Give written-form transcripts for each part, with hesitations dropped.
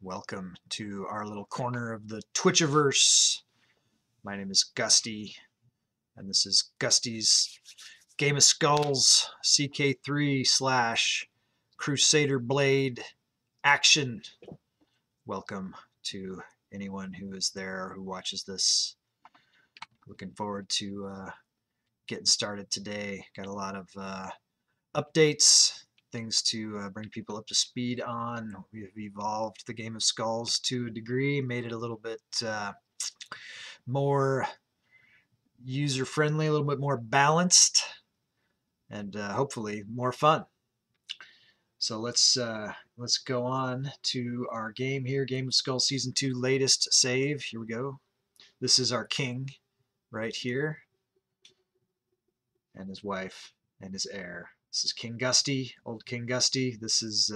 Welcome to our little corner of the Twitchiverse. My name is Gusty, and this is Gusty's Game of Skulls CK3 / Crusader Blade Action. Welcome to anyone who is there or who watches this. Looking forward to getting started today. Got a lot of updates, things to bring people up to speed on. We've evolved the Game of Skulls to a degree, made it a little bit more user-friendly, a little bit more balanced, and hopefully more fun. So let's go on to our game here, Game of Skulls Season 2 latest save. Here we go. This is our king right here, and his wife and his heir. This is King Gusty, old King Gusty. This is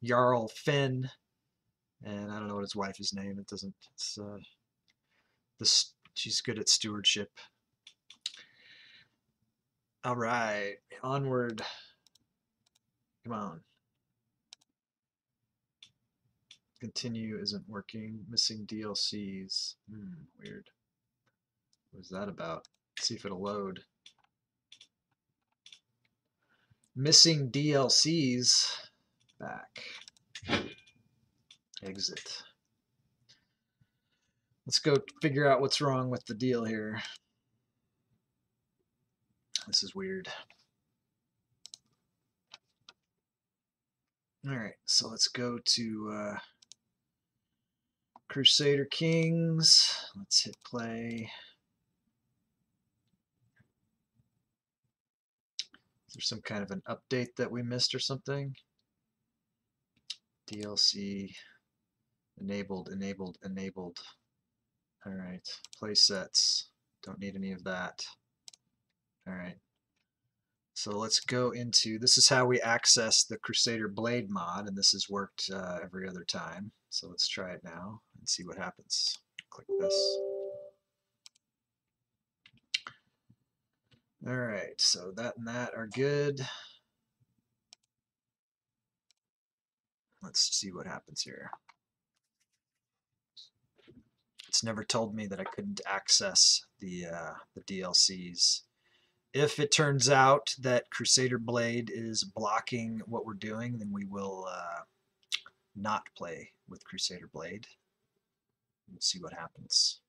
Jarl Finn, and I don't know what his wife's name. It doesn't. It's this. She's good at stewardship. All right, onward. Come on. Continue isn't working. Missing DLCs. Weird. What is that about? Let's see if it'll load. Missing DLCs. Back. Exit. Let's go figure out what's wrong with the deal here. This is weird. Alright, so let's go to Crusader Kings. Let's hit play. Is there some kind of an update that we missed or something? DLC enabled. Alright, play sets. Don't need any of that. Alright. So let's go into, this is how we access the Crusader Blade mod, and this has worked every other time. So let's try it now and see what happens. Click this. Alright, so that and that are good. Let's see what happens here. It's never told me that I couldn't access the DLCs. If it turns out that Crusader Blade is blocking what we're doing, then we will not play with Crusader Blade. We'll see what happens.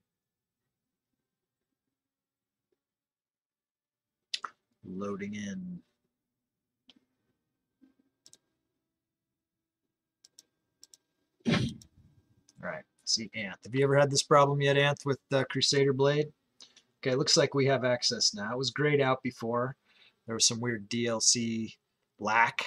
Loading in. All right, see Anth. Have you ever had this problem yet, Anth, with Crusader Blade? Okay, looks like we have access now. It was grayed out before. There was some weird DLC lack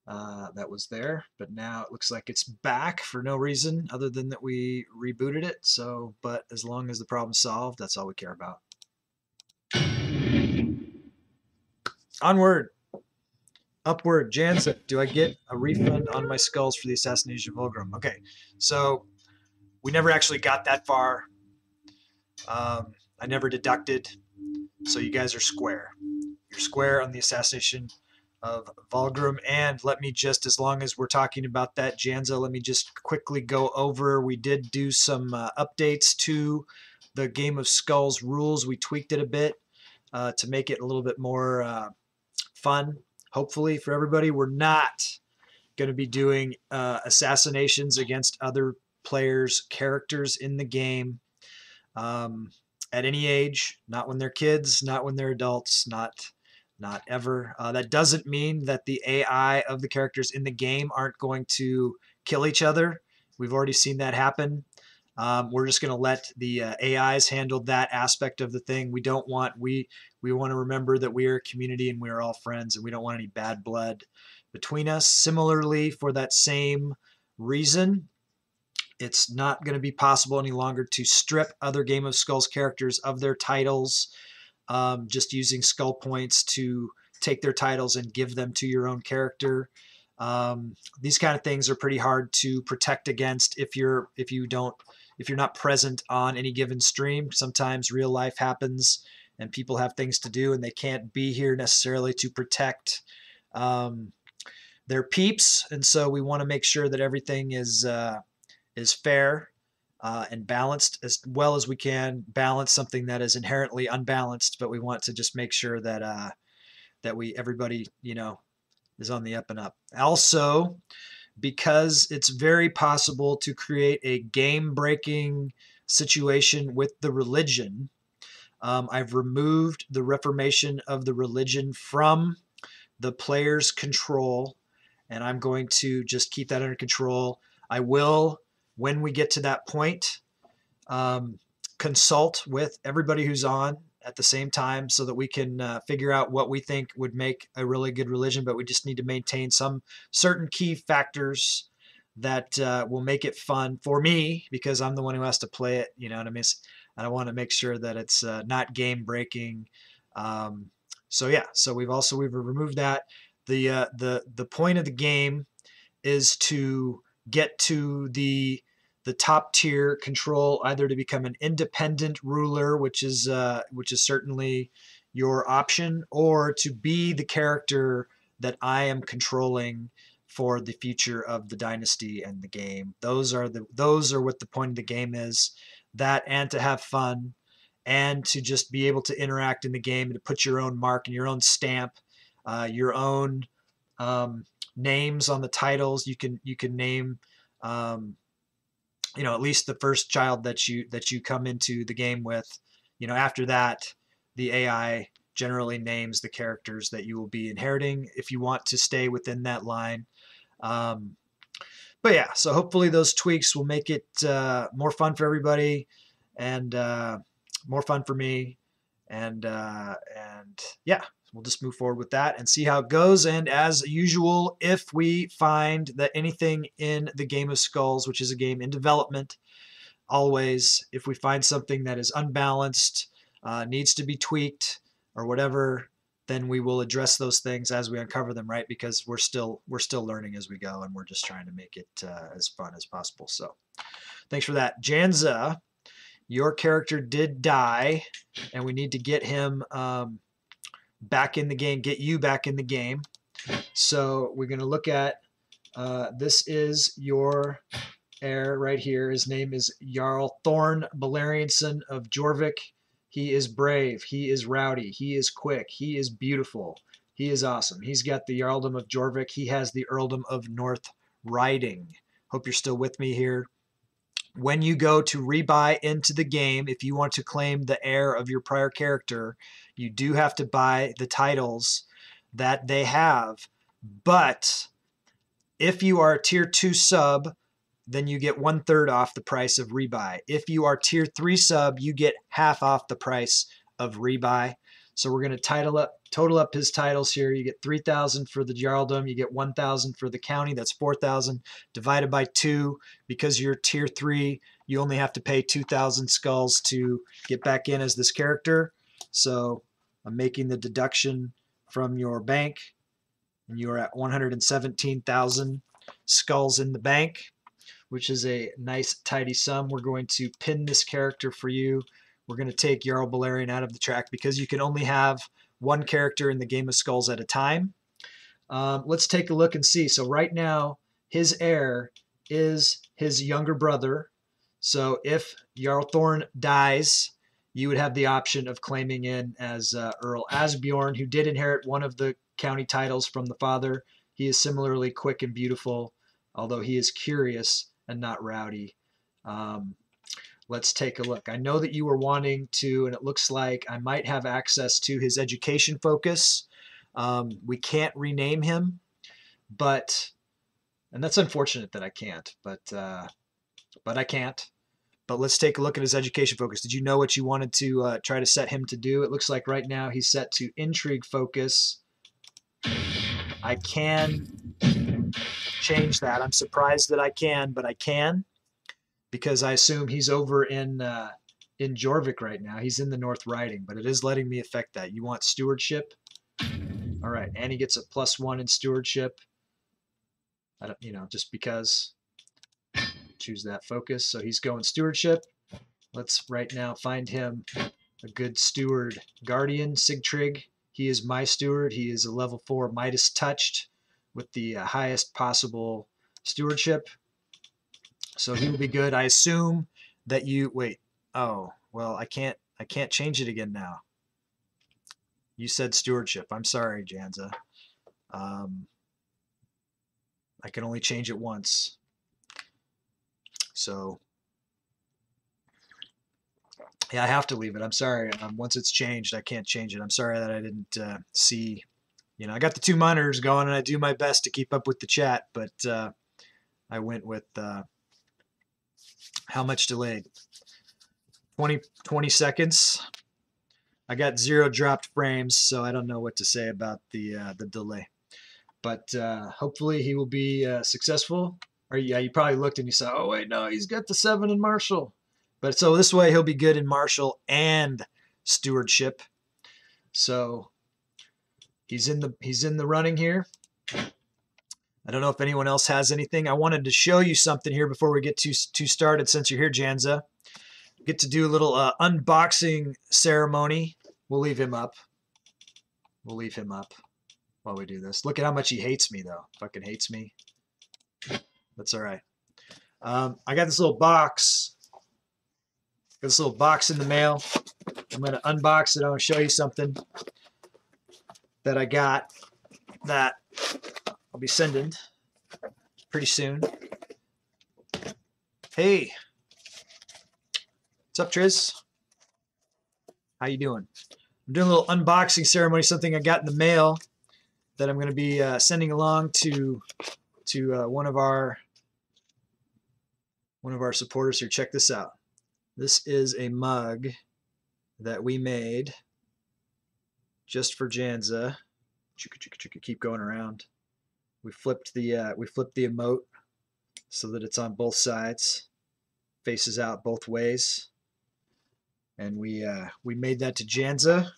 that was there, but now it looks like it's back for no reason other than that we rebooted it. So, but as long as the problem's solved, that's all we care about. Onward. Upward. Jansen, do I get a refund on my skulls for the assassination of Volgrim? Okay, so we never actually got that far. I never deducted, so you guys are square. You're square on the assassination of Volgrim, and let me just, as long as we're talking about that, Janza, let me just quickly go over, we did do some updates to the Game of Skulls rules. We tweaked it a bit to make it a little bit more fun, hopefully, for everybody. We're not going to be doing assassinations against other players' characters in the game. At any age, not when they're kids, not when they're adults, not ever. That doesn't mean that the AI of the characters in the game aren't going to kill each other. We've already seen that happen. We're just going to let the AIs handle that aspect of the thing. We want to remember that we are a community and we are all friends, and we don't want any bad blood between us. Similarly, for that same reason, it's not going to be possible any longer to strip other Game of Skulls characters of their titles, just using skull points to take their titles and give them to your own character. These kind of things are pretty hard to protect against if you're not present on any given stream. Sometimes real life happens and people have things to do and they can't be here necessarily to protect they're peeps, and so we want to make sure that everything is fair and balanced as well as we can. Balance something that is inherently unbalanced, but we want to just make sure that everybody is on the up and up. Also, because it's very possible to create a game-breaking situation with the religion, I've removed the reformation of the religion from the player's control, and I'm going to just keep that under control. I will, when we get to that point, consult with everybody who's on at the same time so that we can figure out what we think would make a really good religion, but we just need to maintain some certain key factors that will make it fun for me because I'm the one who has to play it, you know what I mean? And I want to make sure that it's not game breaking. So yeah, so we've removed that. The point of the game is to get to the top tier control, either to become an independent ruler, which is certainly your option, or to be the character that I am controlling for the future of the dynasty and the game. Those are what the point of the game is. That, and to have fun, and to just be able to interact in the game and to put your own mark and your own stamp, your own names on the titles. You can name at least the first child that you come into the game with. After that, the AI generally names the characters that you will be inheriting if you want to stay within that line. But yeah, so hopefully those tweaks will make it more fun for everybody, and more fun for me, and yeah, we'll just move forward with that and see how it goes. And as usual, if we find that anything in the Game of Skulls, which is a game in development, always, if we find something that is unbalanced, needs to be tweaked or whatever, then we will address those things as we uncover them, right? Because we're still learning as we go, and we're just trying to make it as fun as possible. So thanks for that. Janza, your character did die, and we need to get him back in the game, get you back in the game. So we're going to look at, this is your heir right here. His name is Jarl Thorn Balerianson of Jorvik. He is brave. He is rowdy. He is quick. He is beautiful. He is awesome. He's got the Jarldom of Jorvik. He has the Earldom of North Riding. Hope you're still with me here. When you go to rebuy into the game, if you want to claim the heir of your prior character, you do have to buy the titles that they have. But if you are a tier 2 sub, then you get 1/3 off the price of rebuy. If you are tier 3 sub, you get half off the price of rebuy. So we're going to total up his titles here. You get 3,000 for the Jarldom. You get 1,000 for the county. That's 4,000 divided by 2. Because you're tier 3, you only have to pay 2,000 skulls to get back in as this character. So I'm making the deduction from your bank, and you're at 117,000 skulls in the bank, which is a nice tidy sum. We're going to pin this character for you. We're going to take Jarl Balerion out of the track because you can only have one character in the Game of Skulls at a time. Let's take a look and see. So right now, his heir is his younger brother. So if Jarl Thorn dies, you would have the option of claiming in as Earl Asbjorn, who did inherit one of the county titles from the father. He is similarly quick and beautiful, although he is curious and not rowdy. Let's take a look. I know that you were wanting to, and it looks like I might have access to his education focus. We can't rename him, and that's unfortunate that I can't, but I can't. But let's take a look at his education focus. Did you know what you wanted to try to set him to do? It looks like right now he's set to intrigue focus. I can change that. I'm surprised that I can, but I can, because I assume he's over in Jorvik right now. He's in the North Riding, but it is letting me affect that. You want stewardship? All right, and he gets a +1 in stewardship. I don't, just because. Choose that focus. So he's going stewardship. Let's right now find him a good steward. Guardian Sigtrig. He is my steward. He is a level 4 Midas touched, with the highest possible stewardship. So he will be good. I assume that you wait. Oh, well, I can't change it again now. You said stewardship. I'm sorry, Janza. I can only change it once. So yeah, I have to leave it. I'm sorry. Once it's changed, I can't change it. I'm sorry that I didn't see. You know, I got the two monitors going, and I do my best to keep up with the chat, but I went with how much delayed? 20 seconds. I got 0 dropped frames, so I don't know what to say about the delay. But hopefully he will be successful. Or yeah, you probably looked and you saw, oh wait, no, he's got the 7 in Marshall. But so this way he'll be good in Marshall and stewardship. So he's in the running here. I don't know if anyone else has anything. I wanted to show you something here before we get too started. Since you're here, Janza, get to do a little unboxing ceremony. We'll leave him up. We'll leave him up while we do this. Look at how much he hates me, though. Fucking hates me. That's all right. I got this little box. Got this little box in the mail. I'm going to unbox it. I want to show you something that I got that I'll be sending pretty soon. Hey. What's up, Triz? How you doing? I'm doing a little unboxing ceremony, something I got in the mail that I'm going to be sending along to one of our supporters here. Check this out. This is a mug that we made just for Janza. Keep going around. We flipped the emote so that it's on both sides, faces out both ways, and we made that to Janza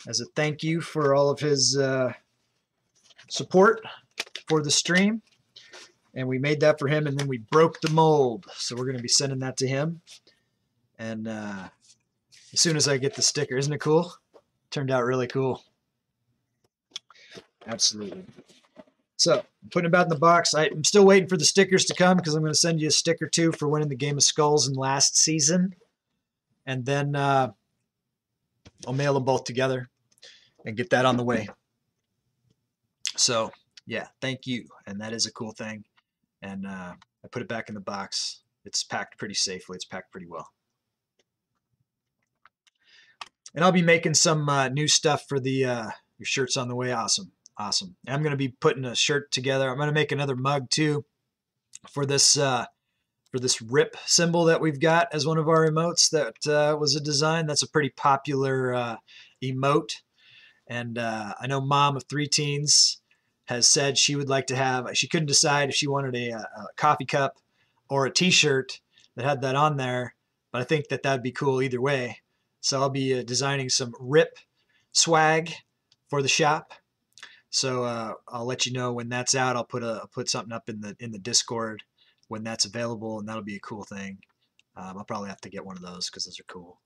as a thank you for all of his support for the stream. And we made that for him, and then we broke the mold. So we're going to be sending that to him. And as soon as I get the sticker, isn't it cool? Turned out really cool. Absolutely. So I'm putting it back in the box. I'm still waiting for the stickers to come because I'm going to send you a sticker too for winning the Game of Skulls in last season. And then I'll mail them both together and get that on the way. So yeah, thank you. And that is a cool thing. And I put it back in the box. It's packed pretty safely. It's packed pretty well. And I'll be making some new stuff for the your shirts on the way. Awesome. Awesome. And I'm going to be putting a shirt together. I'm going to make another mug too for this RIP symbol that we've got as one of our emotes. That was a design. That's a pretty popular emote. And I know Mom of 3 Teens has said she would like to have, she couldn't decide if she wanted a coffee cup or a t-shirt that had that on there, but I think that that'd be cool either way. So I'll be designing some RIP swag for the shop. So I'll let you know when that's out. I'll put something up in the Discord when that's available, and that'll be a cool thing. I'll probably have to get one of those because those are cool.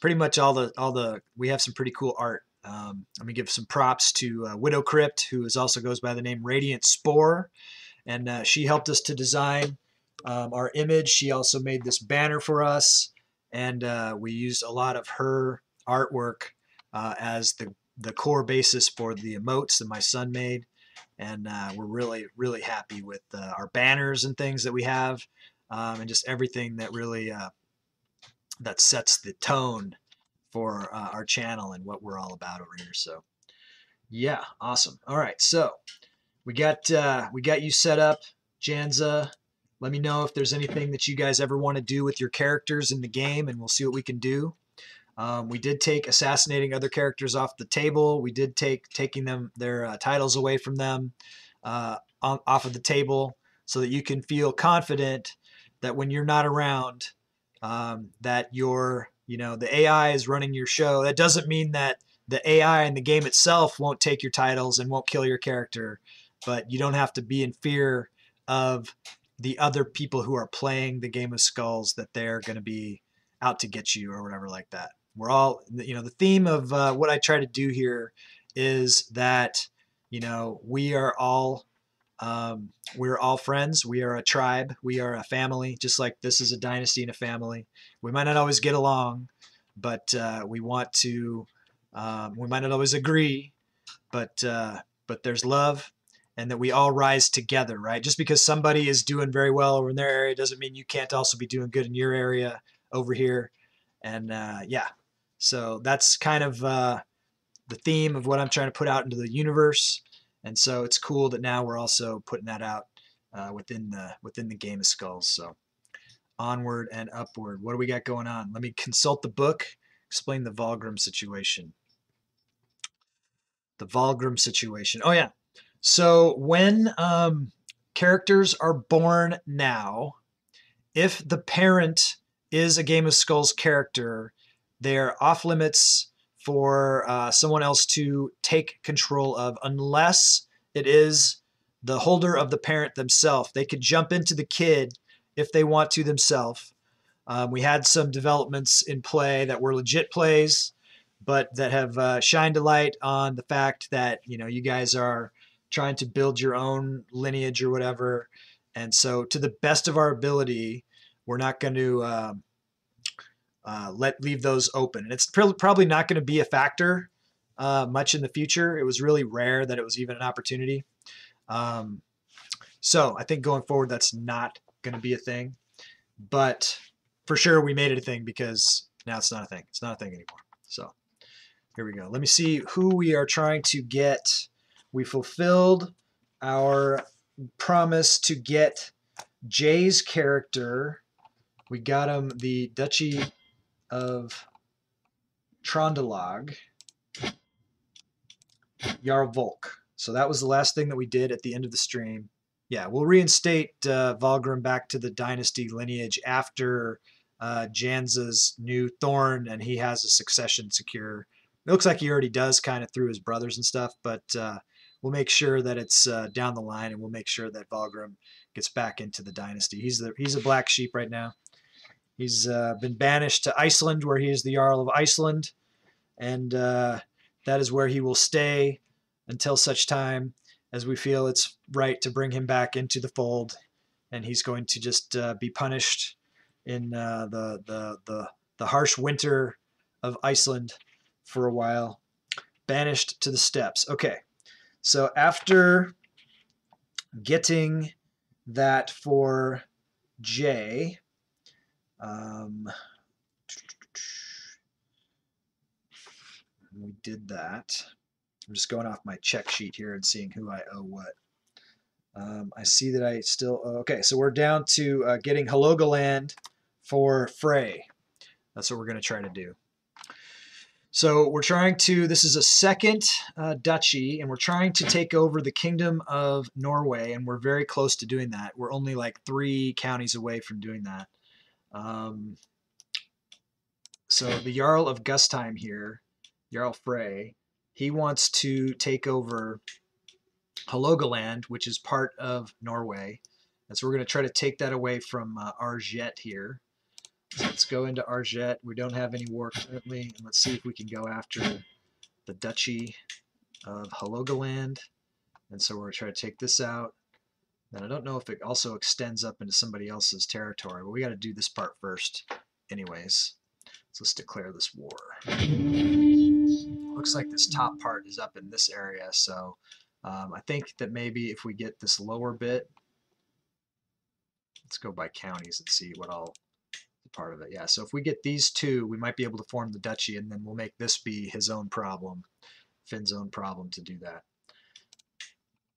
Pretty much all the we have some pretty cool art. Let me give some props to Widow Crypt, who also goes by the name Radiant Spore, and she helped us to design our image. She also made this banner for us, and we used a lot of her artwork as the core basis for the emotes that my son made. And we're really happy with our banners and things that we have, and just everything that really that sets the tone for our channel and what we're all about over here. So yeah, awesome. All right, so we got you set up, Janza. Let me know if there's anything that you guys ever want to do with your characters in the game, and we'll see what we can do. We did take assassinating other characters off the table. We did taking their titles away from them off of the table, so that you can feel confident that when you're not around, that the AI is running your show. That doesn't mean that the AI in the game itself won't take your titles and won't kill your character, but you don't have to be in fear of the other people who are playing the Game of Skulls, that they're going to be out to get you or whatever like that. We're all, the theme of what I try to do here is that You know, we're all friends. We are a tribe. We are a family, just like this is a dynasty and a family. We might not always get along, but we want to. We might not always agree, but there's love, and that we all rise together, right? Just because somebody is doing very well over in their area doesn't mean you can't also be doing good in your area over here. And yeah, so that's kind of the theme of what I'm trying to put out into the universe. And so it's cool that now we're also putting that out within the Game of Skulls. So onward and upward. What do we got going on? Let me consult the book. Explain the Volgrim situation. The Volgrim situation. Oh yeah. So when characters are born now, if the parent is a Game of Skulls character, they're off limits for someone else to take control of, unless it is the holder of the parent themselves. They could jump into the kid if they want to themselves. We had some developments in play that were legit plays, but that have shined a light on the fact that, you know, you guys are trying to build your own lineage or whatever. And so to the best of our ability, we're not going to leave those open. And it's probably not going to be a factor much in the future. It was really rare that it was even an opportunity. So I think going forward, that's not going to be a thing. But for sure, we made it a thing because now it's not a thing. It's not a thing anymore. So here we go. Let me see who we are trying to get. We fulfilled our promise to get Jay's character. We got him the Duchy of Trondelag, Jarl Volk. So that was the last thing that we did at the end of the stream. Yeah, we'll reinstate Volgrim back to the dynasty lineage after Janza's new Thorn, and he has a succession secure. It looks like he already does, kind of through his brothers and stuff, but we'll make sure that it's down the line, and we'll make sure that Volgrim gets back into the dynasty. He's a black sheep right now. He's been banished to Iceland, where he is the Jarl of Iceland, and that is where he will stay until such time as we feel it's right to bring him back into the fold. And he's going to just be punished in the harsh winter of Iceland for a while, banished to the steppes. Okay, so after getting that for Jay, we did that. I'm just going off my check sheet here and seeing who I owe what. I see that I still owe. Okay, so we're down to getting Halogaland for Frey. That's what we're going to try to do. So we're trying to, this is a second duchy, and we're trying to take over the Kingdom of Norway, and we're very close to doing that. We're only like 3 counties away from doing that. So the Jarl of Gustheim here, Jarl Frey, he wants to take over Halogaland, which is part of Norway. And so we're going to try to take that away from Arjet here. So let's go into Arjet. We don't have any war currently. And let's see if we can go after the Duchy of Halogaland. And so we're going to try to take this out. And I don't know if it also extends up into somebody else's territory, but we got to do this part first anyways. So let's declare this war. Looks like this top part is up in this area, so I think that maybe if we get this lower bit, let's go by counties and see what all the part of it. Yeah, so if we get these 2, we might be able to form the duchy, and then we'll make this be his own problem, Finn's own problem to do that.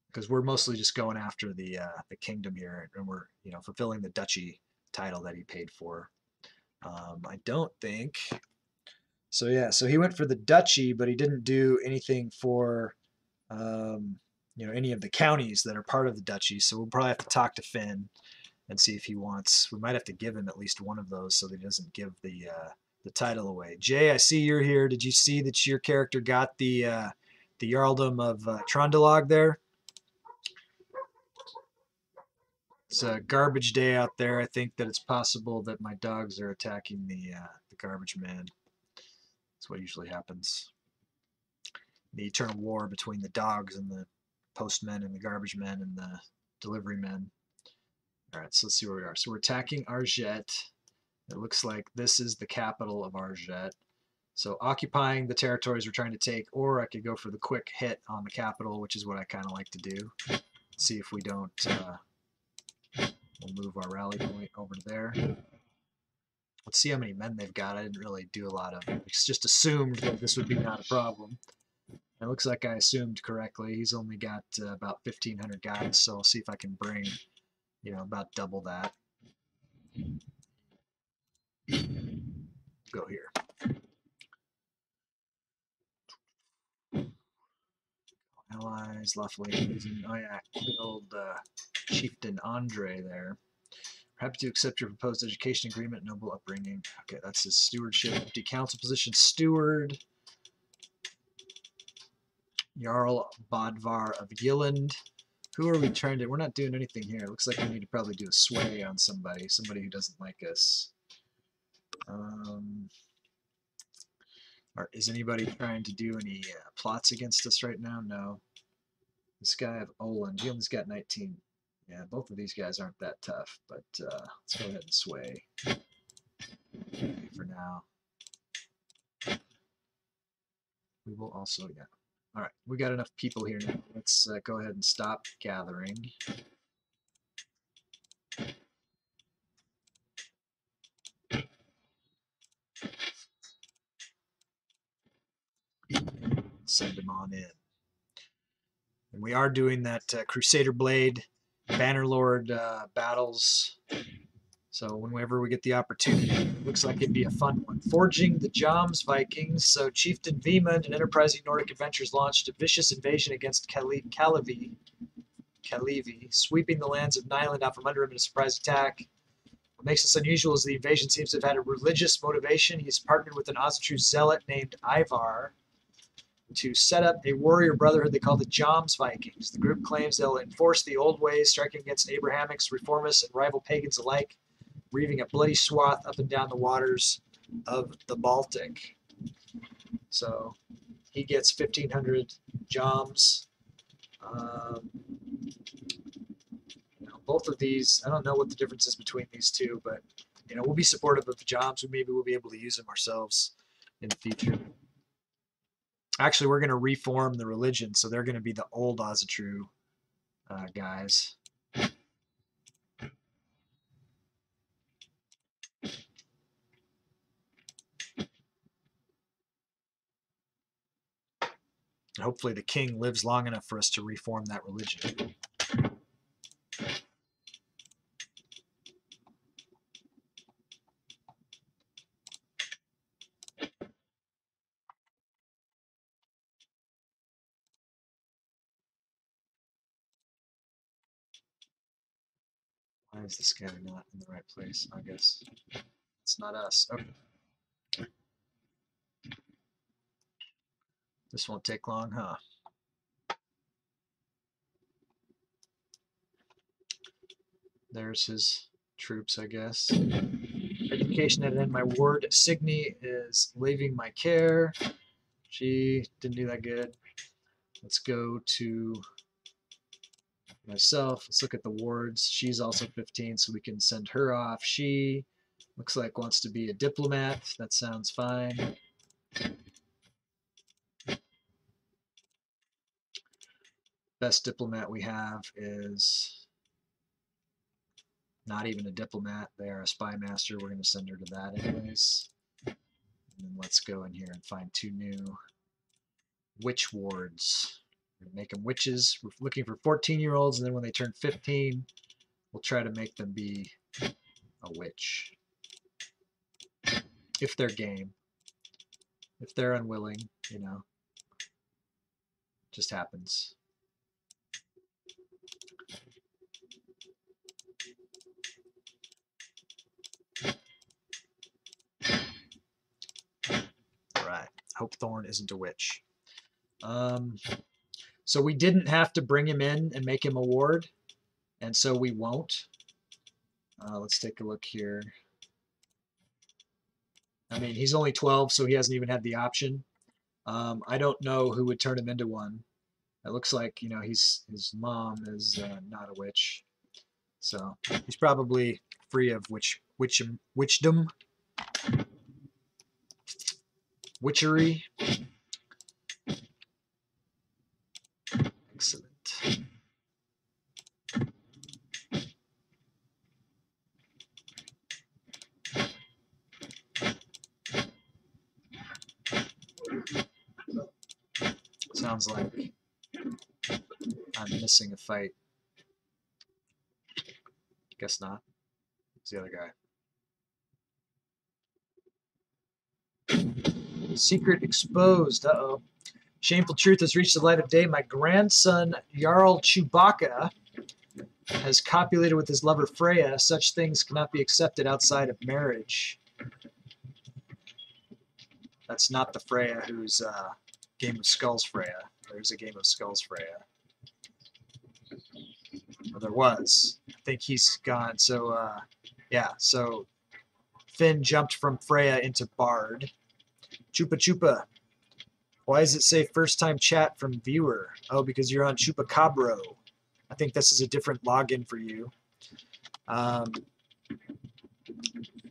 Because we're mostly just going after the kingdom here, and we're fulfilling the duchy title that he paid for. I don't think so. Yeah, so he went for the duchy, but he didn't do anything for any of the counties that are part of the duchy. So we'll probably have to talk to Finn and see if he wants. We might have to give him at least one of those so that he doesn't give the title away. Jay, I see you're here. Did you see that your character got the Jarldom of Trondelag there? It's a garbage day out there. I think that it's possible that my dogs are attacking the garbage man. That's what usually happens. The eternal war between the dogs and the postmen and the garbage men and the delivery men. All right, so let's see where we are. So we're attacking Arjet. It looks like this is the capital of Arjet. So occupying the territories we're trying to take, or I could go for the quick hit on the capital, which is what I kind of like to do. See if we don't, we'll move our rally point over to there. Let's see how many men they've got. I didn't really do a lot of, it's just assumed that this would be not a problem. It looks like I assumed correctly. He's only got about 1,500 guys, so I'll see if I can bring, about double that. Go here. Allies, Lafayette, oh yeah, good old Chieftain Andre there. Happy to accept your proposed education agreement, noble upbringing. Okay, that's his stewardship. Empty council position, steward. Jarl Bodvar of Yilland. Who are we trying to... We're not doing anything here. It looks like we need to probably do a sway on somebody. Somebody who doesn't like us. Is anybody trying to do any plots against us right now? No. This guy of Oland, he only's got 19. Yeah, both of these guys aren't that tough, but let's go ahead and sway for now. We will also, yeah. All right, we got enough people here now. Let's go ahead and stop gathering. Send them on in. And we are doing that Crusader Blade, Bannerlord battles. So whenever we get the opportunity, it looks like it'd be a fun one. Forging the Joms Vikings. So Chieftain Vemund and enterprising Nordic adventurers launched a vicious invasion against Kalevi, sweeping the lands of Nyland out from under him in a surprise attack. What makes this unusual is the invasion seems to have had a religious motivation. He's partnered with an Ozatru zealot named Ivar to set up a warrior brotherhood they call the Joms Vikings. The group claims they'll enforce the old ways, striking against Abrahamics, reformists, and rival pagans alike, weaving a bloody swath up and down the waters of the Baltic. So he gets 1,500 Joms. Both of these, I don't know what the difference is between these two, but we'll be supportive of the Joms. Maybe we'll be able to use them ourselves in the future. Actually, we're going to reform the religion, so they're going to be the old Ozatru guys. And hopefully the king lives long enough for us to reform that religion. Why is this guy not in the right place? I guess it's not us. Okay. This won't take long, huh? There's his troops, I guess. Education at an end. My ward, Signy, is leaving my care. She didn't do that good. Let's go to myself. Let's look at the wards. She's also 15, so we can send her off. She looks like wants to be a diplomat. That sounds fine. Best diplomat we have is not even a diplomat. They are a spy master. We're going to send her to that anyways. And then let's go in here and find 2 new witch wards. We're going to make them witches. We're looking for 14-year-olds, and then when they turn 15, we'll try to make them be a witch. If they're game. If they're unwilling, just happens. Alright. Hope Thorn isn't a witch. So we didn't have to bring him in and make him a ward, and so we won't. Let's take a look here. I mean, he's only 12, so he hasn't even had the option. I don't know who would turn him into one. It looks like, you know, his mom is not a witch, so he's probably free of witchdom, witchery. Excellent. Sounds like I'm missing a fight. Guess not. It's the other guy. Secret exposed. Uh-oh. Shameful truth has reached the light of day. My grandson, Jarl Chewbacca, has copulated with his lover Freya. Such things cannot be accepted outside of marriage. That's not the Freya who's Game of Skulls Freya. There's a Game of Skulls Freya. Well, there was. I think he's gone. So, yeah. So, Finn jumped from Freya into Bard. Chupa Chupa. Why does it say first time chat from viewer? Oh, because you're on Chupacabro. I think this is a different login for you.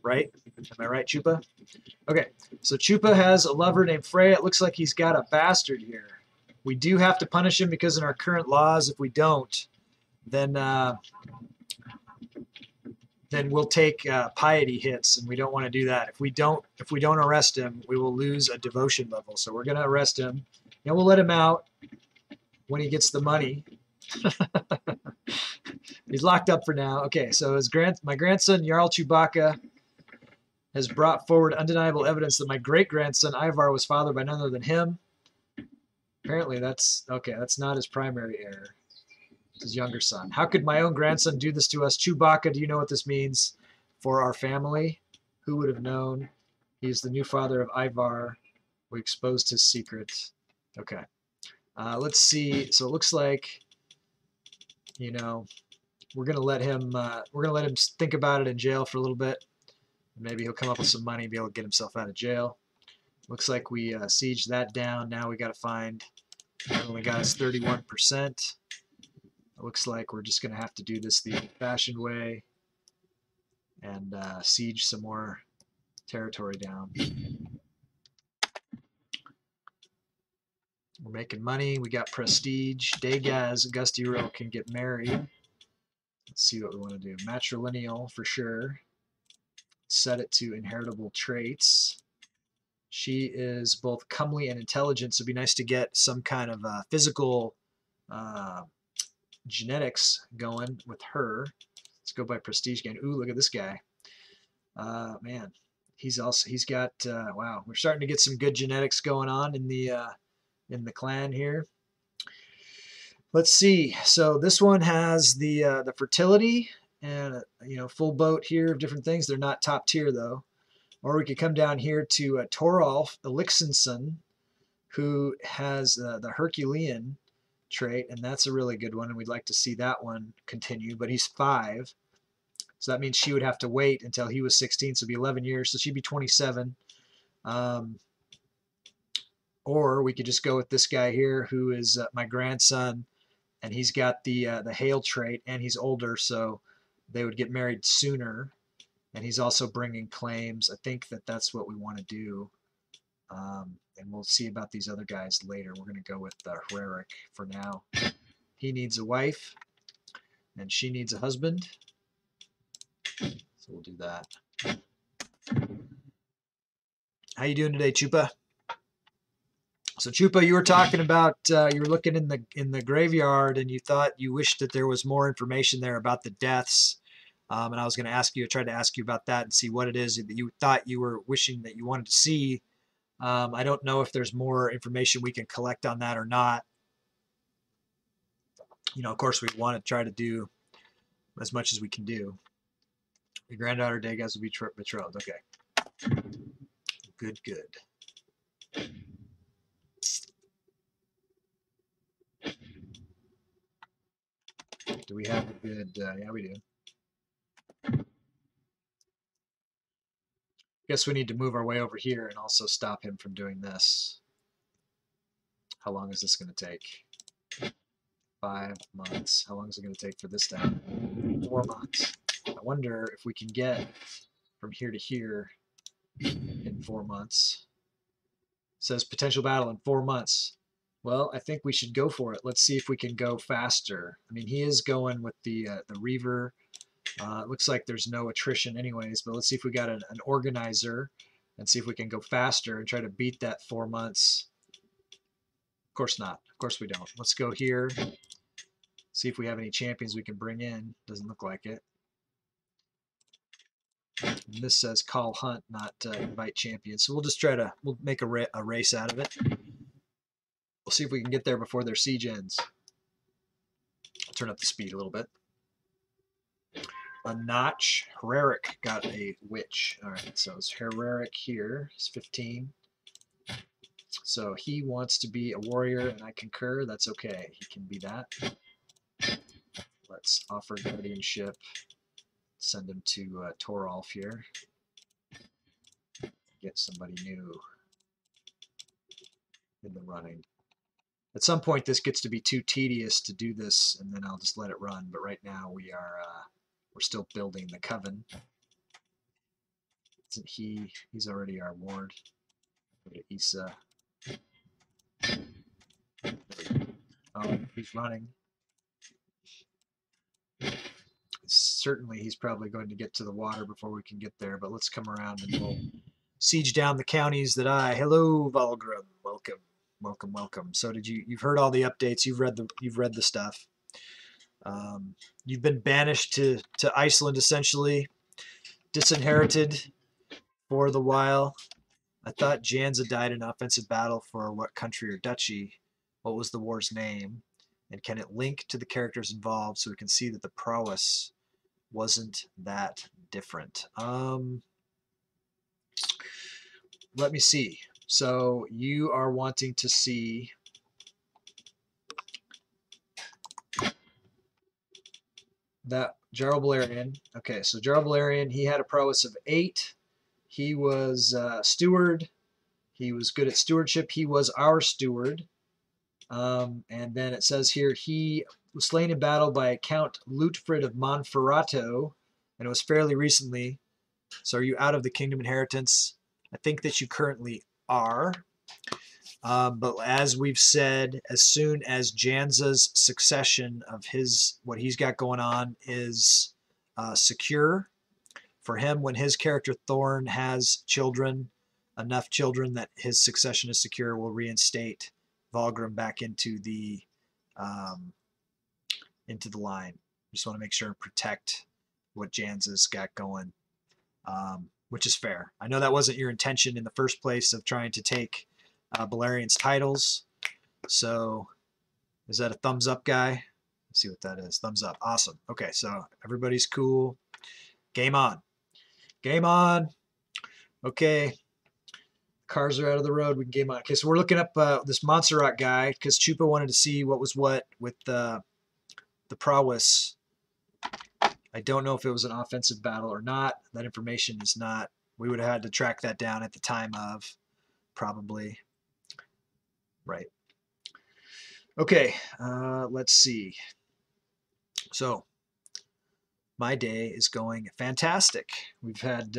Right? Am I right, Chupa? Okay, so Chupa has a lover named Freya. It looks like he's got a bastard here. We do have to punish him because in our current laws, if we don't, then we'll take piety hits, and we don't want to do that. If we don't arrest him, we will lose a devotion level. So we're going to arrest him, and we'll let him out when he gets the money. He's locked up for now. Okay, so my grandson Jarl Chewbacca has brought forward undeniable evidence that my great-grandson Ivar was fathered by none other than him. Apparently that's okay. That's not his primary heir. It's his younger son. How could my own grandson do this to us? Chewbacca, do you know what this means for our family? Who would have known? He is the new father of Ivar. We exposed his secret. Okay. Let's see. So it looks like, you know, we're gonna let him think about it in jail for a little bit. Maybe he'll come up with some money, be able to get himself out of jail. Looks like we sieged that down. Now we got to find. That only got us 31%. It looks like we're just gonna have to do this the old-fashioned way and siege some more territory down. We're making money. We got prestige. Dagaz, Augustiro can get married. Let's see what we want to do. Matrilineal for sure. Set it to inheritable traits. She is both comely and intelligent, so it'd be nice to get some kind of physical genetics going with her. Let's go by prestige again. Ooh, look at this guy. Man, he's got wow. We're starting to get some good genetics going on in the clan here. Let's see. So this one has the fertility and full boat here of different things. They're not top tier though. Or we could come down here to Toralf Elixinson, who has the Herculean trait, and that's a really good one, and we'd like to see that one continue, but he's 5. So that means she would have to wait until he was 16, so it'd be 11 years, so she'd be 27. Or we could just go with this guy here, who is my grandson, and he's got the Hail trait, and he's older, so they would get married sooner. And he's also bringing claims. I think that's what we want to do. And we'll see about these other guys later. We're going to go with Hereric for now. He needs a wife, and she needs a husband. So we'll do that. How you doing today, Chupa? So Chupa, you were talking about you were looking in the graveyard, and you thought you wished that there was more information there about the deaths. And I was going to try to ask you about that and see what it is that you thought you were wishing that you wanted to see. I don't know if there's more information we can collect on that or not. Of course, we want to try to do as much as we can do. Your granddaughter Dagaz will be betrothed. Okay. Good. Do we have a good, yeah, we do. Guess we need to move our way over here and also stop him from doing this. How long is this going to take? 5 months. How long is it going to take for this to happen? 4 months. I wonder if we can get from here to here in 4 months. It says potential battle in 4 months. Well, I think we should go for it. Let's see if we can go faster. I mean, he is going with the Reaver. It looks like there's no attrition anyways, but let's see if we got an organizer and see if we can go faster and try to beat that 4 months. Of course not. Of course we don't. Let's go here. See if we have any champions we can bring in. Doesn't look like it. And this says call hunt, not invite champions. So we'll just try to, we'll make a race out of it. We'll see if we can get there before their siege ends. I'll turn up the speed a little bit. A notch. Hereric got a witch. All right, so it's Hereric here. It's 15. So he wants to be a warrior, and I concur. That's okay. He can be that. Let's offer guardianship. Send him to Toralf here. Get somebody new in the running. At some point, this gets to be too tedious to do this, and then I'll just let it run. But right now, we're still building the coven. Isn't he? He's already our ward. Go to Isa. Oh, he's running. Certainly, he's probably going to get to the water before we can get there. But let's come around and we'll siege down the counties that I. Hello, Valgrim. Welcome, welcome, welcome. So you've heard all the updates. You've read the stuff. You've been banished to Iceland, essentially, disinherited for the while. I thought Janza died in offensive battle for what country or duchy? What was the war's name? And can it link to the characters involved so we can see that the prowess wasn't that different? Let me see. So you are wanting to see that Jarl Balerion. Okay, so Jarl Balerion, he had a prowess of 8. He was steward. He was good at stewardship. He was our steward. And then it says here, he was slain in battle by Count Lutfrid of Monferrato, and it was fairly recently. So are you out of the kingdom inheritance? I think that you currently are. But as we've said, as soon as Janza's succession of what he's got going on is secure for him, when his character Thorn has children, enough children that his succession is secure, will reinstate Valgrim back into the line. Just want to make sure and protect what Janza's got going, which is fair. I know that wasn't your intention in the first place of trying to take Balerion's titles. So is that a thumbs up, guy? Let's see what that is. Thumbs up. Awesome. Okay, so everybody's cool. Game on. Game on. Okay. Cars are out of the road. We can game on. Okay, so we're looking up this Montserrat guy because Chupa wanted to see what was what with the prowess. I don't know if it was an offensive battle or not. That information is not. We would have had to track that down at the time of, probably. Right. Okay, let's see. So my day is going fantastic. We've had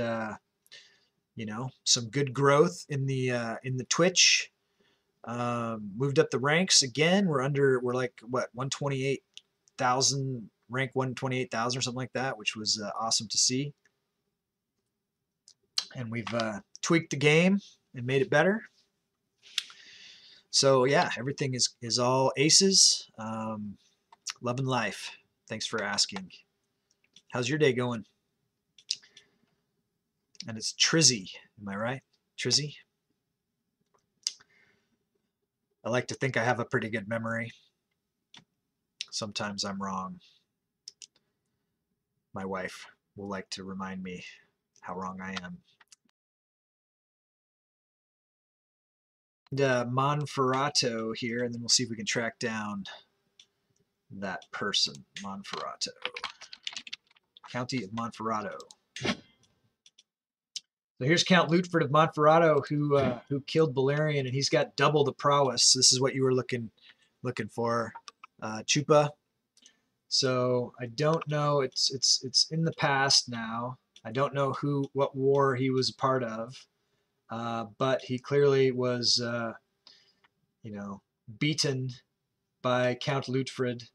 some good growth in the Twitch. Moved up the ranks again. We're like what, 128,000, rank 128,000 or something like that, which was awesome to see. And we've tweaked the game and made it better. So yeah, everything is all aces. Loving life. Thanks for asking. How's your day going? And it's Trizzy, am I right? Trizzy? I like to think I have a pretty good memory. Sometimes I'm wrong. My wife will like to remind me how wrong I am. And Monferrato here, and then we'll see if we can track down that person. Monferrato. County of Monferrato. So here's Count Lutford of Monferrato, who killed Balerion, and he's got double the prowess. This is what you were looking for. Chupa. So I don't know. It's in the past now. I don't know what war he was a part of, but he clearly was, beaten by Count Lutfrid.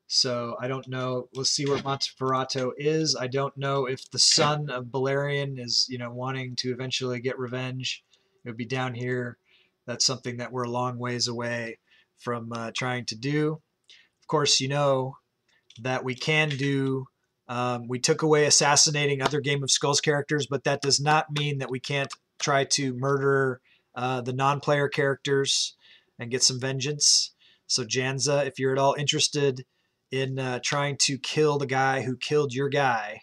So I don't know. Let's see where Monferrato is. I don't know if the son of Balerion is, wanting to eventually get revenge. It would be down here. That's something that we're a long ways away from trying to do. Of course, that we can do. We took away assassinating other Game of Skulls characters, but that does not mean that we can't try to murder the non-player characters and get some vengeance. So Janza, if you're at all interested in trying to kill the guy who killed your guy,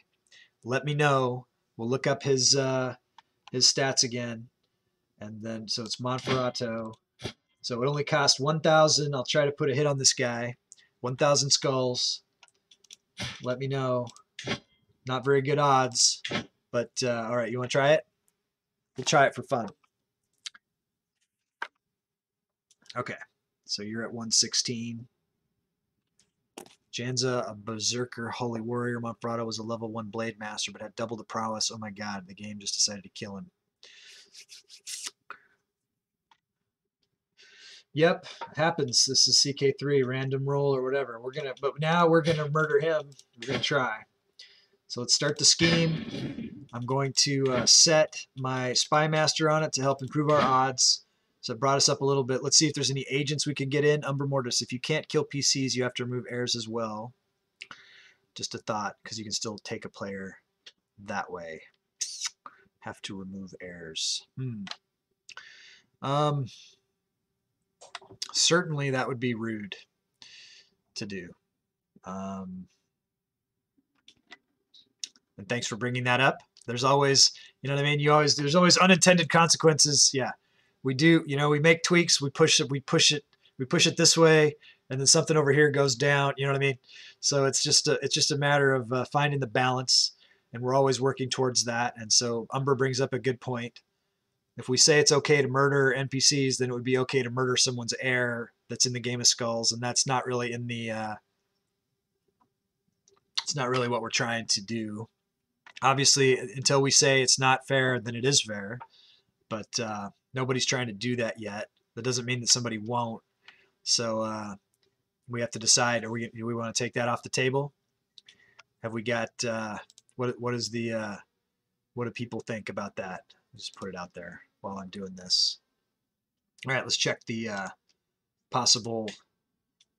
let me know. We'll look up his stats again, and then so it's Monferrato. So it only cost 1,000. I'll try to put a hit on this guy. 1,000 skulls. Let me know. Not very good odds, but all right. You want to try it? We'll try it for fun. Okay, so you're at 116. Janza, a berserker, holy warrior. Monferrato was a level 1 blade master, but had double the prowess. Oh my god, the game just decided to kill him. Yep, happens. This is CK3, random roll or whatever. But now we're gonna murder him. We're gonna try. So let's start the scheme. I'm going to set my Spy Master on it to help improve our odds. So it brought us up a little bit. Let's see if there's any agents we can get in. Umbra Mortis. If you can't kill PCs, you have to remove heirs as well. Just a thought, because you can still take a player that way. Have to remove heirs. Certainly that would be rude to do. And thanks for bringing that up. There's always, what I mean? There's always unintended consequences. Yeah, we do. We make tweaks. We push it this way, and then something over here goes down. You know what I mean? So it's just a matter of finding the balance, and we're always working towards that. And so Umber brings up a good point. If we say it's okay to murder NPCs, then it would be okay to murder someone's heir that's in the Game of Skulls, and that's not really in the. It's not really what we're trying to do. Obviously, until we say it's not fair, then it is fair. But nobody's trying to do that yet. That doesn't mean that somebody won't. So we have to decide: do we want to take that off the table? Have we got what do people think about that? I'll just put it out there while I'm doing this. All right, let's check the possible.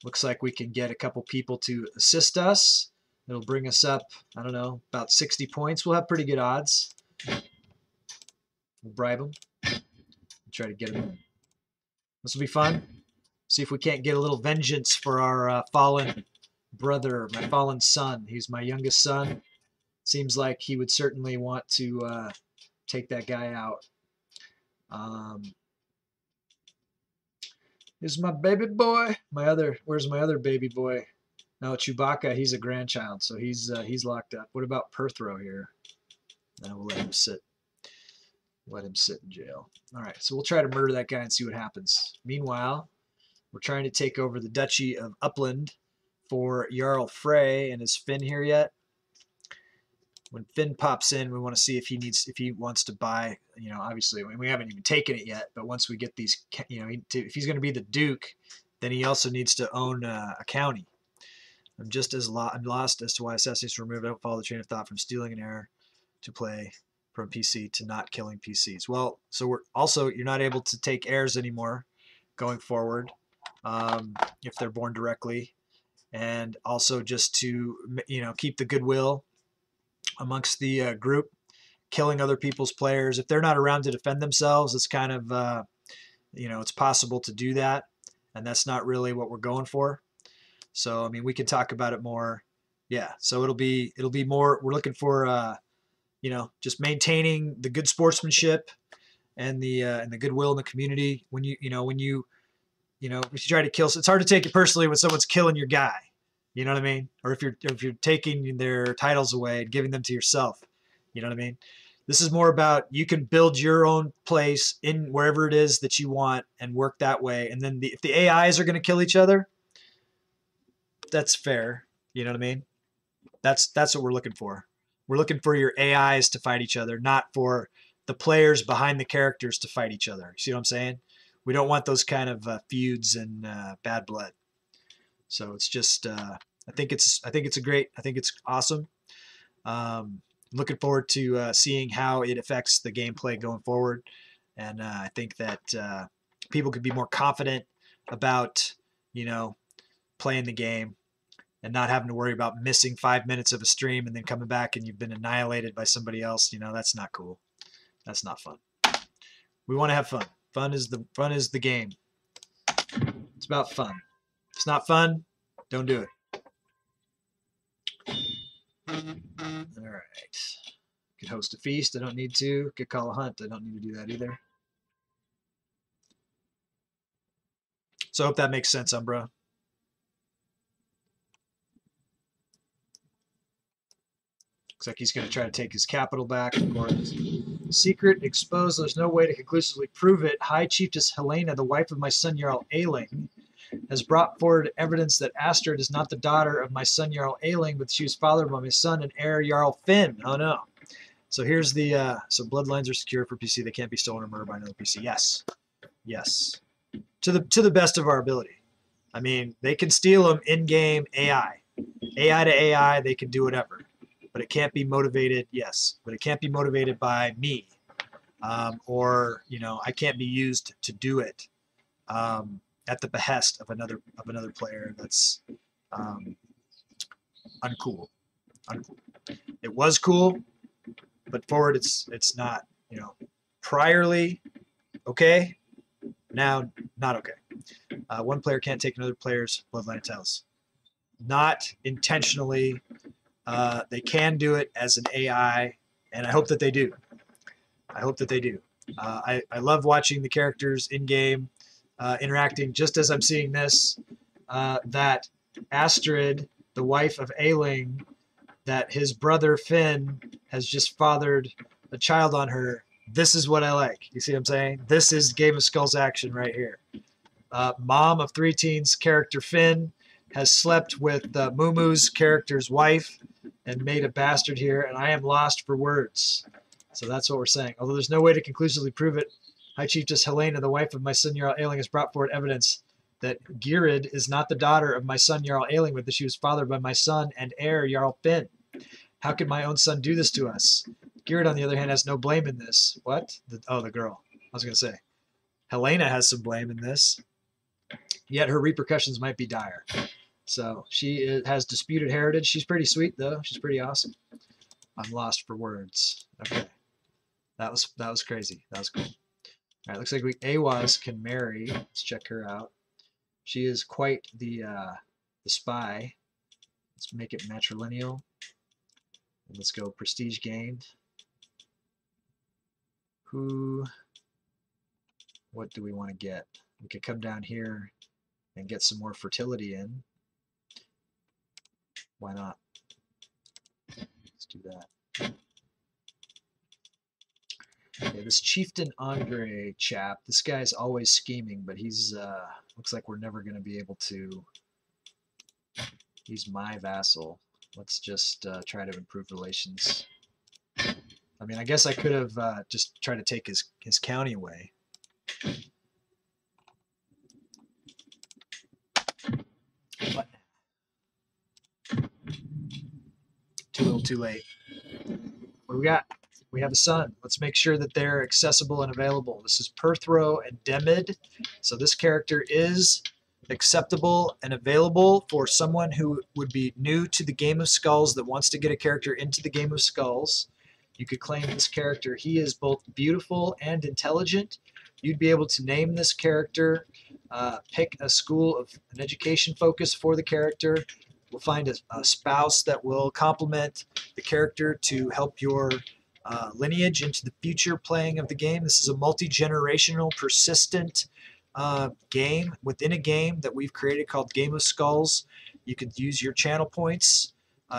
Looks like we can get a couple people to assist us. It'll bring us up, I don't know, about 60 points. We'll have pretty good odds. We'll bribe them. Try to get them in. This will be fun. See if we can't get a little vengeance for our fallen brother, my fallen son. He's my youngest son. Seems like he would certainly want to take that guy out. Here's my baby boy. Where's my other baby boy? No, Chewbacca, he's a grandchild, so he's locked up. What about Perthro here? No, we'll let him sit. Let him sit in jail. All right, so we'll try to murder that guy and see what happens. Meanwhile, we're trying to take over the Duchy of Upland for Jarl Frey. And is Finn here yet? When Finn pops in, we want to see if he wants to buy. Obviously, we haven't even taken it yet. But once we get these, if he's going to be the Duke, then he also needs to own a county. I'm just as I'm lost as to why assassins were removed. I don't follow the train of thought from stealing an heir to play from PC to not killing PCs. Well, so you're not able to take heirs anymore going forward if they're born directly, and also just to keep the goodwill amongst the group, killing other people's players if they're not around to defend themselves. It's kind of it's possible to do that, and that's not really what we're going for. So, I mean, we can talk about it more. Yeah. So it'll be more, we're looking for, just maintaining the good sportsmanship and the goodwill in the community. When you try to kill, it's hard to take it personally when someone's killing your guy, you know what I mean? Or if you're taking their titles away and giving them to yourself, you know what I mean? This is more about, you can build your own place in wherever it is that you want and work that way. And then if the AIs are going to kill each other, That's fair. You know what I mean? That's what we're looking for. We're looking for your AIs to fight each other, not for the players behind the characters to fight each other. See what I'm saying? We don't want those kind of feuds and bad blood. So it's just, I think it's awesome. Looking forward to seeing how it affects the gameplay going forward, and I think that people could be more confident about, you know, playing the game and not having to worry about missing 5 minutes of a stream and then coming back and you've been annihilated by somebody else. You know, that's not cool. That's not fun. We want to have fun. Fun is the game. It's about fun. If it's not fun, don't do it. All right. Could host a feast. I don't need to. Could call a hunt. I don't need to do that either. So I hope that makes sense, Umbra. Looks like he's going to try to take his capital back, of course. Secret exposed. There's no way to conclusively prove it. High Chiefess Helena, the wife of my son Jarl Ailing, has brought forward evidence that Astrid is not the daughter of my son Jarl Ailing, but she was fathered by my son and heir Jarl Finn. Oh no. So here's the so bloodlines are secure for PC. They can't be stolen or murdered by another PC. Yes. Yes. To the best of our ability. I mean, they can steal them in-game AI. AI to AI, they can do whatever. But it can't be motivated, yes, but it can't be motivated by me. Or, you know, I can't be used to do it at the behest of another player. That's uncool. Uncool. It was cool, but forward it's not, you know, priorly okay, now not okay. One player can't take another player's bloodline titles. Not intentionally. They can do it as an AI, and I hope that they do. I hope that they do. I love watching the characters in-game interacting, just as I'm seeing this, that Astrid, the wife of Ailing, that his brother Finn has just fathered a child on her. This is what I like. You see what I'm saying? This is Game of Skulls action right here. Mom of Three Teens character Finn has slept with Mumu's character's wife and made a bastard here, and I am lost for words. So that's what we're saying. Although there's no way to conclusively prove it, High Chiefess Helena, the wife of my son Jarl Ailing, has brought forward evidence that Girid is not the daughter of my son Jarl Ailing, but that she was fathered by my son and heir Jarl Finn. How could my own son do this to us? Girid, on the other hand, has no blame in this. What? The girl. I was going to say. Helena has some blame in this, yet her repercussions might be dire. So she has disputed heritage. She's pretty sweet, though. She's pretty awesome. I'm lost for words. Okay. That was crazy. That was cool. All right, looks like Awaz can marry. Let's check her out. She is quite the spy. Let's make it matrilineal. And let's go prestige gained. What do we want to get? We could come down here and get some more fertility in. Why not? Let's do that. Okay, this Chieftain Andre chap, this guy's always scheming, but he's looks like we're never going to be able to. He's my vassal. Let's just try to improve relations. I mean, I guess I could have just tried to take his county away. But too little, too late. What do we got? We have a son. Let's make sure that they're accessible and available. This is Perthro and Demid. So this character is acceptable and available for someone who would be new to the Game of Skulls that wants to get a character into the Game of Skulls. You could claim this character. He is both beautiful and intelligent. You'd be able to name this character, pick a school of an education focus for the character. We'll find a spouse that will complement the character to help your lineage into the future playing of the game. This is a multi-generational, persistent game within a game that we've created called Game of Skulls. You could use your channel points,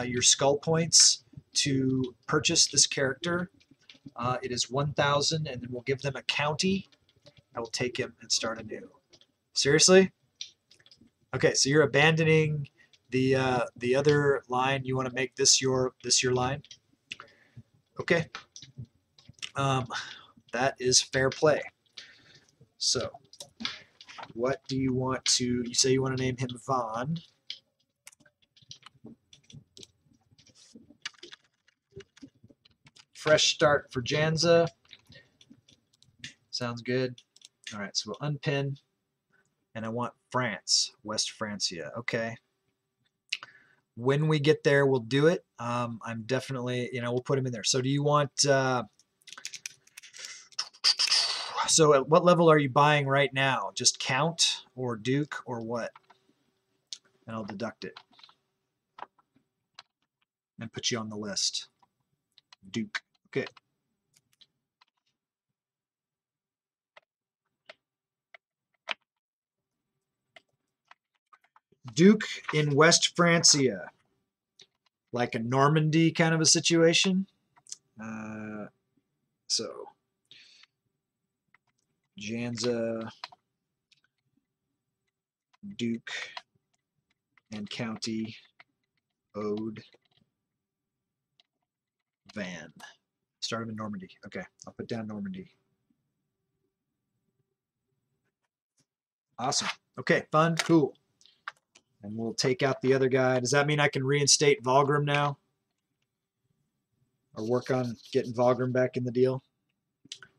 your skull points, to purchase this character. It is 1,000, and then we'll give them a county. I will take him and start anew. Seriously? Okay, so you're abandoning the other line, you want to make this your line? Okay. That is fair play. So, what do you want to? You say you want to name him Vaughn. Fresh start for Janza. Sounds good. All right, so we'll unpin, and I want France, West Francia. Okay. When we get there, we'll do it. I'm definitely, we'll put him in there. So do you want? So at what level are you buying right now? Just Count or Duke or what? And I'll deduct it and put you on the list. Duke. Okay. Duke in West Francia. Like a Normandy kind of a situation. So Janza, Duke, and County, Ode, Van. Start him in Normandy. Okay, I'll put down Normandy. Awesome. Okay, fun, cool. And we'll take out the other guy. Does that mean I can reinstate Volgrim now? Or work on getting Volgrim back in the deal?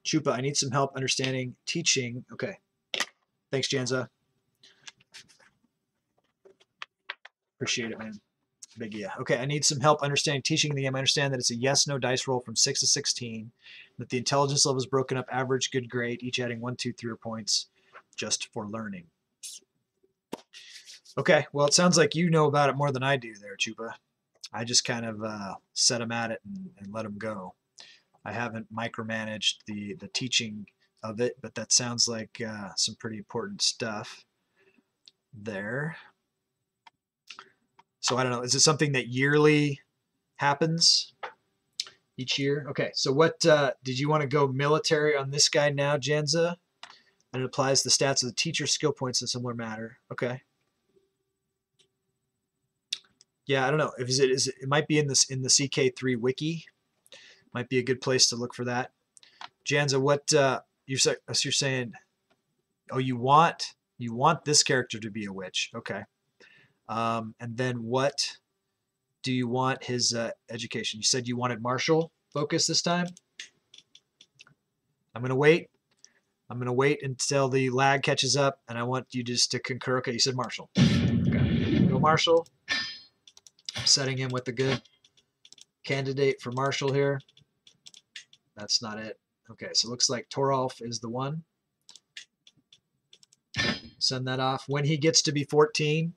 Chupa, I need some help understanding teaching. Okay. Thanks, Janza. Appreciate it, man. Big yeah. Okay, I need some help understanding teaching the game. I understand that it's a yes/no dice roll from 6 to 16, that the intelligence level is broken up average, good, great, each adding 1, 2, 3 points just for learning. Okay, well, it sounds like you know about it more than I do there, Chupa. I just kind of set them at it and let them go. I haven't micromanaged the teaching of it, but that sounds like some pretty important stuff there. So I don't know, is it something that yearly happens each year? Okay, so what, did you want to go military on this guy now, Janza? And it applies the stats of the teacher skill points in similar matter. Okay. Yeah, I don't know. It might be in this in the CK3 wiki. Might be a good place to look for that. Janza, what you're saying? Oh, you want this character to be a witch? Okay. And then what do you want his education? You said you wanted martial focus this time. I'm gonna wait. I'm gonna wait until the lag catches up, and I want you just to concur. Okay, you said martial. Okay, go martial. I'm setting him with a good candidate for martial here. That's not it. Okay, so it looks like Toralf is the one. Send that off. When he gets to be 14,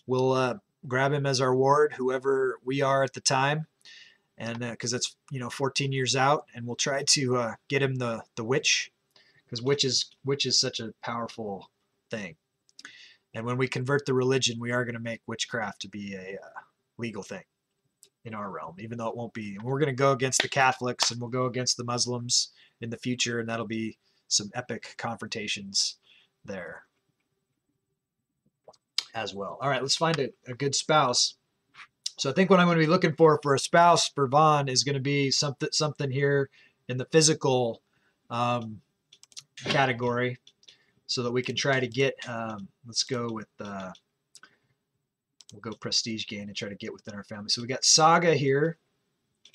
we'll grab him as our ward, whoever we are at the time, and because it's 14 years out, and we'll try to get him the witch, because witch is such a powerful thing. And when we convert the religion, we are going to make witchcraft to be a legal thing in our realm, even though it won't be. And we're going to go against the Catholics, and we'll go against the Muslims in the future, and that'll be some epic confrontations there as well. All right, let's find a good spouse. So I think what I'm going to be looking for a spouse for Vaughn is going to be something here in the physical category, so that we can try to get. Let's go with. We'll go prestige gain and try to get within our family. So we got Saga here.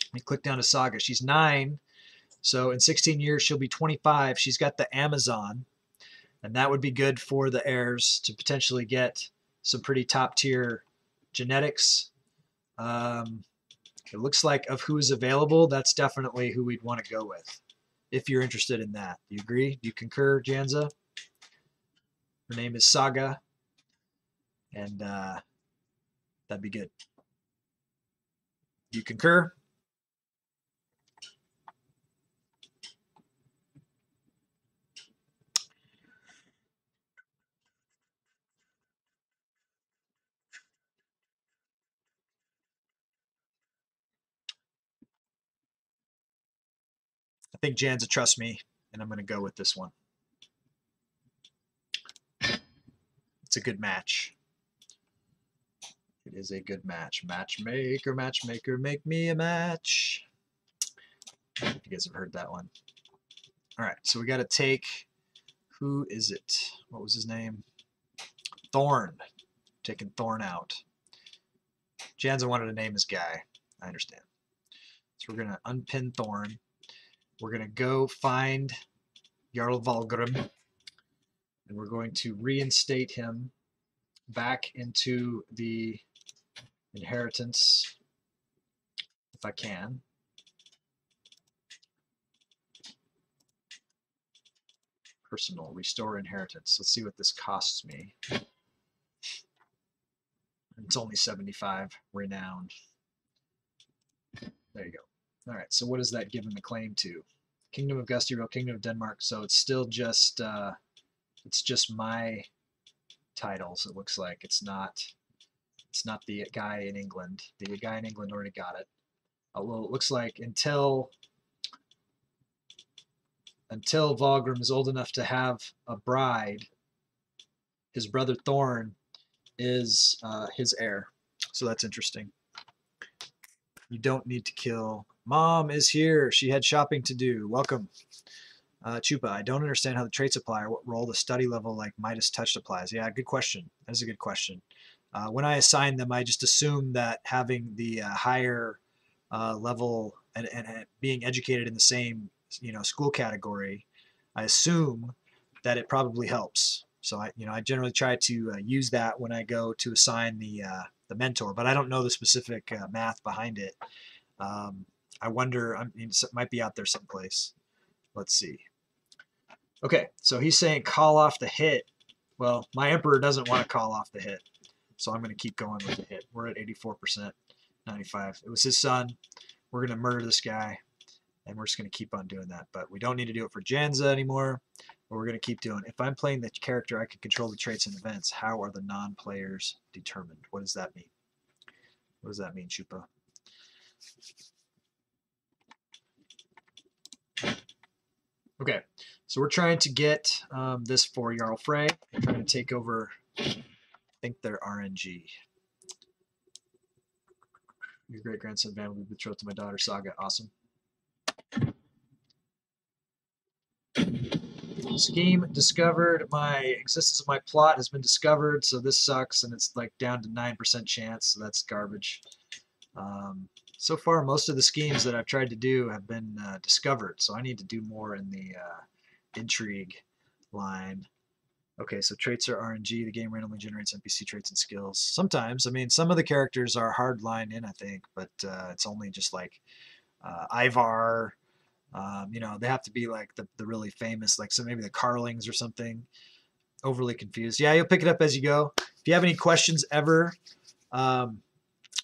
Let me click down to Saga. She's 9. So in 16 years, she'll be 25. She's got the Amazon. And that would be good for the heirs to potentially get some pretty top tier genetics. It looks like of who's available, that's definitely who we'd want to go with. If you're interested in that. Do you agree? Do you concur, Janza? Her name is Saga. And that'd be good. Do you concur? I think Janza trusts me, and I'm going to go with this one. It's a good match. It is a good match. Matchmaker, matchmaker, make me a match. You guys have heard that one. All right, so we got to take, who is it? What was his name? Thorn. Taking Thorn out. Jansen wanted to name his guy. I understand. So we're going to unpin Thorn. We're going to go find Jarl Valgrim, and we're going to reinstate him back into the inheritance if I can. Personal, restore inheritance. Let's see what this costs me. It's only 75 renown. There you go. All right, so what does that give him a claim to? Kingdom of Gustyville, Kingdom of Denmark. So it's still just my titles. It looks like it's not the guy in England. The guy in England already got it. Although it looks like until Valgrim is old enough to have a bride, his brother Thorn is his heir. So that's interesting. You don't need to kill. Mom is here. She had shopping to do. Welcome. Chupa, I don't understand how the traits apply or what role the study level like Midas Touch applies. Yeah, good question. That is a good question. When I assign them, I just assume that having the higher level and being educated in the same school category, I assume that it probably helps. So I generally try to use that when I go to assign the mentor, but I don't know the specific math behind it. I wonder. I mean, it might be out there someplace. Let's see. Okay, so he's saying call off the hit. Well, my Emperor doesn't want to call off the hit, so I'm going to keep going with the hit. We're at 84%, 95. It was his son. We're going to murder this guy, and we're just going to keep on doing that. But we don't need to do it for Janza anymore, but we're going to keep doing it. If I'm playing the character, I can control the traits and events. How are the non-players determined? What does that mean? What does that mean, Chupa? Okay, so we're trying to get this for Jarl Frey. We're trying to take over, I think they're RNG. Your great-grandson Van will be betrothed to my daughter Saga. Awesome. Scheme discovered. My existence of my plot has been discovered, so this sucks, and it's like down to 9% chance, so that's garbage. So far, most of the schemes that I've tried to do have been discovered, so I need to do more in the intrigue line. Okay, so traits are RNG. The game randomly generates NPC traits and skills. Sometimes, I mean, some of the characters are hard line in, I think, but it's only just like Ivar. They have to be like the really famous, like so maybe the Carlings or something. Overly confused. Yeah, you'll pick it up as you go. If you have any questions ever,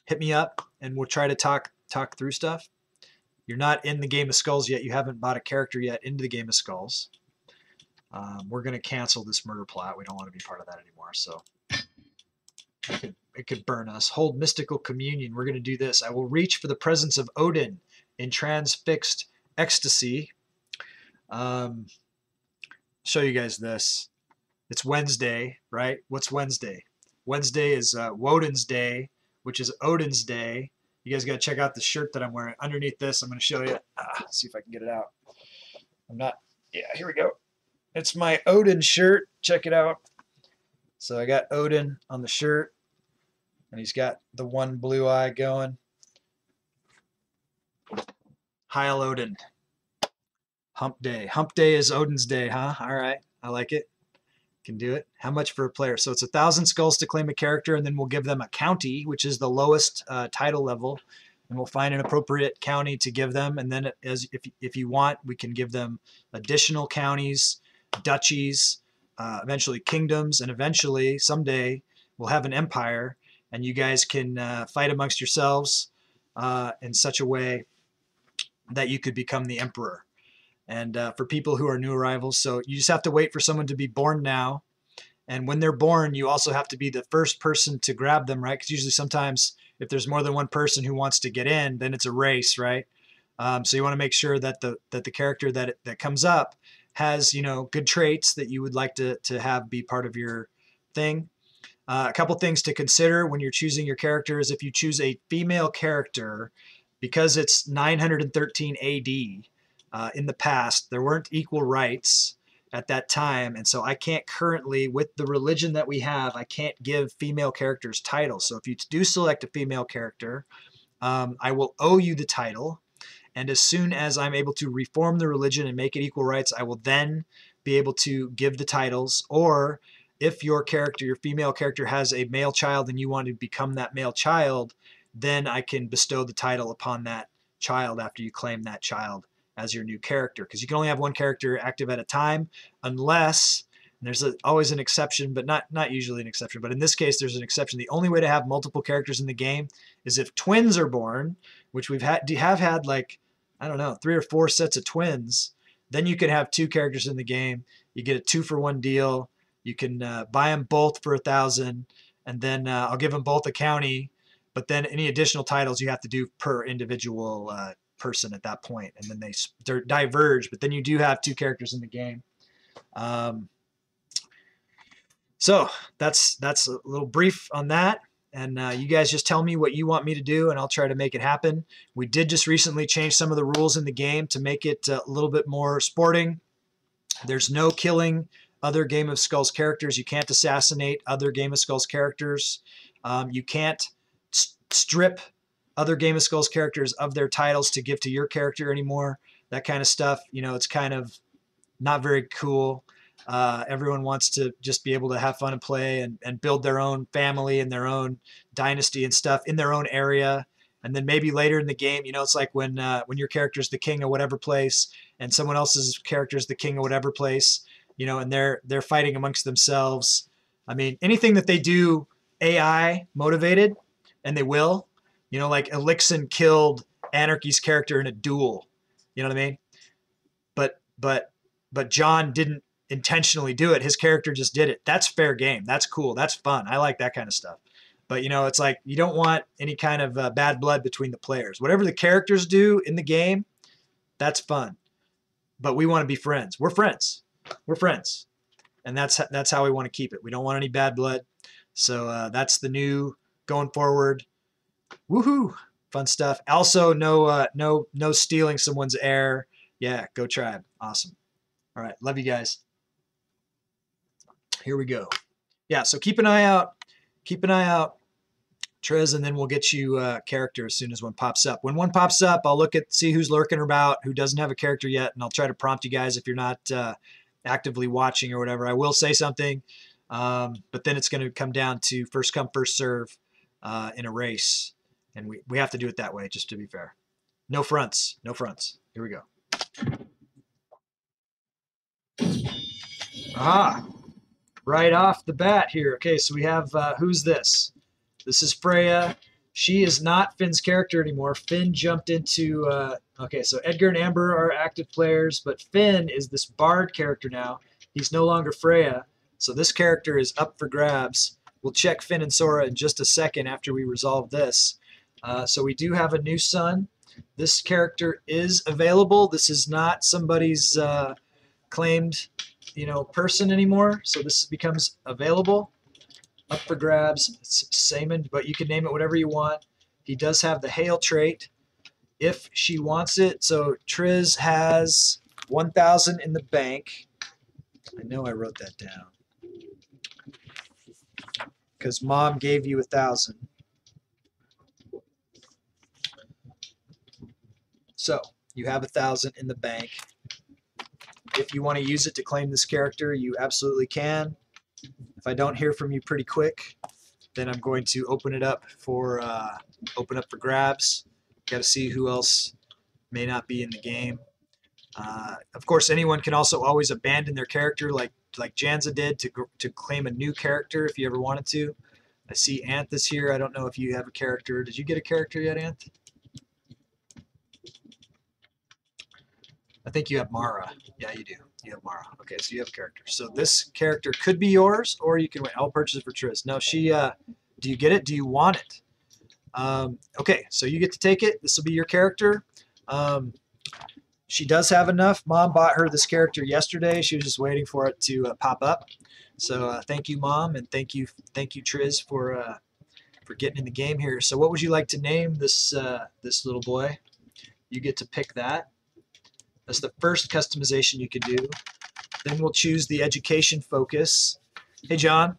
hit me up and we'll try to talk through stuff. You're not in the Game of Skulls yet. You haven't bought a character yet into the Game of Skulls. We're going to cancel this murder plot. We don't want to be part of that anymore. So it could burn us. Hold mystical communion. We're going to do this. I will reach for the presence of Odin in transfixed ecstasy. Show you guys this. It's Wednesday, right? What's Wednesday? Wednesday is Woden's Day, which is Odin's Day. You guys got to check out the shirt that I'm wearing. Underneath this, I'm going to show you. See if I can get it out. I'm not. Yeah, here we go. It's my Odin shirt. Check it out. So I got Odin on the shirt, and he's got the one blue eye going. Heil Odin. Hump Day. Hump Day is Odin's Day, huh? All right. I like it. Can do it. How much for a player? So it's 1,000 skulls to claim a character, and then we'll give them a county, which is the lowest title level, and we'll find an appropriate county to give them. And then, if you want, we can give them additional counties, duchies, eventually kingdoms, and eventually someday we'll have an empire, and you guys can fight amongst yourselves in such a way that you could become the emperor. And for people who are new arrivals, so you just have to wait for someone to be born now. And when they're born, you also have to be the first person to grab them, right? Because usually sometimes if there's more than one person who wants to get in, then it's a race, right? So you want to make sure that the character that comes up has, good traits that you would like to have be part of your thing. A couple things to consider when you're choosing your character is if you choose a female character, because it's 913 AD, in the past, there weren't equal rights at that time. And so I can't currently, with the religion that we have, I can't give female characters titles. So if you do select a female character, I will owe you the title. And as soon as I'm able to reform the religion and make it equal rights, I will then be able to give the titles. Or if your character, your female character, has a male child and you want to become that male child, then I can bestow the title upon that child after you claim that child as your new character. Because you can only have one character active at a time, unless, and there's always an exception, but not usually an exception, but in this case there's an exception. The only way to have multiple characters in the game is if twins are born, which we have had like, I don't know, 3 or 4 sets of twins. Then you can have 2 characters in the game. You get a 2-for-1 deal. You can buy them both for 1,000, and then I'll give them both a county. But then any additional titles you have to do per individual person at that point, and then they diverge. But then you do have 2 characters in the game. So that's a little brief on that. And you guys just tell me what you want me to do, and I'll try to make it happen. We did just recently change some of the rules in the game to make it a little bit more sporting. There's no killing other Game of Skulls characters. You can't assassinate other Game of Skulls characters. You can't strip other Game of Skulls characters of their titles to give to your character anymore. That kind of stuff. You know, it's kind of not very cool. Everyone wants to just be able to have fun and play and build their own family and their own dynasty and stuff in their own area. And then maybe later in the game, you know, it's like when your character's the king of whatever place and someone else's character's the king of whatever place, you know, and they're fighting amongst themselves. I mean, anything that they do AI motivated, and they will, you know, like Elixir killed Anarchy's character in a duel. You know what I mean? But John didn't intentionally do it. His character just did it. That's fair game. That's cool. That's fun. I like that kind of stuff. But, you know, it's like you don't want any kind of bad blood between the players. Whatever the characters do in the game, that's fun. But we want to be friends. We're friends. We're friends. And that's how we want to keep it. We don't want any bad blood. So that's the new going forward. Woohoo. Fun stuff. Also, no stealing someone's heir. Yeah, go tribe. Awesome. All right. Love you guys. Here we go. Yeah, so keep an eye out. Keep an eye out, Trez, and then we'll get you a character as soon as one pops up. When one pops up, I'll see who's lurking about, who doesn't have a character yet, and I'll try to prompt you guys if you're not actively watching or whatever. I will say something, but then it's going to come down to first come, first serve in a race, and we have to do it that way, just to be fair. No fronts. No fronts. Here we go. Ah, right off the bat here. Okay, so we have, who's this? This is Freya. She is not Finn's character anymore. Finn jumped into, okay, so Edgar and Amber are active players, but Finn is this bard character now. He's no longer Freya, so this character is up for grabs. We'll check Finn and Sora in just a second after we resolve this. So we do have a new son. This character is available. This is not somebody's claimed, you know, person anymore. So this becomes available, up for grabs. It's same, but you can name it whatever you want. He does have the hail trait if she wants it. So Triz has 1,000 in the bank. I know I wrote that down because Mom gave you 1,000. So you have 1,000 in the bank. If you want to use it to claim this character, you absolutely can. If I don't hear from you pretty quick, then I'm going to open it up for grabs. Got to see who else may not be in the game. Of course, anyone can also always abandon their character, like Janza did, to claim a new character if you ever wanted to. I see Anth is here. I don't know if you have a character. Did you get a character yet, Anth? I think you have Mara. Yeah, you do. You have Mara. Okay, so you have a character. So this character could be yours, or you can wait. I'll purchase it for Triz. No, she. Do you get it? Do you want it? Okay, so you get to take it. This will be your character. she does have enough. Mom bought her this character yesterday. She was just waiting for it to pop up. So thank you, Mom, and thank you, Triz, for getting in the game here. So what would you like to name this this little boy? You get to pick that. That's the first customization you could do. Then we'll choose the education focus. Hey, John.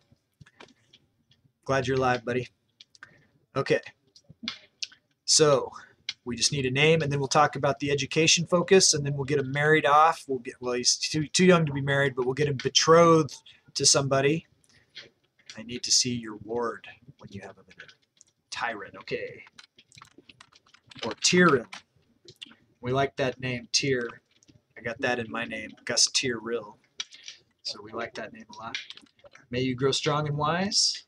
Glad you're alive, buddy. Okay. So we just need a name, and then we'll talk about the education focus, and then we'll get him married off. We'll get, well, he's too young to be married, but we'll get him betrothed to somebody. I need to see your ward when you have him in there. Tyrant, okay. Or Tyrann. We like that name, Tyr. I got that in my name, Gus Tyrrill. So we like that name a lot. May you grow strong and wise.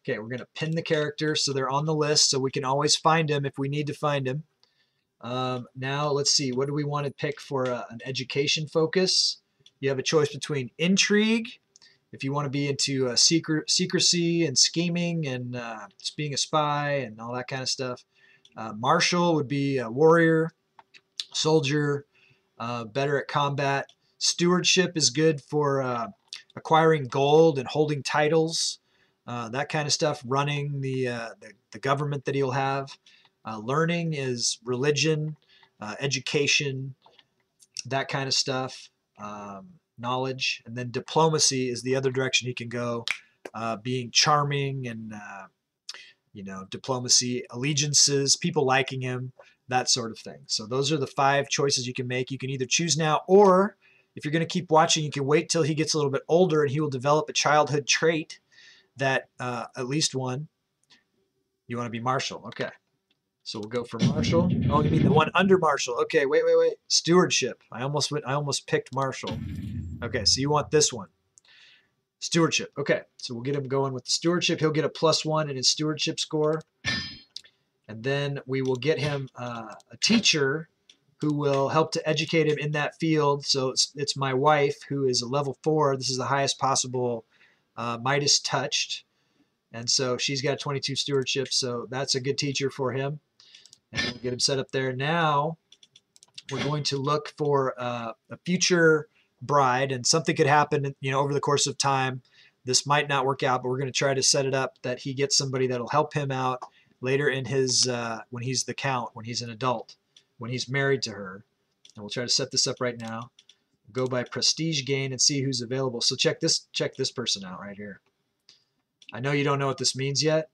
Okay, we're going to pin the character so they're on the list so we can always find them if we need to find them. Now, let's see. What do we want to pick for an education focus? You have a choice between intrigue, if you want to be into secrecy and scheming and just being a spy and all that kind of stuff. Martial would be a warrior, soldier, better at combat. Stewardship is good for acquiring gold and holding titles. That kind of stuff, running the government that he'll have. Learning is religion, education, that kind of stuff, knowledge. And then diplomacy is the other direction he can go, being charming and, diplomacy, allegiances, people liking him, that sort of thing. So those are the 5 choices you can make. You can either choose now, or if you're going to keep watching, you can wait till he gets a little bit older and he will develop a childhood trait that at least one. You want to be martial. Okay. So we'll go for martial. Oh, you mean the one under martial. Okay, wait. Stewardship. I almost picked martial. Okay, so you want this one. Stewardship. Okay, so we'll get him going with the stewardship. He'll get a +1 in his stewardship score. And then we will get him a teacher who will help to educate him in that field. So it's my wife, who is a level 4. This is the highest possible Midas touched. And so she's got 22 stewardship, so that's a good teacher for him. And we'll get him set up there. Now we're going to look for a future bride, and something could happen, over the course of time. This might not work out, but we're going to try to set it up that he gets somebody that'll help him out later in his when he's the count, when he's an adult, when he's married to her. And we'll try to set this up right now. Go by prestige gain and see who's available. So check this person out right here. I know you don't know what this means yet,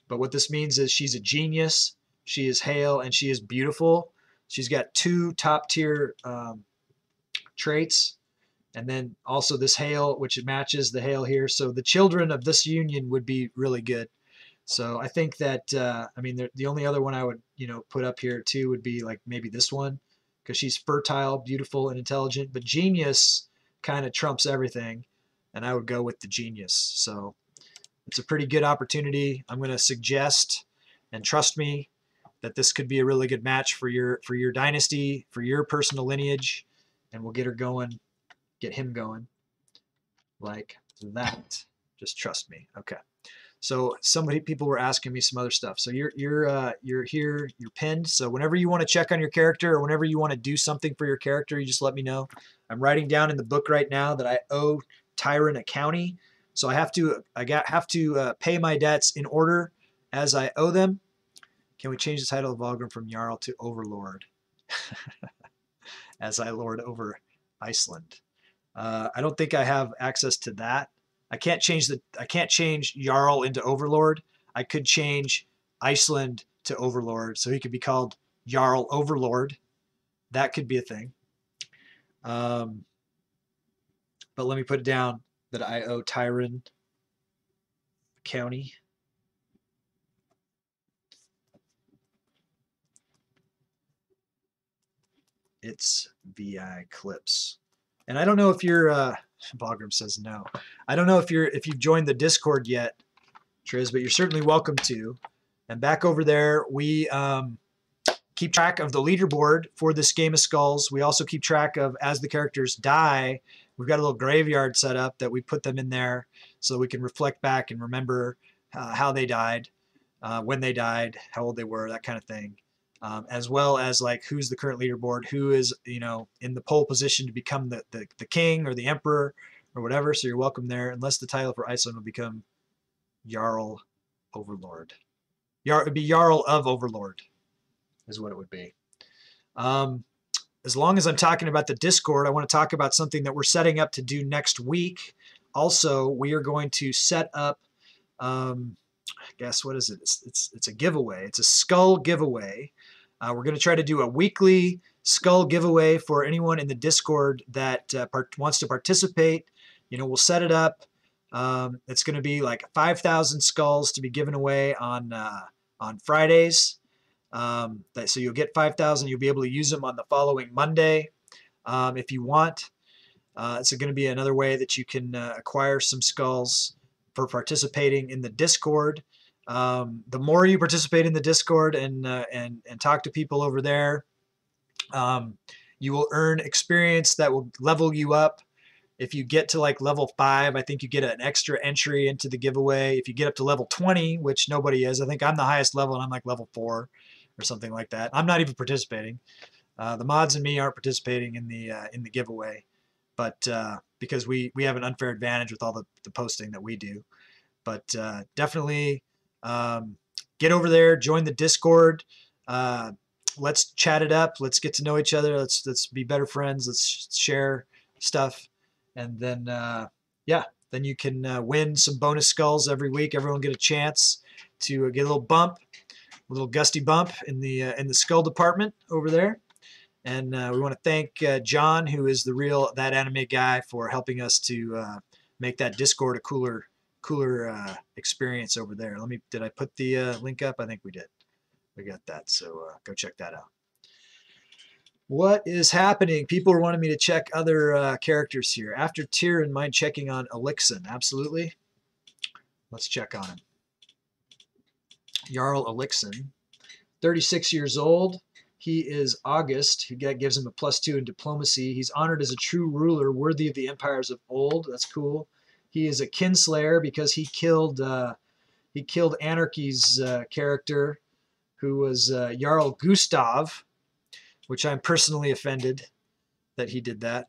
but what this means is she's a genius, she is hale, and she is beautiful. She's got 2 top-tier traits, and then also this hale, which matches the hale here. So the children of this union would be really good. So I think that, the only other one I would, put up here too would be like maybe this one, because she's fertile, beautiful, and intelligent. But genius kind of trumps everything, and I would go with the genius. So it's a pretty good opportunity. I'm going to suggest, and trust me, that this could be a really good match for your dynasty, for your personal lineage, and we'll get her going, get him going, like that. Just trust me. Okay. So people were asking me some other stuff. So you're here, you're pinned. So whenever you want to check on your character, or whenever you want to do something for your character, you just let me know. I'm writing down in the book right now that I owe Tyrann a county. So I have to pay my debts in order as I owe them. Can we change the title of Valgrim from Jarl to Overlord? As I lord over Iceland. I don't think I have access to that. I can't change Jarl into Overlord. I could change Iceland to Overlord, so he could be called Jarl Overlord. That could be a thing. But let me put it down that I owe Tyrann County. It's VI Clips. And I don't know if you're Valgrim says no. I don't know if you've joined the Discord yet, Triz, but you're certainly welcome to. And back over there, we keep track of the leaderboard for this Game of Skulls. We also keep track of, as the characters die, we've got a little graveyard set up that we put them in there so we can reflect back and remember how they died, when they died, how old they were, that kind of thing. as well as like who's the current leaderboard, who is, you know, in the pole position to become the king or the emperor or whatever. So you're welcome there, unless the title for Iceland will become Jarl Overlord. It'd be Jarl of Overlord is what it would be. As long as I'm talking about the Discord, I want to talk about something that we're setting up to do next week. Also, we are going to set up, I guess, what is it? It's a giveaway. It's a skull giveaway. We're going to try to do a weekly skull giveaway for anyone in the Discord that wants to participate. You know, we'll set it up. It's going to be like 5,000 skulls to be given away on Fridays. So you'll get 5,000. You'll be able to use them on the following Monday if you want. It's going to be another way that you can acquire some skulls for participating in the Discord. The more you participate in the Discord and talk to people over there, you will earn experience that will level you up. If you get to like level 5, I think you get an extra entry into the giveaway. If you get up to level 20, which nobody is, I think I'm the highest level and I'm like level 4 or something like that. I'm not even participating. The mods and me aren't participating in the giveaway, but because we have an unfair advantage with all the posting that we do. But definitely get over there, join the Discord. Let's chat it up. Let's get to know each other. Let's be better friends. Let's share stuff. And then, then you can win some bonus skulls every week. Everyone get a chance to get a little bump, a little gusty bump in the skull department over there. And we want to thank John, who is the real That Anime guy, for helping us to make that Discord a cooler experience over there. Did I put the link up? I think we did. We got that. So go check that out. What is happening? People are wanting me to check other characters here. After Tyrion, mind checking on Elixir? Absolutely. Let's check on him. Jarl Elixir, 36 years old. He is August, who gives him a +2 in diplomacy. He's honored as a true ruler, worthy of the empires of old. That's cool. He is a kinslayer because he killed Anarchy's character, who was Jarl Gustav, which I'm personally offended that he did that.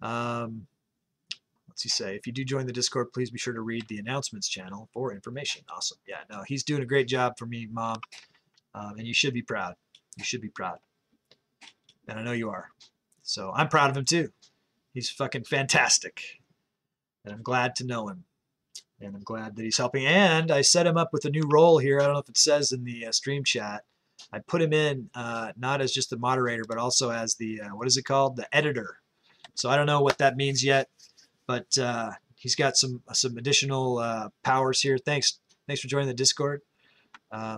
What's he say? If you do join the Discord, please be sure to read the announcements channel for information. Awesome. Yeah, no, he's doing a great job for me, Mom. And you should be proud. You should be proud. And I know you are. So I'm proud of him too. He's fucking fantastic. And I'm glad to know him. And I'm glad that he's helping. And I set him up with a new role here. I don't know if it says in the stream chat. I put him in not as just the moderator, but also as the, what is it called? The editor. So I don't know what that means yet, but he's got some additional powers here. Thanks for joining the Discord.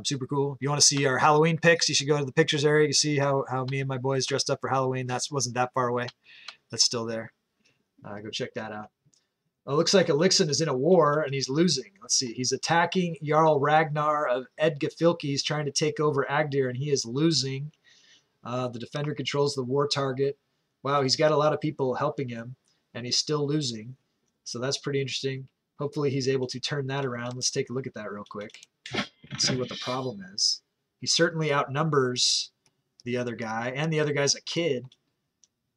Super cool. If you want to see our Halloween pics, you should go to the pictures area. You can see how me and my boys dressed up for Halloween. That wasn't that far away. That's still there. Go check that out. It looks like Elixir is in a war and he's losing. Let's see. He's attacking Jarl Ragnar of Edgafilki. He's trying to take over Agdir and he is losing. The defender controls the war target. Wow, he's got a lot of people helping him and he's still losing. So that's pretty interesting. Hopefully he's able to turn that around. Let's take a look at that real quick and see what the problem is. He certainly outnumbers the other guy, and the other guy's a kid.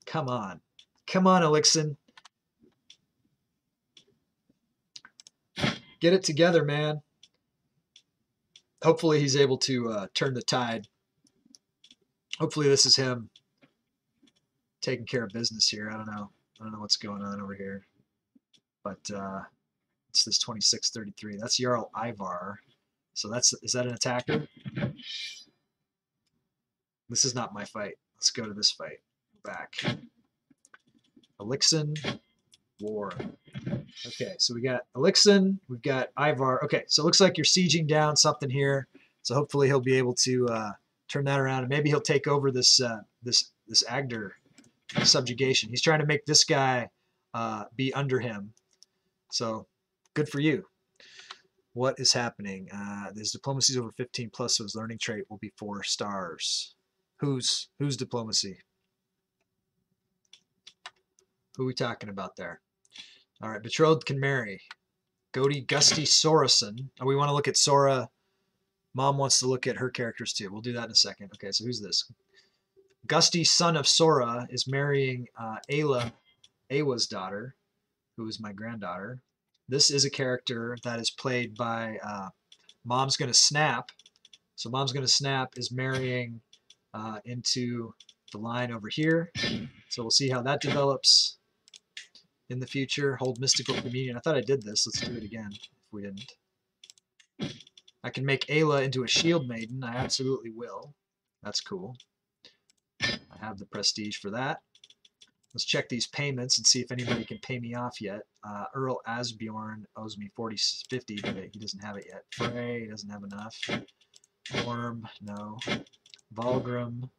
Come on. Come on, Elixir. Get it together, man. Hopefully he's able to turn the tide. Hopefully this is him taking care of business here. I don't know. I don't know what's going on over here. But it's this 2633. That's Jarl Ivar. So is that an attacker? This is not my fight. Let's go to this fight. Back. Elixir, war. Okay, so we got Elixir, we've got Ivar. Okay, so it looks like you're sieging down something here. So hopefully he'll be able to turn that around, and maybe he'll take over this Agder subjugation. He's trying to make this guy be under him. So good for you. What is happening? His diplomacy is over 15 plus, so his learning trait will be 4 stars. Whose diplomacy? Who are we talking about there? All right, betrothed can marry. Goaty Gusty Sorason. Oh, we want to look at Sora. Mom wants to look at her characters too. We'll do that in a second. Okay, so who's this? Gusty, son of Sora, is marrying Awa's daughter, who is my granddaughter. This is a character that is played by Mom's Gonna Snap. So Mom's Gonna Snap is marrying into the line over here. So we'll see how that develops in the future. Hold Mystical Communion. I thought I did this. Let's do it again if we didn't. I can make Ayla into a shield maiden. I absolutely will. That's cool. I have the prestige for that. Let's check these payments and see if anybody can pay me off yet. Earl Asbjorn owes me 50, but he doesn't have it yet. Frey doesn't have enough. Orm, no. Valgrim,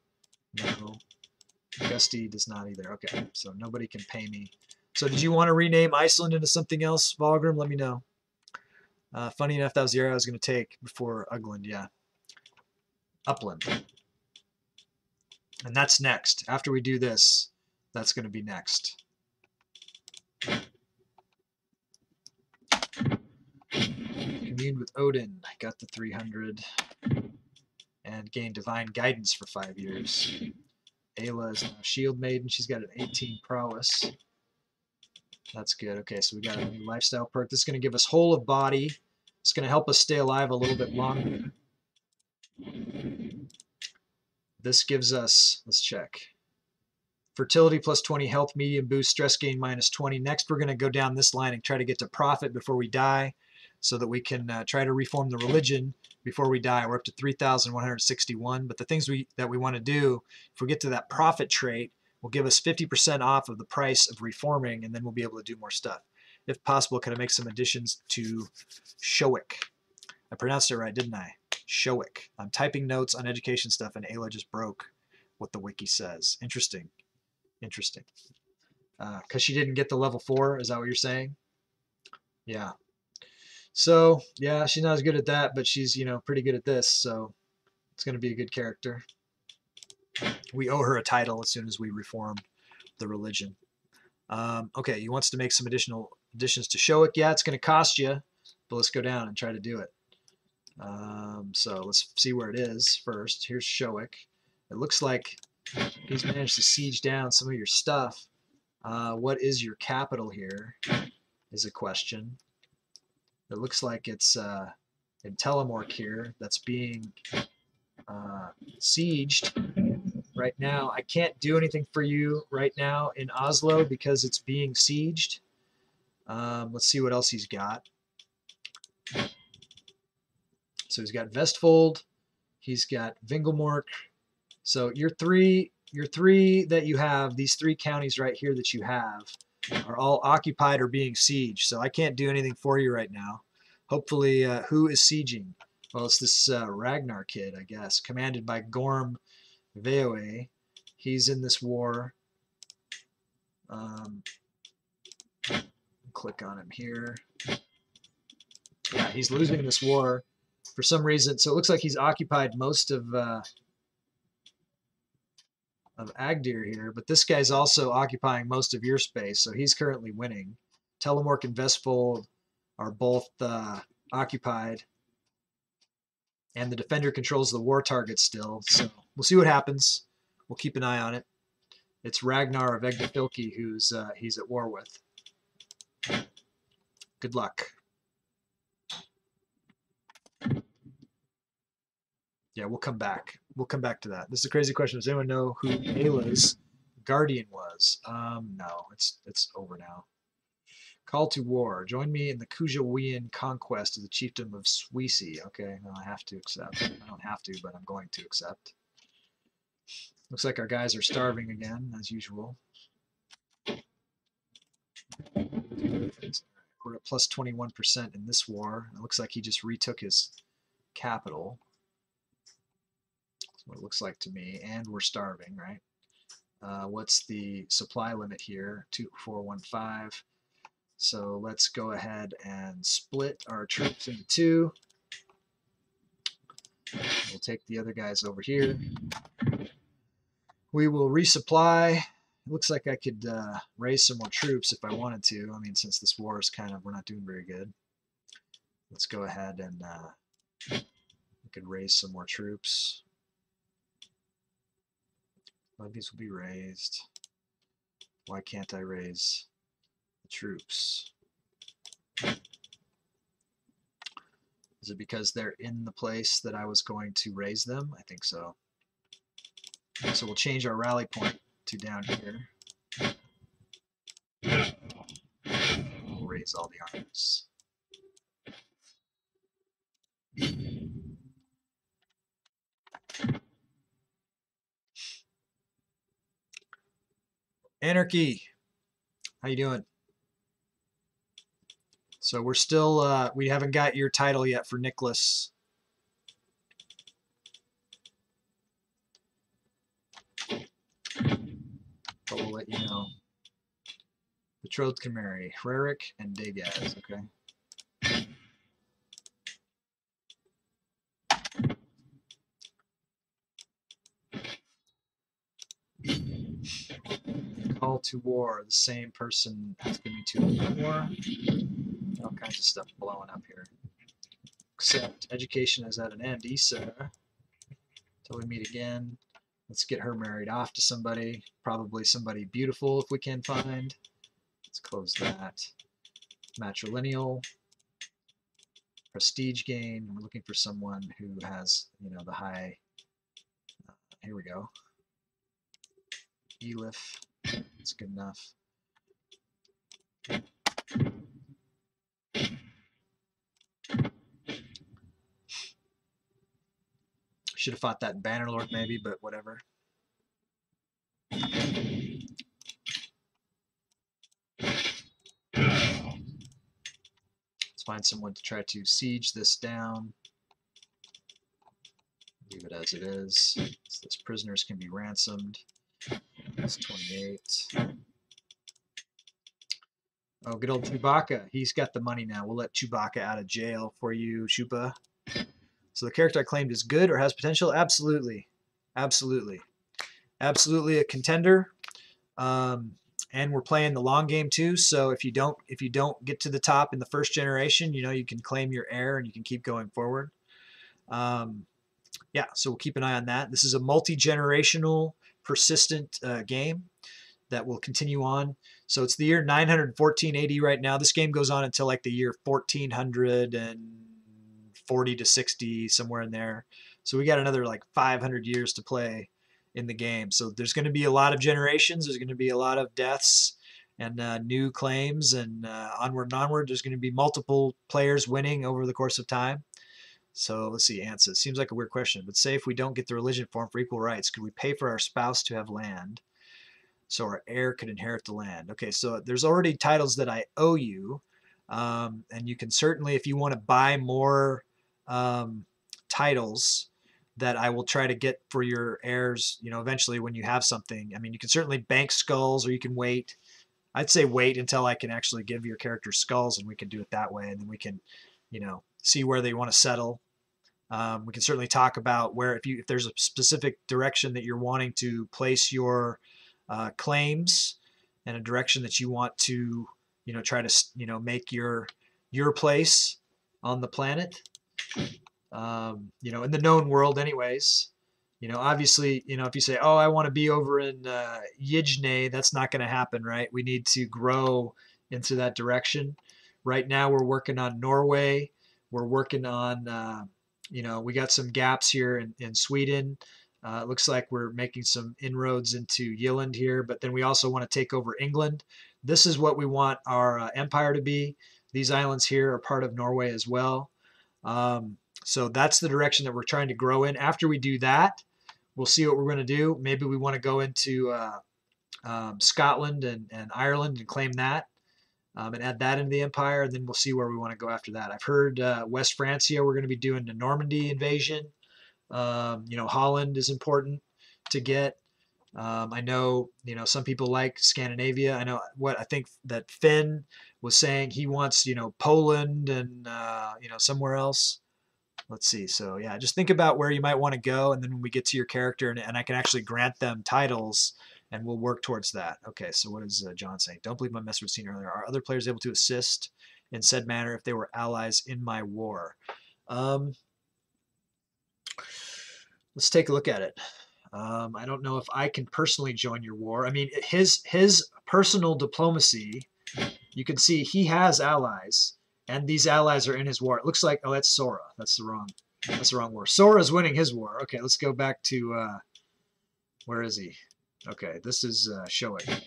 no. Gusty does not either. Okay, so nobody can pay me. So did you want to rename Iceland into something else, Valgrim? Let me know. Funny enough, that was the area I was going to take before Ugland, yeah. Upland. And that's next. After we do this, that's going to be next. Commune with Odin. I got the 300. And gained Divine Guidance for 5 years. Ayla is now Shield Maiden. She's got an 18 prowess. That's good. Okay, so we got a new lifestyle perk. This is going to give us Whole of Body. It's going to help us stay alive a little bit longer. This gives us, let's check. Fertility plus 20, health medium boost, stress gain minus 20. Next, we're going to go down this line and try to get to profit before we die so that we can try to reform the religion before we die. We're up to 3,161. But the things that we want to do, if we get to that profit trait, will give us 50% off of the price of reforming, and then we'll be able to do more stuff. If possible, can I make some additions to Showick? I pronounced it right, didn't I? Showick. I'm typing notes on education stuff, and Ayla just broke what the wiki says. Interesting. Interesting. Because she didn't get the level 4, is that what you're saying? Yeah. So, yeah, she's not as good at that, but she's, you know, pretty good at this, so it's going to be a good character. We owe her a title as soon as we reform the religion. Okay, he wants to make some additional additions to Showick. Yeah, it's going to cost you, but let's go down and try to do it. So let's see where it is first. Here's Showick. It looks like he's managed to siege down some of your stuff. What is your capital here is a question. It looks like it's in Telemork here that's being sieged right now. I can't do anything for you right now in Oslo because it's being sieged. Let's see what else he's got. So he's got Vestfold, he's got Vingelmork. So your three that you have, these 3 counties right here that you have, are all occupied or being sieged. So I can't do anything for you right now. Hopefully, who is sieging? Well, it's this Ragnar kid, I guess, commanded by Gorm Veoe. He's in this war. Click on him here. Yeah, he's losing this war for some reason. So it looks like he's occupied most of Agdir here, but this guy's also occupying most of your space, so he's currently winning. Telemork and Vestfold are both occupied, and the defender controls the war target still, so we'll see what happens. We'll keep an eye on it. It's Ragnar of Egdafilki who's he's at war with. Good luck. Yeah, we'll come back. We'll come back to that. This is a crazy question. Does anyone know who Ayla's guardian was? No, it's over now. Call to war. Join me in the Kujawian conquest of the chiefdom of Suisi. Okay, well, I have to accept. I don't have to, but I'm going to accept. Looks like our guys are starving again, as usual. We're at plus 21% in this war. It looks like he just retook his capital. That's what it looks like to me. And we're starving, right? What's the supply limit here? 2415. So let's go ahead and split our troops into 2. We'll take the other guys over here. We will resupply. It looks like I could raise some more troops if I wanted to. I mean, since this war is we're not doing very good. Let's go ahead and could raise some more troops. Levies will be raised. Why can't I raise the troops? Is it because they're in the place that I was going to raise them? I think so. So we'll change our rally point to down here. We'll raise all the armies. Anarchy, how you doing? So we're still, we haven't got your title yet for Nicholas. But we'll let you know. Betrothed can marry Hrerik and Dagaz, okay? Call to war, the same person asking me to war. All kinds of stuff blowing up here. Except education is at an end. Issa, till we meet again. Let's get her married off to somebody, probably somebody beautiful if we can find. Let's close that. Matrilineal. Prestige gain. We're looking for someone who has, you know, the high. Here we go. Elif. That's good enough. Should have fought that Bannerlord maybe, but whatever. Let's find someone to try to siege this down. Leave it as it is. So those prisoners can be ransomed. That's 28. Oh, good old Chewbacca. He's got the money now. We'll let Chewbacca out of jail for you, Chupa. So the character I claimed is good or has potential? Absolutely. Absolutely. Absolutely a contender. And we're playing the long game too. So if you don't get to the top in the first generation, you know, you can claim your heir and you can keep going forward. Yeah, so we'll keep an eye on that. This is a multi-generational, persistent game that will continue on. So it's the year 914 AD right now. This game goes on until like the year 1440 to 60, somewhere in there. So we got another like 500 years to play in the game. So there's going to be a lot of generations. There's going to be a lot of deaths and new claims, and onward and onward. There's going to be multiple players winning over the course of time. So let's see, Ansa. Seems like a weird question, but say if we don't get the religion form for equal rights, could we pay for our spouse to have land so our heir could inherit the land? Okay, so there's already titles that I owe you, and you can certainly, if you want to buy more titles that I will try to get for your heirs, you know, eventually when you have something. I mean, you can certainly bank skulls, or you can wait. I'd say wait until I can actually give your character skulls, and we can do it that way, and then we can, you know, see where they want to settle. We can certainly talk about where, if there's a specific direction that you're wanting to place your claims, and a direction that you want to, you know, try to, you know, make your place on the planet, you know, in the known world anyways. You know, obviously, you know, if you say, oh, I want to be over in Yijne, that's not going to happen, right? We need to grow into that direction. Right now we're working on Norway. We're working on, you know, we got some gaps here in Sweden. It looks like we're making some inroads into Yeland here, but then we also want to take over England. This is what we want our empire to be. These islands here are part of Norway as well. So that's the direction that we're trying to grow in. After we do that, we'll see what we're going to do. Maybe we want to go into Scotland and Ireland and claim that, and add that into the empire, and then we'll see where we want to go after that. I've heard West Francia, we're going to be doing the Normandy invasion. You know, Holland is important to get. I know, you know, some people like Scandinavia. I know I think that Finn was saying he wants, you know, Poland and, you know, somewhere else. Let's see. So yeah, just think about where you might want to go, and then when we get to your character, and I can actually grant them titles, and we'll work towards that. Okay, so what is John saying? Don't believe my message was seen earlier. Are other players able to assist in said manner if they were allies in my war? Let's take a look at it. I don't know if I can personally join your war. I mean, his personal diplomacy, you can see he has allies, and these allies are in his war. It looks like, oh, that's Sora. That's the wrong war. Sora's winning his war. Okay, let's go back to, where is he? Okay, this is Shoik.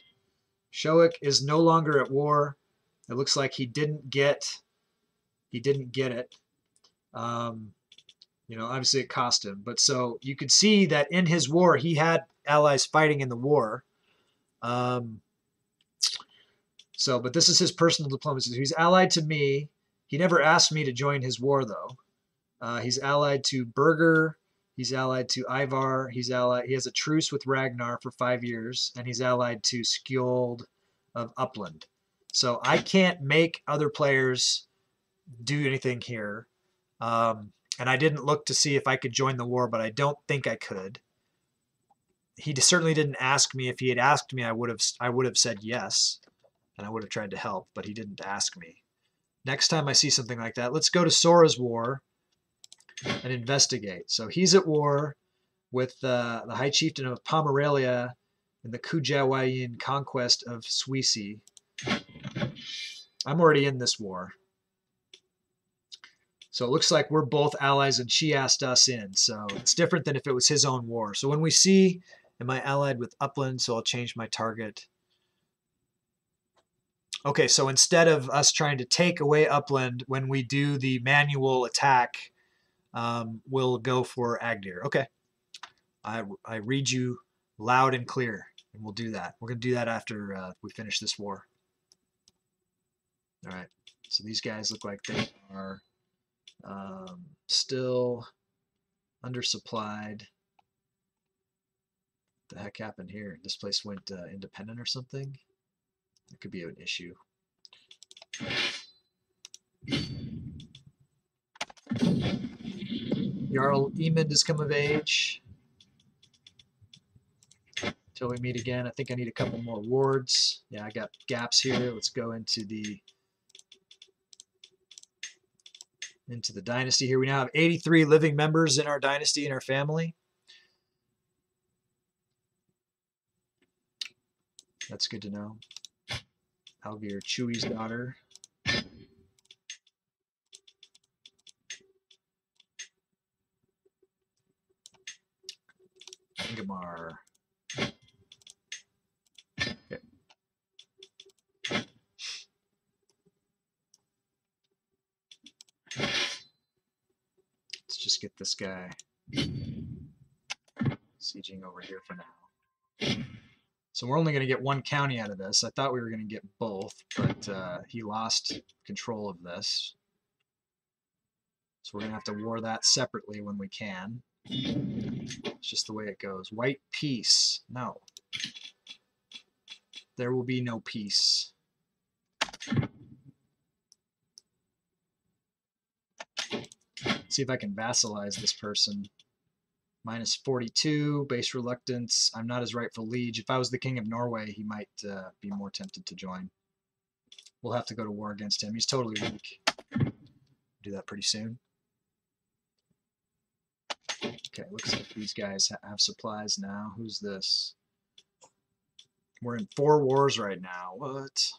Shoik is no longer at war. It looks like he didn't get it. You know, obviously it cost him. But so you could see that in his war, he had allies fighting in the war. But this is his personal diplomacy. So he's allied to me. He never asked me to join his war, though. He's allied to Burger. He's allied to Ivar. He has a truce with Ragnar for 5 years, and he's allied to Skjold of Upland. So I can't make other players do anything here. And I didn't look to see if I could join the war, but I don't think I could. He certainly didn't ask me. If he had asked me, I would have said yes, and I would have tried to help, but he didn't ask me. Next time I see something like that, let's go to Sora's war and investigate. So he's at war with the High Chieftain of Pomerania in the Kujawayan conquest of Suisi. I'm already in this war. So it looks like we're both allies and she asked us in. So it's different than if it was his own war. So when we see, am I allied with Upland? So I'll change my target. Okay, so instead of us trying to take away Upland, when we do the manual attack, we'll go for Agdir. Okay. I read you loud and clear, and we'll do that. We're going to do that after we finish this war. All right. So these guys look like they are still undersupplied. What the heck happened here? This place went independent or something? It could be an issue. Jarl Emond has come of age. Till we meet again. I think I need a couple more wards. Yeah, I got gaps here. Let's go into the dynasty here. We now have 83 living members in our dynasty, in our family. That's good to know. Alvir Chewy's daughter. Ingemar. Okay. Let's just get this guy sieging over here for now. So we're only going to get one county out of this. I thought we were going to get both, but he lost control of this. So we're going to have to war that separately when we can. It's just the way it goes. White peace. No. There will be no peace. Let's see if I can vassalize this person. Minus 42, base reluctance. I'm not his rightful liege. If I was the king of Norway, he might be more tempted to join. We'll have to go to war against him. He's totally weak. Do that pretty soon. Okay, looks like these guys have supplies now. Who's this? We're in 4 wars right now. What?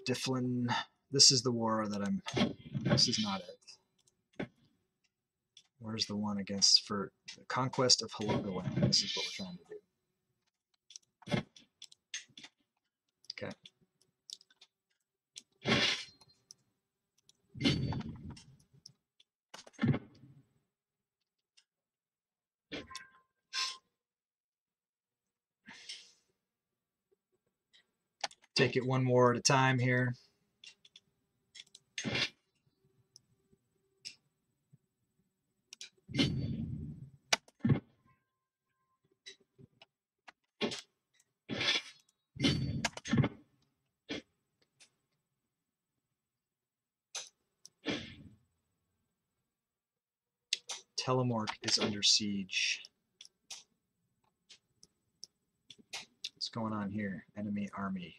Difflin. This is the war that I'm... This is not it. Where's the one against for the conquest of Halogaland? This is what we're trying to do. Okay. Take it one war at a time here. Telemork is under siege. What's going on here? Enemy army.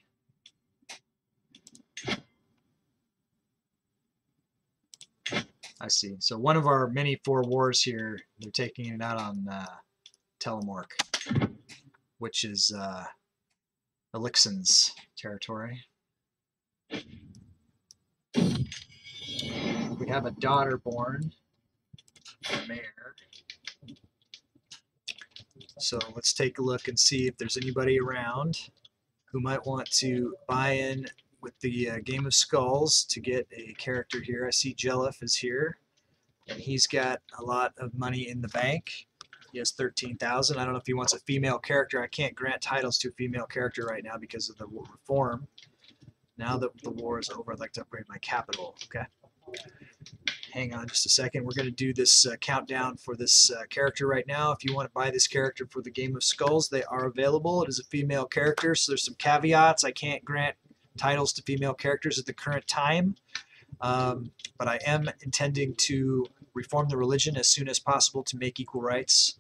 I see. So one of our many 4 wars here, they're taking it out on Telemork, which is Elixin's territory. We have a daughter born, Mare. So let's take a look and see if there's anybody around who might want to buy in with the Game of Skulls to get a character here. I see Jelliff is here, and he's got a lot of money in the bank. He has 13,000. I don't know if he wants a female character. I can't grant titles to a female character right now because of the reform. Now that the war is over, I'd like to upgrade my capital. Okay. Hang on just a second. We're going to do this countdown for this character right now. If you want to buy this character for the Game of Skulls, they are available. It is a female character, so there's some caveats. I can't grant titles to female characters at the current time, but I am intending to reform the religion as soon as possible to make equal rights,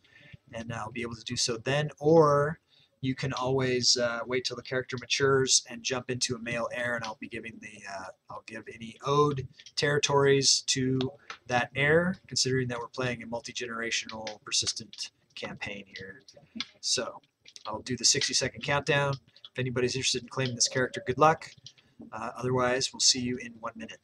and I'll be able to do so then. Or you can always wait till the character matures and jump into a male heir, and I'll be giving I'll give any owed territories to that heir, considering that we're playing a multi-generational persistent campaign here. So I'll do the 60-second countdown. If anybody's interested in claiming this character, good luck. Otherwise, we'll see you in 1 minute.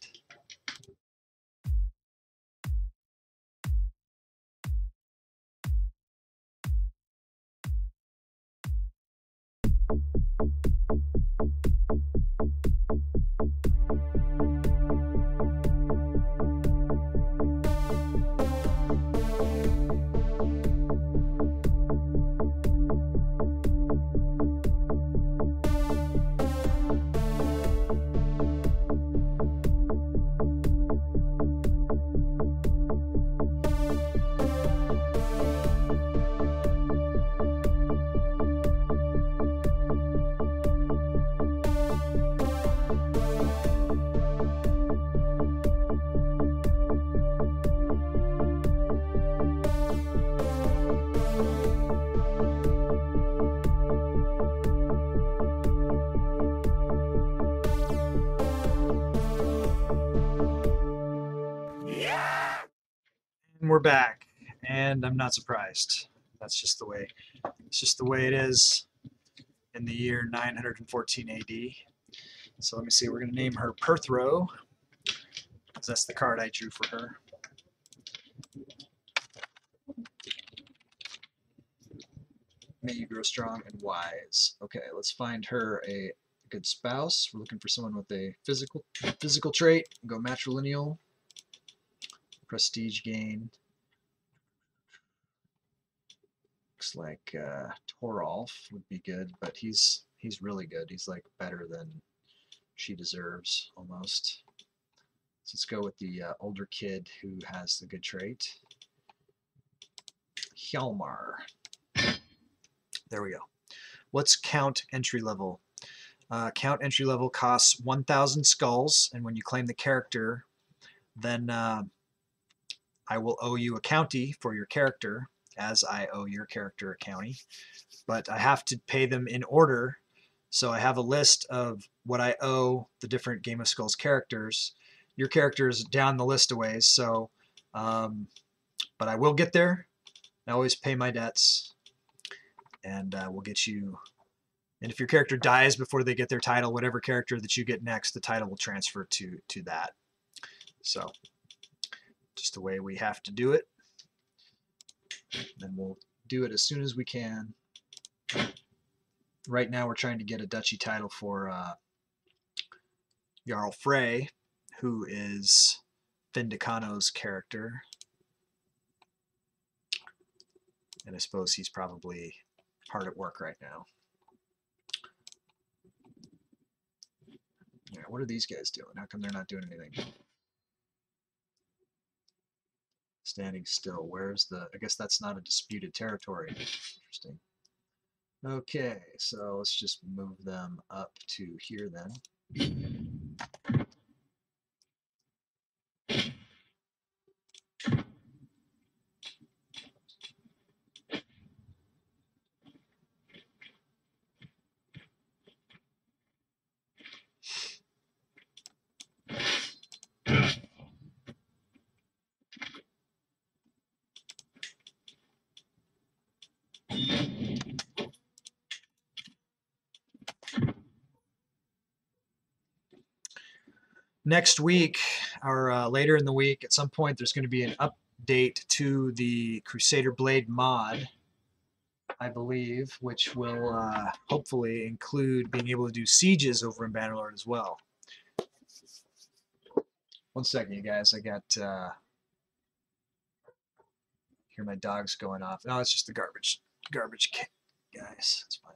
And we're back, and I'm not surprised. That's just the way. It's just the way it is in the year 914 AD. So let me see. We're going to name her Perthro, because that's the card I drew for her. May you grow strong and wise. Okay, let's find her a good spouse. We're looking for someone with a physical trait. Go matrilineal. Prestige gain. Looks like Torolf would be good, but he's really good. He's like better than she deserves almost. So let's go with the older kid who has the good trait. Hjalmar. There we go. What's count entry level? Count entry level costs 1,000 skulls, and when you claim the character, then I will owe you a county for your character, as I owe your character a county. But I have to pay them in order, so I have a list of what I owe the different Game of Skulls characters. Your character is down the list a ways, so but I will get there. I always pay my debts, and we'll get you. And if your character dies before they get their title, whatever character that you get next, the title will transfer to that. So just the way we have to do it. Then we'll do it as soon as we can. Right now we're trying to get a duchy title for Jarl Frey, who is Findicano's character. And I suppose he's probably hard at work right now. Yeah, what are these guys doing? How come they're not doing anything? Standing still. Where's the... I guess that's not a disputed territory. Interesting. Okay, so let's just move them up to here then. next week or later in the week, at some point, there's going to be an update to the Crusader Blade mod, I believe, which will hopefully include being able to do sieges over in Bannerlord as well. One second, you guys. I got hear my dog's going off. No, it's just the garbage guys. That's fine.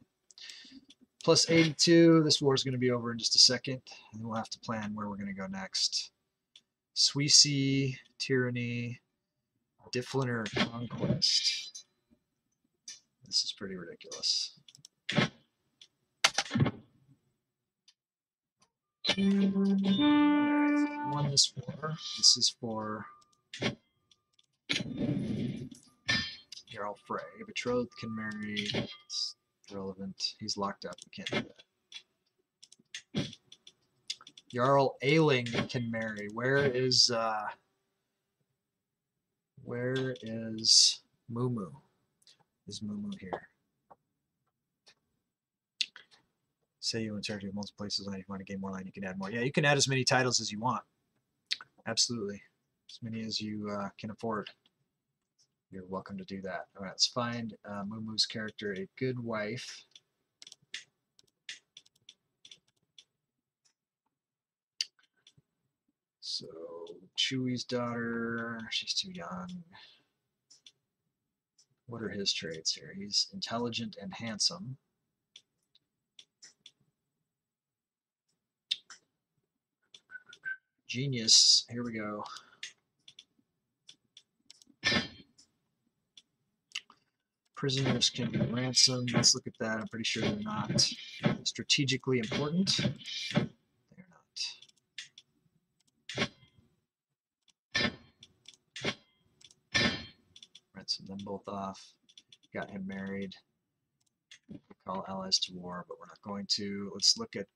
Plus 82. This war is going to be over in just a second, and we'll have to plan where we're going to go next. Suisi, Tyranny, Diffliner, Conquest. This is pretty ridiculous. Alright, won this war. This is for Jarl Frey. Betrothed can marry. It's irrelevant. He's locked up. We can't do that. Jarl Ailing can marry. Where is Mumu? Is Mumu here? Say you interact with multiple places and if you want to gain more line, you can add more. Yeah, you can add as many titles as you want. Absolutely. As many as you can afford. You're welcome to do that. All right, let's find Mumu's character a good wife. So, Chewie's daughter, she's too young. What are his traits here? He's intelligent and handsome. Genius. Here we go. Prisoners can be ransomed. Let's look at that. I'm pretty sure they're not strategically important. They're not. Ransom them both off. Got him married. Call allies to war, but we're not going to. Let's look at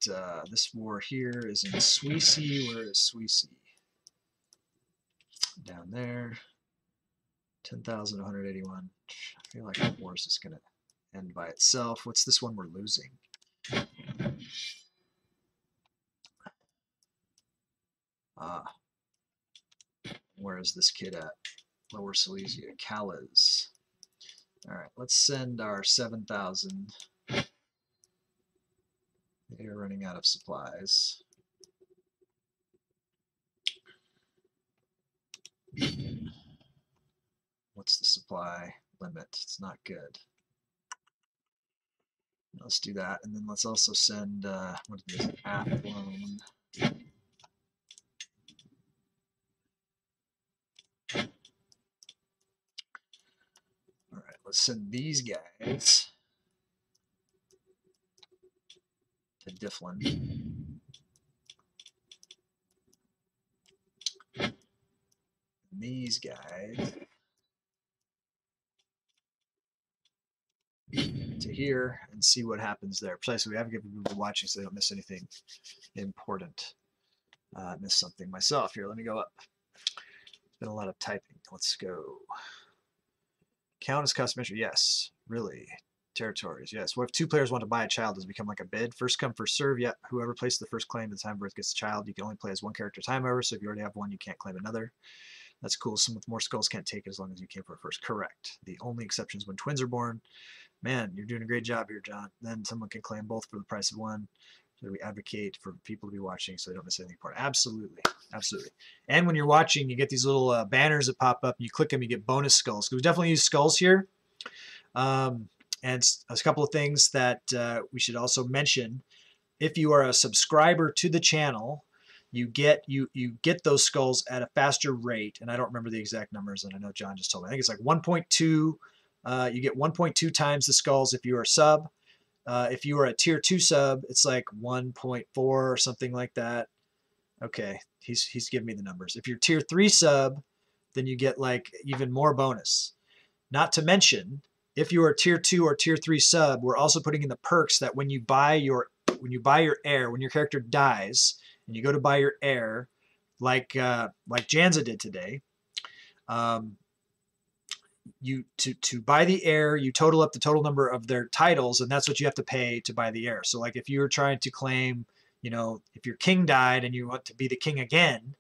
this war here is in Suisi. Where is Suisi? Down there. 10,181. I feel like that war is just going to end by itself. What's this one we're losing? Where is this kid at? Lower Silesia. Calais. All right, let's send our 7,000. They're running out of supplies. What's the supply limit? It's not good. Let's do that, and then let's also send what is this? Athlone. All right, let's send these guys to Difflin. And these guys to here and see what happens there. Precisely, we have to get people watching so they don't miss anything important. Miss something myself here. Let me go up. It's been a lot of typing. Let's go. Count as customary? Yes. Really? Territories? Yes. What if two players want to buy a child? Does it become like a bid? First come, first serve? Yep. Whoever places the first claim at the time of birth gets the child. You can only play as one character time, however, so if you already have one, you can't claim another. That's cool. Someone with more skulls can't take it as long as you came for it first. Correct. The only exception is when twins are born. Man, you're doing a great job here, John. Then someone can claim both for the price of one. So we advocate for people to be watching so they don't miss anything important. Absolutely. Absolutely. And when you're watching, you get these little banners that pop up. And you click them, you get bonus skulls. We definitely use skulls here. And a couple of things that we should also mention. If you are a subscriber to the channel, you get those skulls at a faster rate. And I don't remember the exact numbers, and I know John just told me. I think it's like 1.2. You get 1.2 times the skulls if you are a sub. If you are a tier 2 sub, it's like 1.4 or something like that. Okay, he's giving me the numbers. If you're tier 3 sub, then you get like even more bonus. Not to mention, if you are tier 2 or tier 3 sub, we're also putting in the perks that when you buy your heir, when your character dies, and you go to buy your heir, like Janza did today, to buy the heir, you total up the total number of their titles, and that's what you have to pay to buy the heir. So like if you're trying to claim you know, if your king died and you want to be the king again,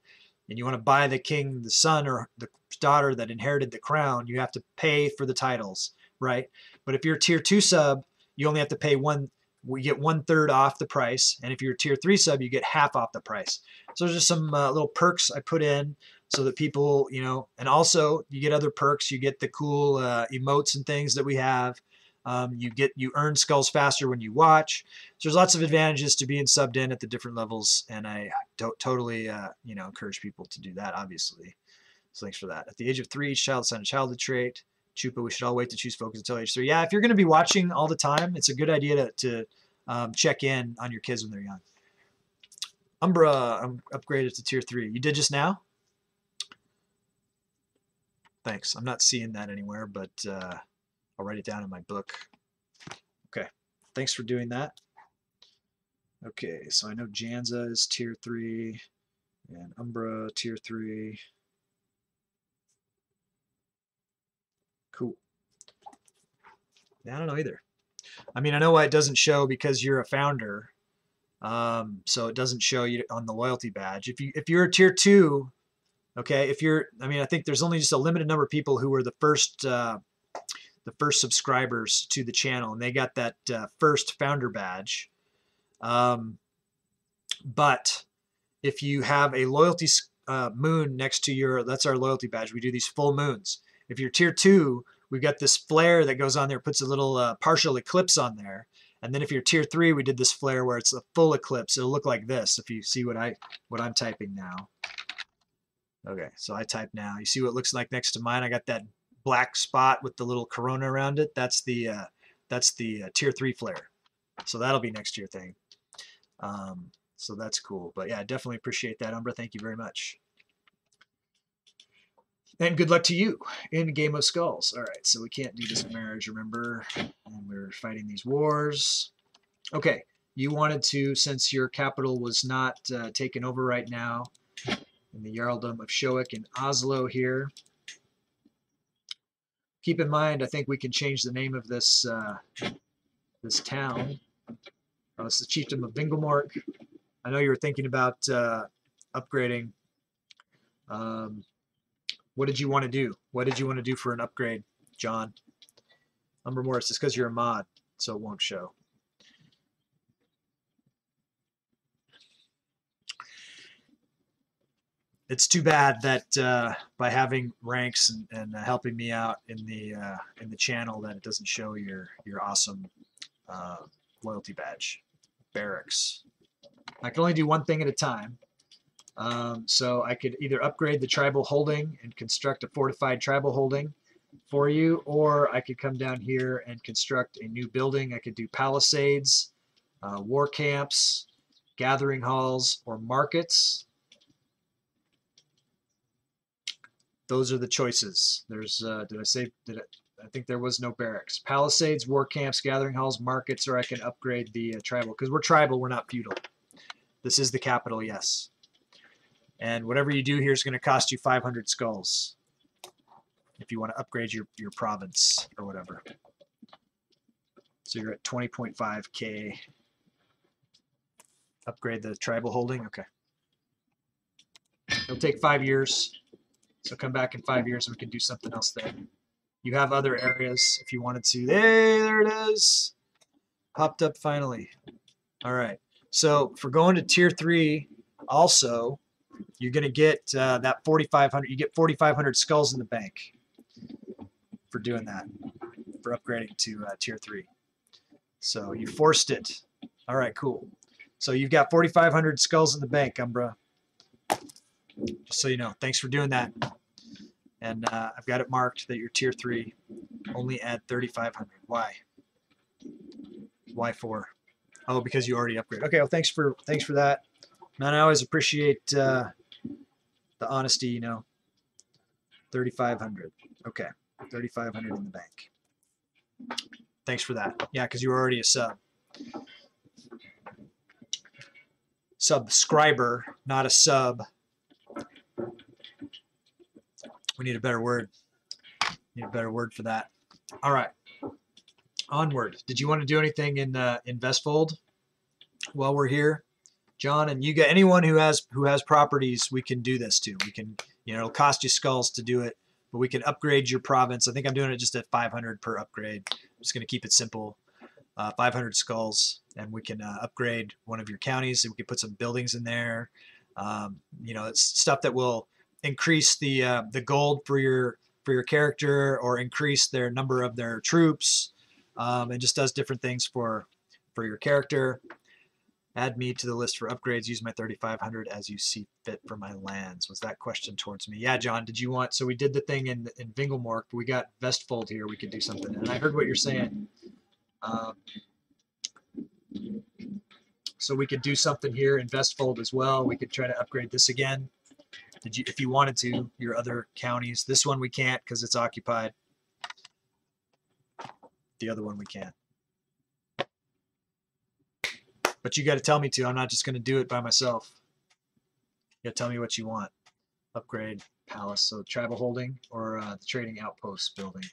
and you want to buy the king, the son or the daughter that inherited the crown, you have to pay for the titles, right? But if you're a tier 2 sub, you only have to pay we get 1/3 off the price. And if you're a tier 3 sub, you get half off the price. So there's just some little perks I put in so that people, you know, and also you get other perks. You get the cool emotes and things that we have. You earn skulls faster when you watch. So there's lots of advantages to being subbed in at the different levels, and I totally you know, encourage people to do that, obviously. So thanks for that. At the age of 3, each child assign a childhood trait. Chupa, we should all wait to choose focus until age 3. Yeah, if you're going to be watching all the time, it's a good idea to check in on your kids when they're young. Umbra, I'm upgraded to tier 3. You did just now? Thanks. I'm not seeing that anywhere, but I'll write it down in my book. Okay. Thanks for doing that. Okay, so I know Janza is tier 3 and Umbra tier 3. Cool. Yeah, I don't know either. I mean, I know why it doesn't show, because you're a founder. So it doesn't show you on the loyalty badge. If you're a tier 2, okay, I mean, I think there's only just a limited number of people who were the first subscribers to the channel, and they got that first founder badge. But if you have a loyalty moon next to that's our loyalty badge. We do these full moons. If you're tier 2, we've got this flare that goes on there, puts a little partial eclipse on there. And then if you're tier 3, we did this flare where it's a full eclipse. It'll look like this if you see what I'm typing now. Okay, so I type now. You see what it looks like next to mine? I got that black spot with the little corona around it. That's the tier 3 flare. So that'll be next to your thing. So that's cool. But yeah, definitely appreciate that, Umbra. Thank you very much. And good luck to you in Game of Skulls. All right, so we can't do this marriage, remember? And we're fighting these wars. Okay, you wanted to, since your capital was not taken over right now in the Jarldom of Shoik in Oslo here. Keep in mind, I think we can change the name of this this town. Oh, it's the Chiefdom of Vingelmork. I know you were thinking about upgrading. What did you want to do? What did you want to do for an upgrade, John? Umber Morris, it's because you're a mod, so it won't show. It's too bad that by having ranks and helping me out in the channel, that it doesn't show your awesome loyalty badge. Barracks. I can only do one thing at a time. So I could either upgrade the tribal holding and construct a fortified tribal holding for you, or I could come down here and construct a new building. I could do palisades, war camps, gathering halls, or markets. Those are the choices. There's, I think there was no barracks. Palisades, war camps, gathering halls, markets, or I can upgrade the tribal. Because we're tribal, we're not feudal. This is the capital, yes. And whatever you do here is going to cost you 500 skulls if you want to upgrade your province or whatever. So you're at 20.5K. Upgrade the tribal holding? Okay. It'll take 5 years. So come back in 5 years and we can do something else there. You have other areas if you wanted to. Hey, there it is. Popped up finally. All right. So for going to tier 3, also, you're going to get that 4,500. You get 4,500 skulls in the bank for doing that, for upgrading to tier 3. So you forced it. All right, cool. So you've got 4,500 skulls in the bank, Umbra. Just so you know. Thanks for doing that. And I've got it marked that you're tier 3. Only add 3,500. Why? Why 4? Oh, because you already upgraded. Okay, well, thanks for that. Man, I always appreciate the honesty, you know. 3,500. Okay, 3,500 in the bank. Thanks for that. Yeah, because you were already a sub. Subscriber, not a sub. We need a better word. Need a better word for that. All right. Onward. Did you want to do anything in Vestfold while we're here? John, and you get anyone who has properties, we can do this to. We can, it'll cost you skulls to do it, but we can upgrade your province. I think I'm doing it just at 500 per upgrade. I'm just going to keep it simple. 500 skulls, and we can upgrade one of your counties, and we can put some buildings in there. It's stuff that will increase the gold for your character, or increase their number of their troops, and just does different things for your character. Add me to the list for upgrades. Use my 3,500 as you see fit for my lands. Was that question towards me? Yeah, John, did you want... So we did the thing in Vingelmork, but we got Vestfold here. We could do something. And I heard what you're saying. So we could do something here in Vestfold as well. We could try to upgrade this again. If you wanted to, your other counties. This one we can't because it's occupied. The other one we can. But you got to tell me to. I'm not just going to do it by myself. You got to tell me what you want. Upgrade palace. So tribal holding or the trading outpost building.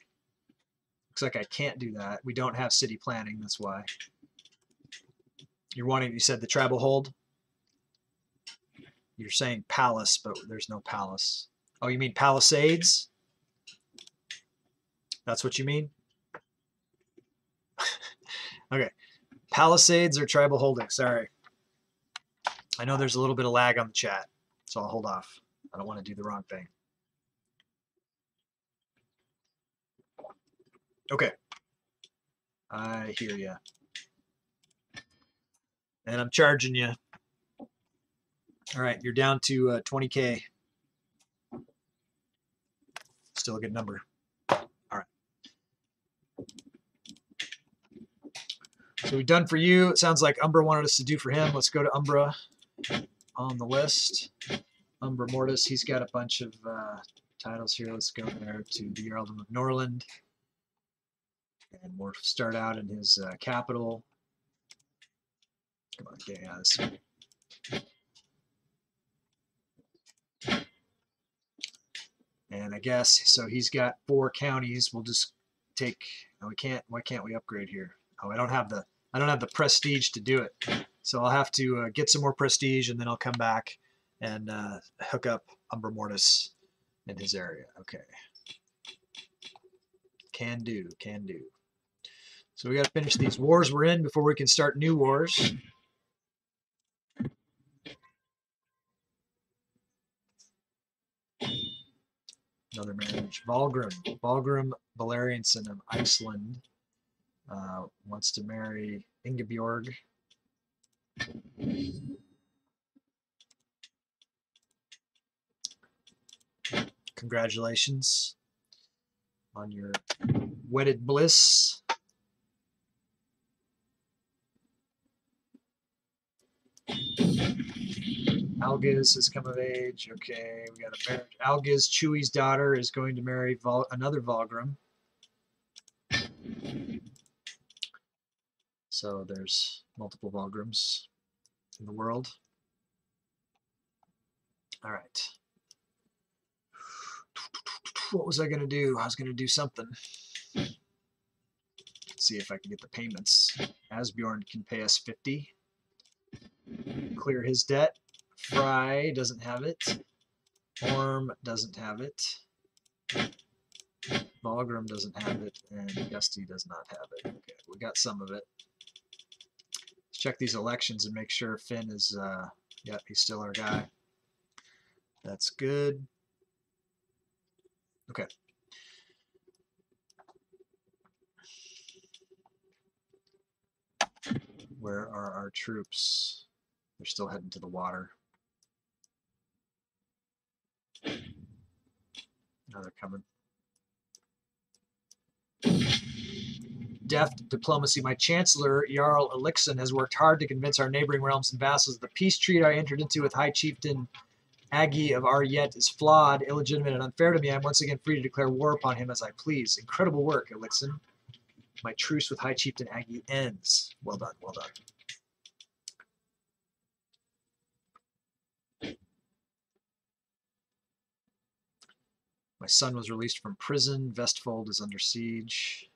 Looks like I can't do that. We don't have city planning. That's why. You said the tribal hold? You're saying palace, but there's no palace. Oh, you mean palisades? That's what you mean? Okay. Palisades or tribal holding? Sorry. I know there's a little bit of lag on the chat, so I'll hold off. I don't want to do the wrong thing. Okay. I hear you. And I'm charging you. All right, you're down to 20K. Still a good number. All right. So we've done for you. It sounds like Umbra wanted us to do for him. Let's go to Umbra on the list. Umbra Mortis, he's got a bunch of titles here. Let's go there to the Earldom of Norland. And we'll start out in his capital. Come on, get out of this. And I guess, so he's got 4 counties. We'll just take, no, we can't, why can't we upgrade here? Oh, I don't have the prestige to do it. So I'll have to get some more prestige, and then I'll come back and hook up Umbra Mortis in his area. Okay. Can do, can do. So we got to finish these wars we're in before we can start new wars. Another marriage. Valgrim Valerianson of Iceland wants to marry Ingebjorg. Congratulations on your wedded bliss. Algiz has come of age. Okay, we got a marriage. Algiz, Chewy's daughter, is going to marry another Valgrim. So there's multiple Valgrims in the world. All right. What was I going to do? I was going to do something. Let's see if I can get the payments. Asbjorn can pay us 50. Clear his debt. Fry doesn't have it. Orm doesn't have it. Valgrim doesn't have it. And Gusty does not have it. Okay, we got some of it. Let's check these elections and make sure Finn is, yeah, he's still our guy. That's good. Okay. Where are our troops? They're still heading to the water. Now they're coming. Deft diplomacy. My Chancellor, Jarl Elixon, has worked hard to convince our neighboring realms and vassals the peace treaty I entered into with High Chieftain Aggie of Aryet is flawed, illegitimate, and unfair to me. I'm once again free to declare war upon him as I please. Incredible work, Elixon. My truce with High Chieftain Aggie ends. Well done, well done. My son was released from prison. Vestfold is under siege.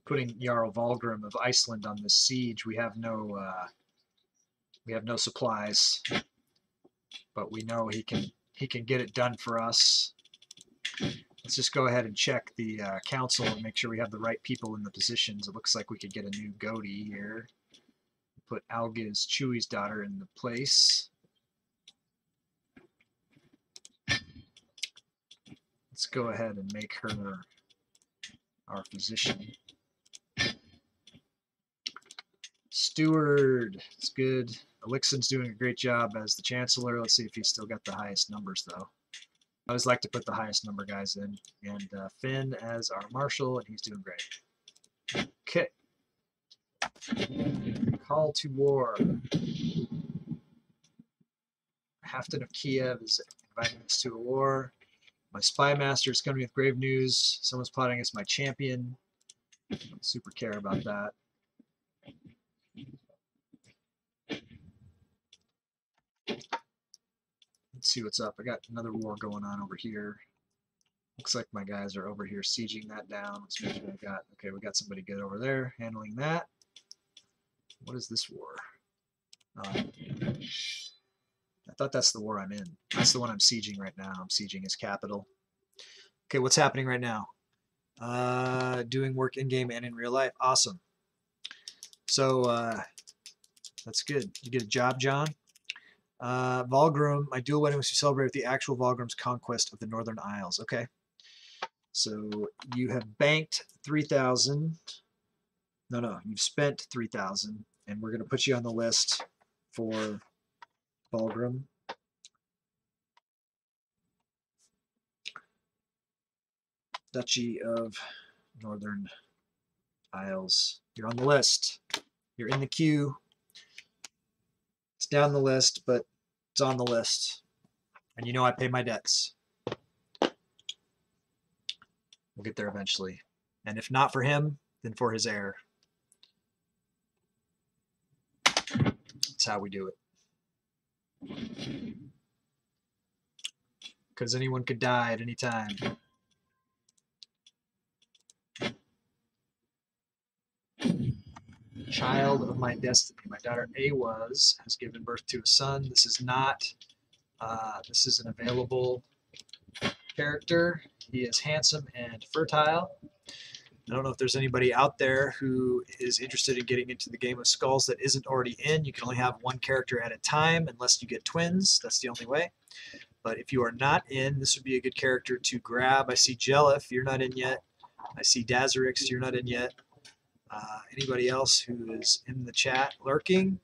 putting Jarl Valgrim of Iceland on this siege. We have no supplies, but we know he can get it done for us. Let's just go ahead and check the council and make sure we have the right people in the positions. It looks like we could get a new goatee here. Put Algiz, Chewie's daughter, in the place. Let's go ahead and make her our physician. Steward, it's good. Elixon's doing a great job as the Chancellor. Let's see if he's still got the highest numbers, though. I always like to put the highest number guys in. And Finn as our Marshal, and he's doing great. Okay. Call to war. Hafton of Kiev is inviting us to a war. My spy master is coming with grave news. Someone's plotting against my champion. I don't super care about that. Let's see what's up. I got another war going on over here. Looks like my guys are over here sieging that down. Let's make sure I got, okay, we got somebody good over there handling that. What is this war? I thought that's the war I'm in. That's the one I'm sieging right now. I'm sieging his capital. Okay, what's happening right now? Doing work in-game and in real life. Awesome. So, that's good. You get a job, John? Valgrim, my dual wedding was to celebrate with the actual Valgrim's conquest of the Northern Isles. Okay. So you have banked 3,000. No, you've spent 3,000, and we're going to put you on the list for Valgrim. Duchy of Northern Isles. You're on the list. You're in the queue. It's down the list, but it's on the list. And you know I pay my debts. We'll get there eventually. And if not for him, then for his heir. That's how we do it. Because anyone could die at any time. Child of my destiny. My daughter Awaz has given birth to a son. This is not, this is an available character. He is handsome and fertile. I don't know if there's anybody out there who is interested in getting into the game of Skulls that isn't already in. You can only have one character at a time unless you get twins. That's the only way. But if you are not in, this would be a good character to grab. I see Jelif, you're not in yet. I see Dazarix, you're not in yet. Anybody else who is in the chat lurking,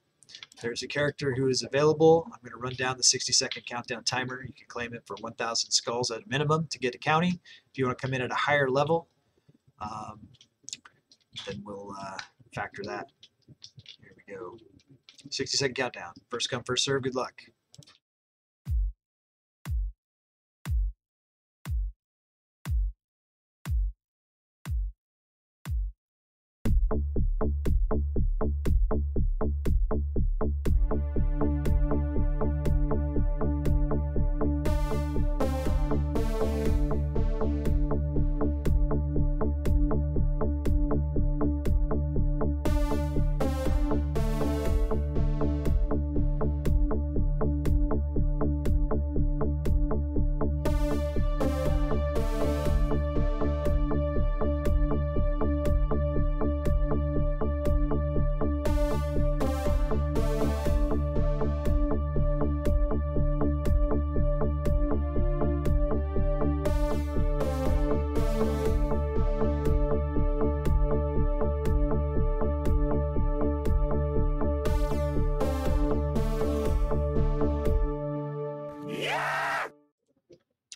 there's a character who is available. I'm going to run down the 60-second countdown timer. You can claim it for 1,000 skulls at a minimum to get to county. If you want to come in at a higher level, then we'll factor that. Here we go. 60-second countdown. First come, first serve. Good luck.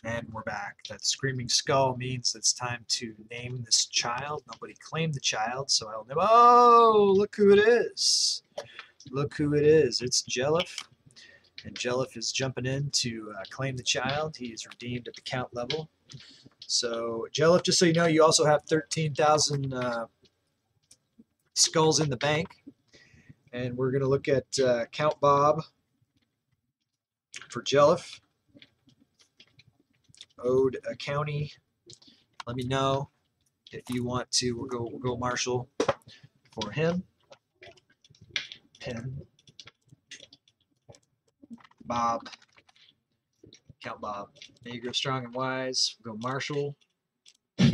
And we're back. That screaming skull means it's time to name this child. Nobody claimed the child, so I'll name. Oh, look who it is. Look who it is. It's Jelif. And Jelif is jumping in to claim the child. He is redeemed at the count level. So, Jelif, just so you know, you also have 13,000 skulls in the bank. And we're going to look at Count Bob for Jelif. Owed a county. Let me know if you want to, we'll go Marshall for him. Penn. Bob. Count Bob. Negro, strong and wise. We'll go Marshall. Let's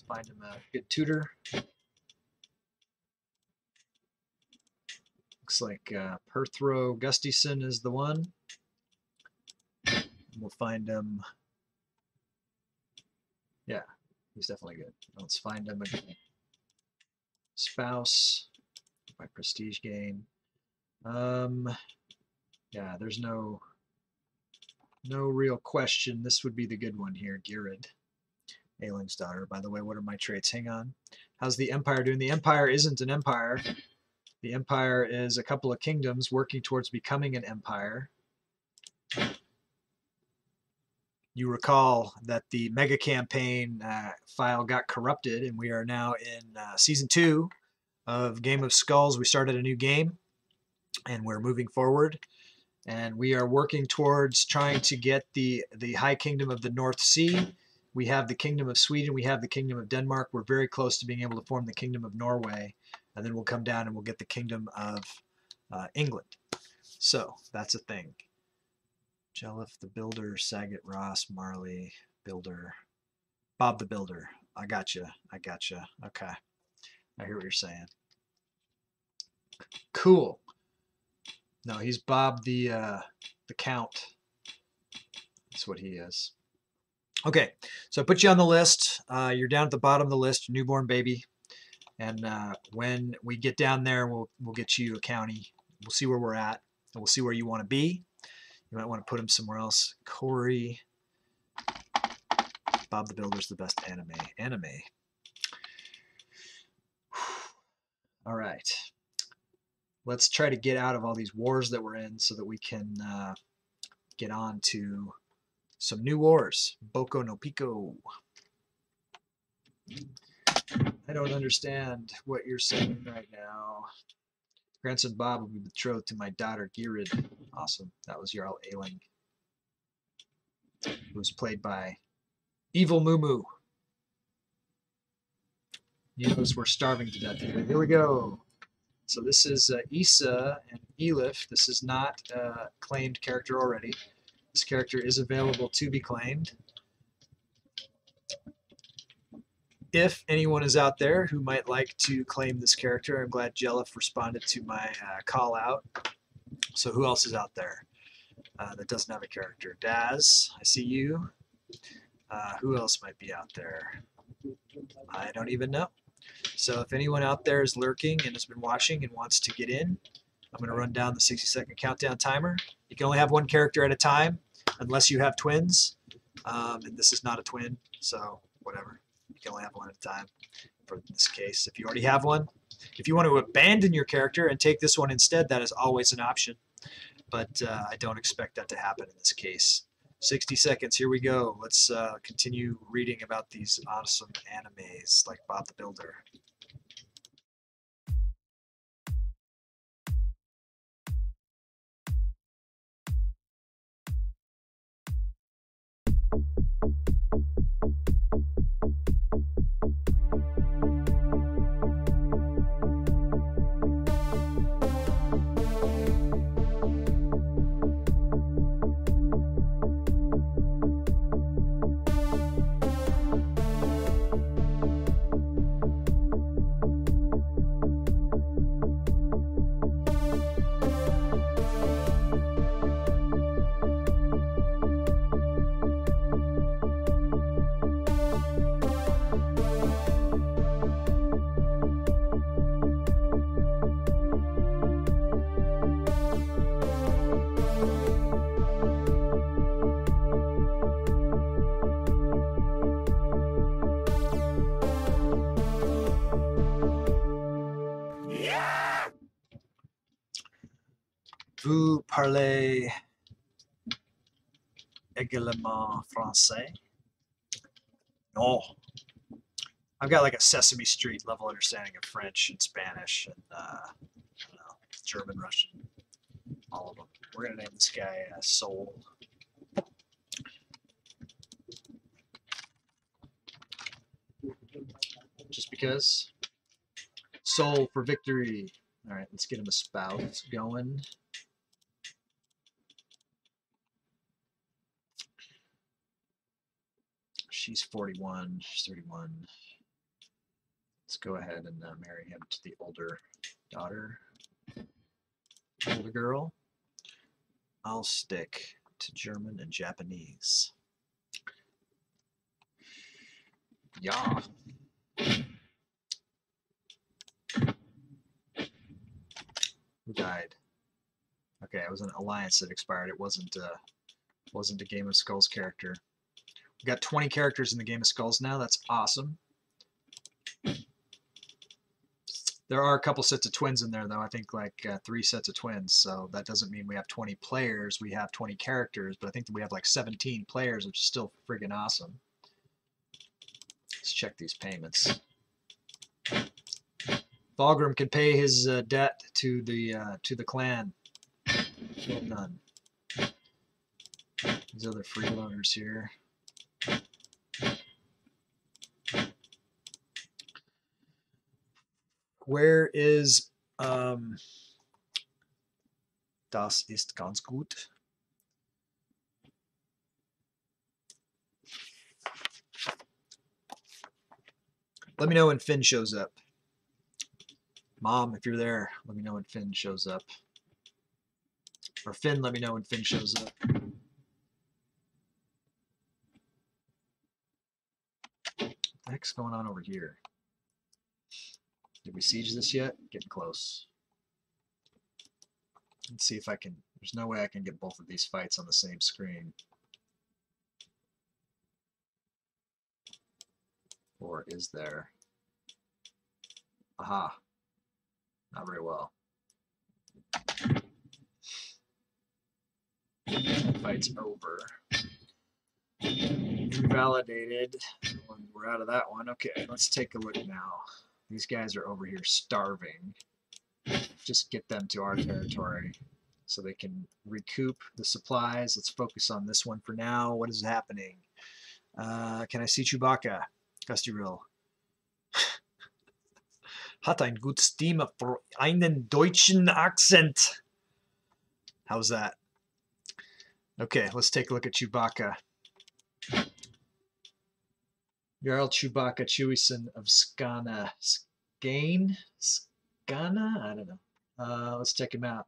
find him a good tutor. Looks like Perthrow Gustafson is the one. We'll find him. Yeah, he's definitely good. Let's find him a spouse by prestige gain. Yeah, there's no real question. This would be the good one here, Girid, Aeling's daughter. By the way, what are my traits? Hang on. How's the Empire doing? The Empire isn't an empire. The Empire is a couple of kingdoms working towards becoming an empire. You recall that the mega campaign file got corrupted, and we are now in season 2 of Game of Skulls. We started a new game, and we're moving forward. And we are working towards trying to get the High Kingdom of the North Sea. We have the Kingdom of Sweden. We have the Kingdom of Denmark. We're very close to being able to form the Kingdom of Norway. And then we'll come down and we'll get the Kingdom of England. So that's a thing. Jelliff the Builder, Saget, Ross, Marley, Builder, Bob the Builder. I gotcha. I gotcha. Okay. I hear what you're saying. Cool. No, he's Bob the Count. That's what he is. Okay, so I put you on the list. You're down at the bottom of the list, newborn baby. And when we get down there, we'll get you a county. We'll see where we're at, and we'll see where you want to be. You might want to put him somewhere else. Corey. Bob the Builder's the best anime. All right. Let's try to get out of all these wars that we're in so that we can get on to some new wars. Boko no Pico. I don't understand what you're saying right now. Grandson Bob will be betrothed to my daughter Girid. Awesome. That was Jarl Aeling, who was played by Evil Moo. You notice we're starving to death here. Here we go. So this is Issa and Elif. This is not a claimed character already. This character is available to be claimed. If anyone is out there who might like to claim this character, I'm glad Jelliff responded to my call out. So who else is out there that doesn't have a character? Daz, I see you. Who else might be out there? I don't even know. So if anyone out there is lurking and has been watching and wants to get in, I'm going to run down the 60-second countdown timer. You can only have one character at a time unless you have twins. And this is not a twin, so whatever. You can only have one at a time for this case. If you already have one, if you want to abandon your character and take this one instead, that is always an option. But I don't expect that to happen in this case. 60 seconds, here we go. Let's continue reading about these awesome animes like Bob the Builder. Vous parlez également français? No. I've got like a Sesame Street level understanding of French and Spanish and I don't know, German, Russian, all of them. We're gonna name this guy Soul. just because. Soul for victory. All right, let's get him a spout going. She's 41. She's 31. Let's go ahead and marry him to the older daughter. Older girl. I'll stick to German and Japanese. Yeah. Who died? Okay, it was an alliance that expired. It wasn't a Game of Skulls character. We got 20 characters in the Game of Skulls now. That's awesome. There are a couple sets of twins in there, though. I think like 3 sets of twins. So that doesn't mean we have 20 players. We have 20 characters, but I think that we have like 17 players, which is still friggin' awesome. Let's check these payments. Fulgrim can pay his debt to the clan. Well done. These other freeloaders here. Where is Das ist ganz gut. Let me know when Finn shows up. Mom, if you're there, let me know when Finn shows up. Or Finn, let me know when Finn shows up. What the heck's going on over here? Did we siege this yet? Getting close. Let's see if I can. There's no way I can get both of these fights on the same screen. Or is there? Aha. Not very well. Fight's over. Invalidated. We're out of that one. Okay, let's take a look now. These guys are over here starving. Just get them to our territory so they can recoup the supplies. Let's focus on this one for now. What is happening? Can I see Chewbacca? Gusty Rill. Hat ein gut Stimme für einen deutschen Akzent. How's that? Okay, let's take a look at Chewbacca. Jarl Chewbacca Chewison of Skana. Skane? Skana? I don't know. Let's check him out.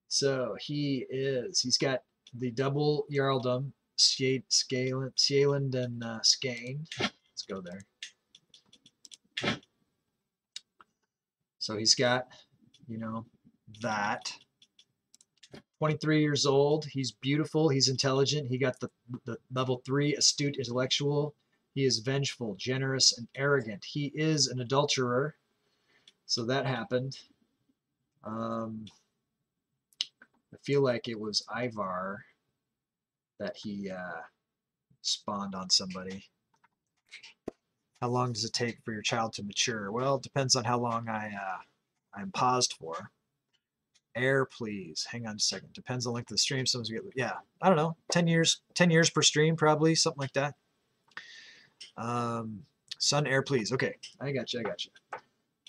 So he's got the double Jarldom, Scaland and Skane. Let's go there. So he's got, you know, that. 23 years old. He's beautiful. He's intelligent. He got the level 3 astute intellectual. He is vengeful, generous, and arrogant. He is an adulterer. So that happened. I feel like it was Ivar that he spawned on somebody. How long does it take for your child to mature? Well, it depends on how long I'm paused for. Air, please. Hang on a second. Depends on the length of the stream. Sometimes we get, yeah, I don't know, 10 years. 10 years per stream, probably, something like that. Sun, air, please. Okay, I got you.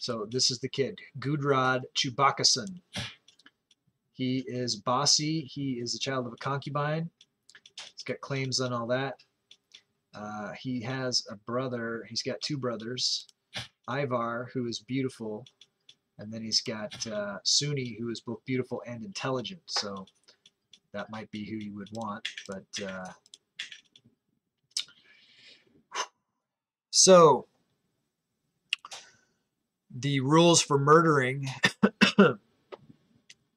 So this is the kid, Gudrod Chewbaccason. He is bossy. He is the child of a concubine. He's got claims on all that. He has a brother. He's got 2 brothers. Ivar, who is beautiful. And then he's got Suni, who is both beautiful and intelligent. So that might be who you would want. But so the rules for murdering. I'm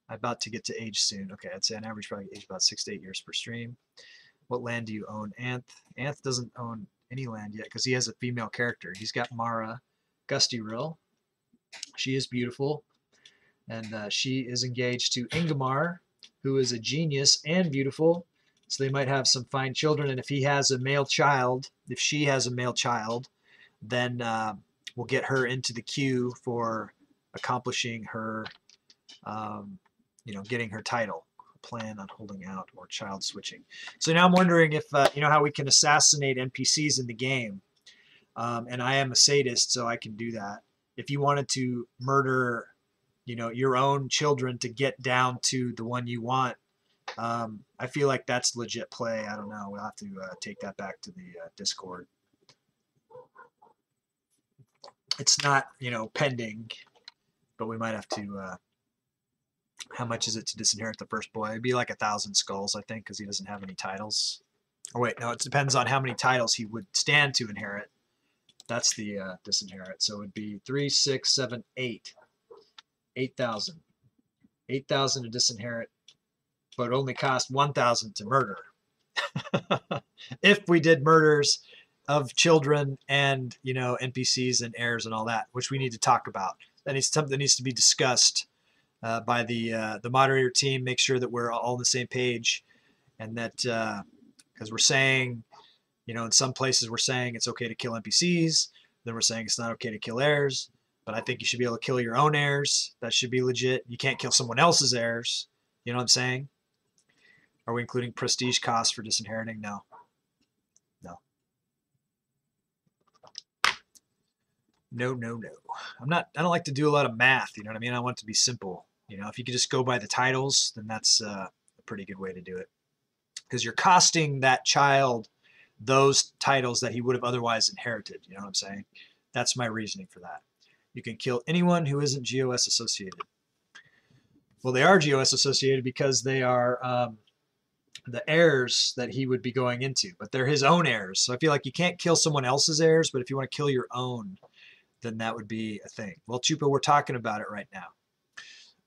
about to get to age soon. Okay, I'd say on average probably age about 6 to 8 years per stream. What land do you own? Anth doesn't own any land yet because he has a female character. He's got Mara Gusty Rill. She is beautiful, and she is engaged to Ingmar, who is a genius and beautiful. So they might have some fine children. And if he has a male child, if she has a male child, then we'll get her into the queue for accomplishing her, getting her title. Plan on holding out or child switching. So now I'm wondering if, you know how we can assassinate NPCs in the game. and I am a sadist, so I can do that. If you wanted to murder, your own children to get down to the one you want, I feel like that's legit play. I don't know. We'll have to take that back to the Discord. It's not, pending, but we might have to. How much is it to disinherit the first boy? It'd be like 1,000 skulls, I think, because he doesn't have any titles. Or wait, no, it depends on how many titles he would stand to inherit. That's the disinherit. So it would be 3, 6, 7, 8. 8,000. 8,000 to disinherit, but it only cost 1,000 to murder. If we did murders of children and, NPCs and heirs and all that, which we need to talk about. That needs something that needs to be discussed by the moderator team. Make sure that we're all on the same page, and that because we're saying, in some places we're saying it's okay to kill NPCs, then we're saying it's not okay to kill heirs. But I think you should be able to kill your own heirs. That should be legit. You can't kill someone else's heirs. You know what I'm saying? Are we including prestige costs for disinheriting? No. No. No. I don't like to do a lot of math. You know what I mean? I want it to be simple. If you could just go by the titles, then that's a pretty good way to do it. Because you're costing that child those titles that he would have otherwise inherited. You know what I'm saying? That's my reasoning for that. You can kill anyone who isn't GOS associated. Well, they are GOS associated because they are the heirs that he would be going into, but they're his own heirs. So I feel like you can't kill someone else's heirs, but if you want to kill your own, then that would be a thing. Well, Chupa, we're talking about it right now.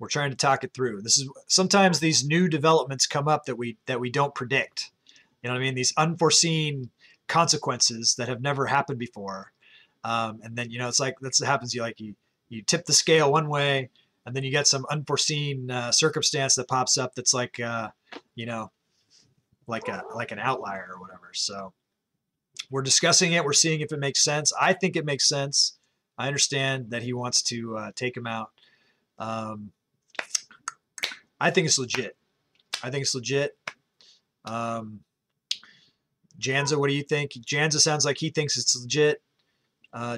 We're trying to talk it through. This is sometimes these new developments come up that we don't predict. You know what I mean? These unforeseen consequences that have never happened before. And then, it's like, that's what happens. You tip the scale one way, and then you get some unforeseen circumstance that pops up that's like, like an outlier or whatever. So we're discussing it. We're seeing if it makes sense. I think it makes sense. I understand that he wants to take him out. I think it's legit. Janza, what do you think? Janza sounds like he thinks it's legit.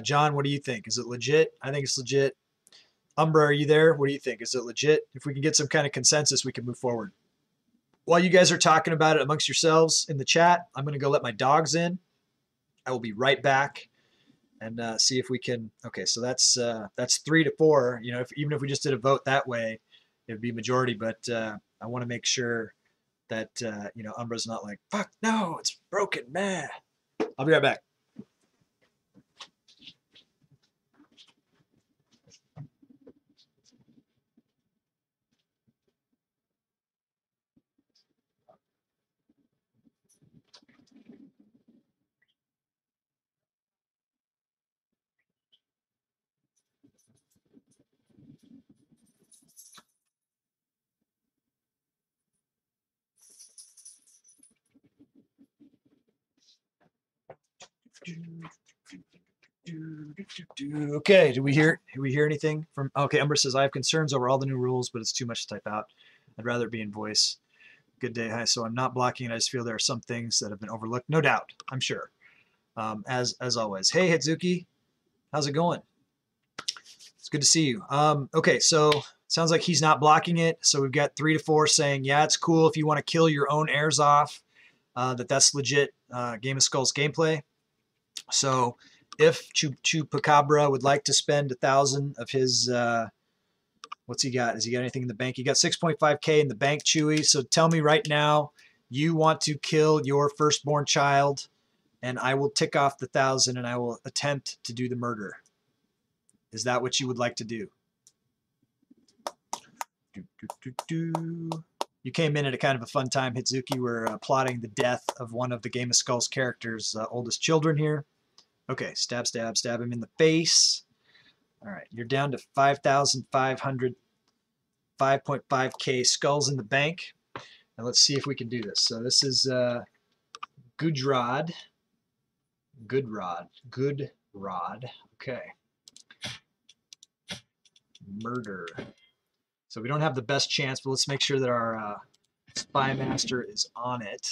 John, what do you think? Is it legit? I think it's legit. Umbra, are you there? What do you think? Is it legit? If we can get some kind of consensus, we can move forward. While you guys are talking about it amongst yourselves in the chat, I'm going to go let my dogs in. I will be right back and see if we can. Okay, so that's 3-4. Even if we just did a vote that way, it would be majority. But I want to make sure that Umbra's not like, fuck no, it's broken, man. I'll be right back. Okay, do we hear anything from? Okay, Umber says, I have concerns over all the new rules, but it's too much to type out. I'd rather it be in voice. Good day, hi. So I'm not blocking it. I just feel there are some things that have been overlooked. No doubt, I'm sure. As always. Hey, Hitsuki, how's it going? It's good to see you. Okay, so sounds like he's not blocking it. So we've got 3-4 saying, yeah, it's cool if you want to kill your own heirs off. That's legit Game of Skulls gameplay. So if Chupacabra would like to spend 1,000 of his, what's he got? Has he got anything in the bank? He got 6.5K in the bank, Chewy. So tell me right now, you want to kill your firstborn child, and I will tick off the 1,000 and I will attempt to do the murder. Is that what you would like to do? You came in at a kind of a fun time, Hitsuki. We're plotting the death of one of the Game of Skulls characters' oldest children here. Okay, stab him in the face. All right, you're down to 5,500, 5.5K skulls in the bank. And let's see if we can do this. So this is Goodrod. Okay. Murder. So we don't have the best chance, but let's make sure that our spy master is on it.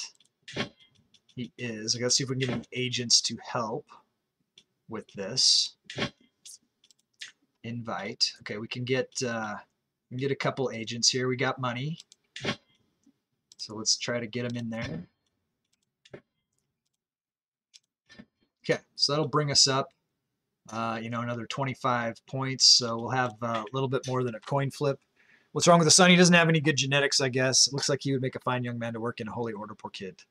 He is. I gotta see if we can get any agents to help. with this. Invite. Okay, we can get a couple agents here. We got money, so let's try to get them in there. Okay, so that'll bring us up, another 25 points. So we'll have a little bit more than a coin flip. What's wrong with the son? He doesn't have any good genetics, I guess. It looks like he would make a fine young man to work in a holy order. Poor kid.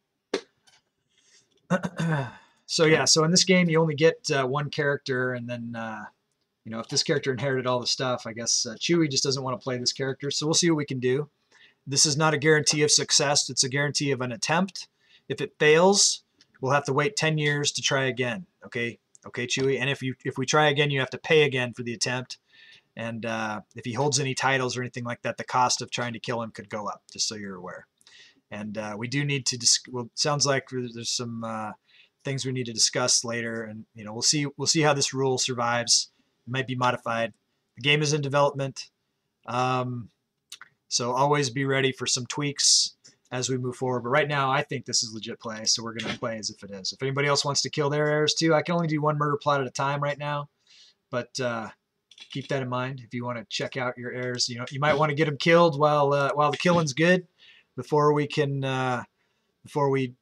So yeah, so in this game you only get one character, and then if this character inherited all the stuff, I guess Chewie just doesn't want to play this character. So we'll see what we can do. This is not a guarantee of success. It's a guarantee of an attempt. If it fails, we'll have to wait 10 years to try again. Okay, Chewie. And if we try again, you have to pay again for the attempt. And if he holds any titles or anything like that, the cost of trying to kill him could go up. Just so you're aware. And we do need to. Sounds like there's some things we need to discuss later, and we'll see how this rule survives. It might be modified. The game is in development, so always be ready for some tweaks as we move forward. But right now, I think this is legit play, so we're going to play as if it is. If anybody else wants to kill their heirs too, I can only do one murder plot at a time right now, but keep that in mind. If you want to check out your heirs, you might want to get them killed while the killing's good, before we can before we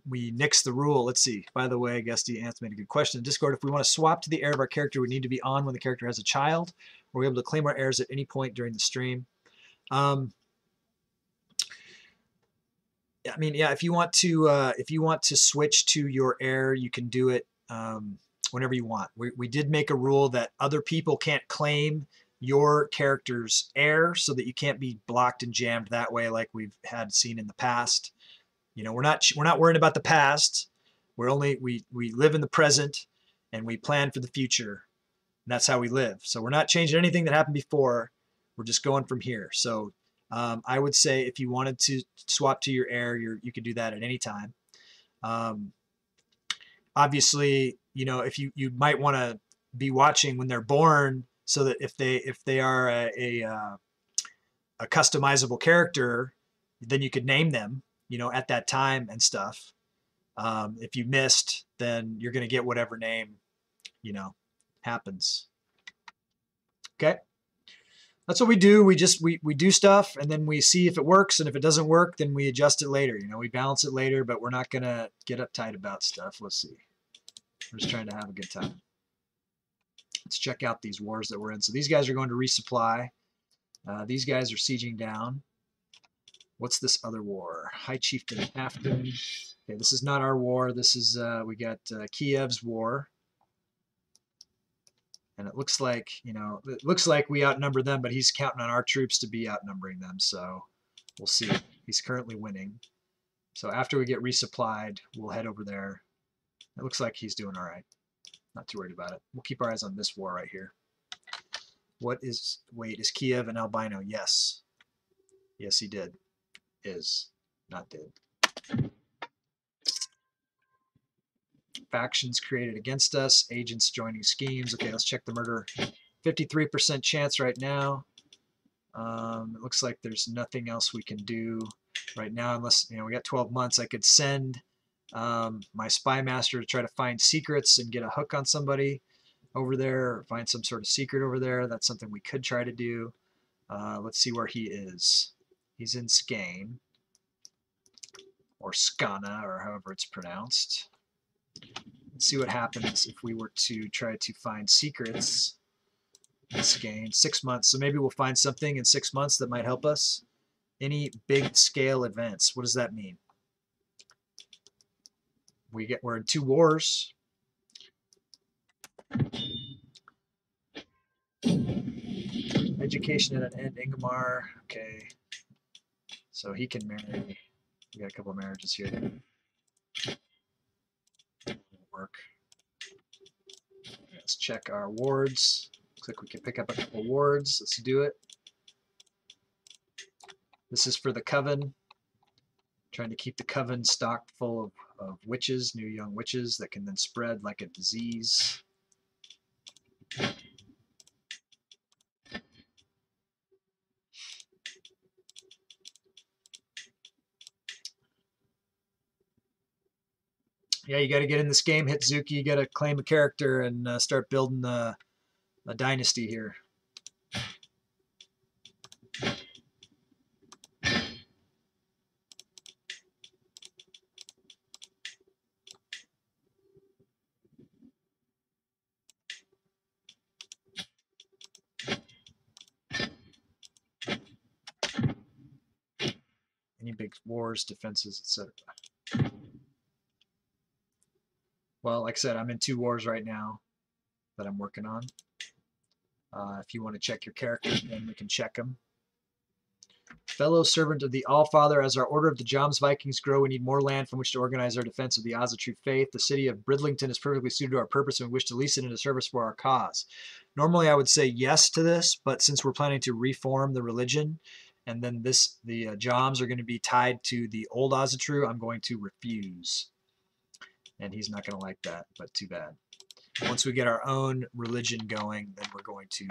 nix the rule. Let's see. By the way, Gusty Ants made a good question in Discord. If we want to swap to the heir of our character, we need to be on when the character has a child. We're able to claim our heirs at any point during the stream. If you want to switch to your heir, you can do it whenever you want. We did make a rule that other people can't claim your character's heir, so that you can't be blocked and jammed that way, like we've had seen in the past. We're not worrying about the past. We live in the present, and we plan for the future. And that's how we live. So we're not changing anything that happened before. We're just going from here. So I would say if you wanted to swap to your heir, you could do that at any time. Obviously, if you might want to be watching when they're born, so that if they are a customizable character, then you could name them, at that time and stuff. If you missed, then you're going to get whatever name, happens. Okay. That's what we do. We do stuff, and then we see if it works, and if it doesn't work, then we adjust it later. We balance it later, but we're not going to get uptight about stuff. Let's see. We're just trying to have a good time. Let's check out these wars that we're in. So these guys are going to resupply. These guys are sieging down. What's this other war? High Chieftain Afton. Okay, this is not our war. This is, we got Kiev's war. And it looks like, we outnumber them, but he's counting on our troops to be outnumbering them. So we'll see. He's currently winning. So after we get resupplied, we'll head over there. It looks like he's doing all right. Not too worried about it. We'll keep our eyes on this war right here. Is Kiev an albino? Yes. Yes, he did. Is. Not did. Factions created against us. Agents joining schemes. Okay, let's check the murder. 53% chance right now. It looks like there's nothing else we can do right now, unless, we got 12 months. I could send my spy master to try to find secrets and get a hook on somebody over there, or find some sort of secret over there. That's something we could try to do. Let's see where he is. He's in Skane, or Skana, or however it's pronounced. Let's see what happens if we were to try to find secrets in Skane. 6 months, so maybe we'll find something in 6 months that might help us. Any big scale events? What does that mean? We're in 2 wars. Education at an end. Ingmar. Okay. So he can marry. We got a couple of marriages here. Work. Let's check our wards. Looks like we can pick up a couple wards. Let's do it. This is for the coven. Trying to keep the coven stocked full of witches, new young witches that can then spread like a disease. Yeah, you got to get in this game, hit Zuki, you got to claim a character and start building a dynasty here. Any big wars, defenses, etc. Well, like I said, I'm in 2 wars right now that I'm working on. If you want to check your characters, then we can check them. Fellow servant of the Allfather, as our order of the Joms Vikings grow, we need more land from which to organize our defense of the Asatru faith. The city of Bridlington is perfectly suited to our purpose, and we wish to lease it into service for our cause. Normally, I would say yes to this, but since we're planning to reform the religion, and then the Joms are going to be tied to the old Asatru, I'm going to refuse. And he's not going to like that, but too bad. Once we get our own religion going, then we're going to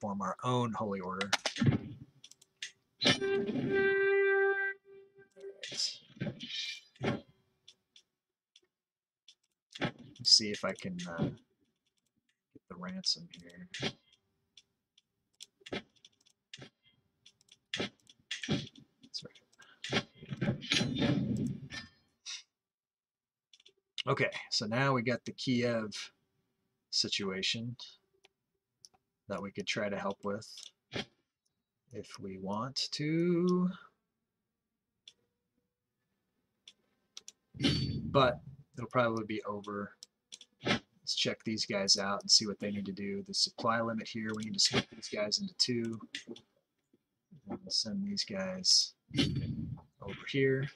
form our own holy order. Let's see if I can get the ransom here. That's right. Okay, so now we got the Kiev situation that we could try to help with if we want to. But it'll probably be over. Let's check these guys out and see what they need to do. The supply limit here, we need to split these guys into 2. And we'll send these guys over here.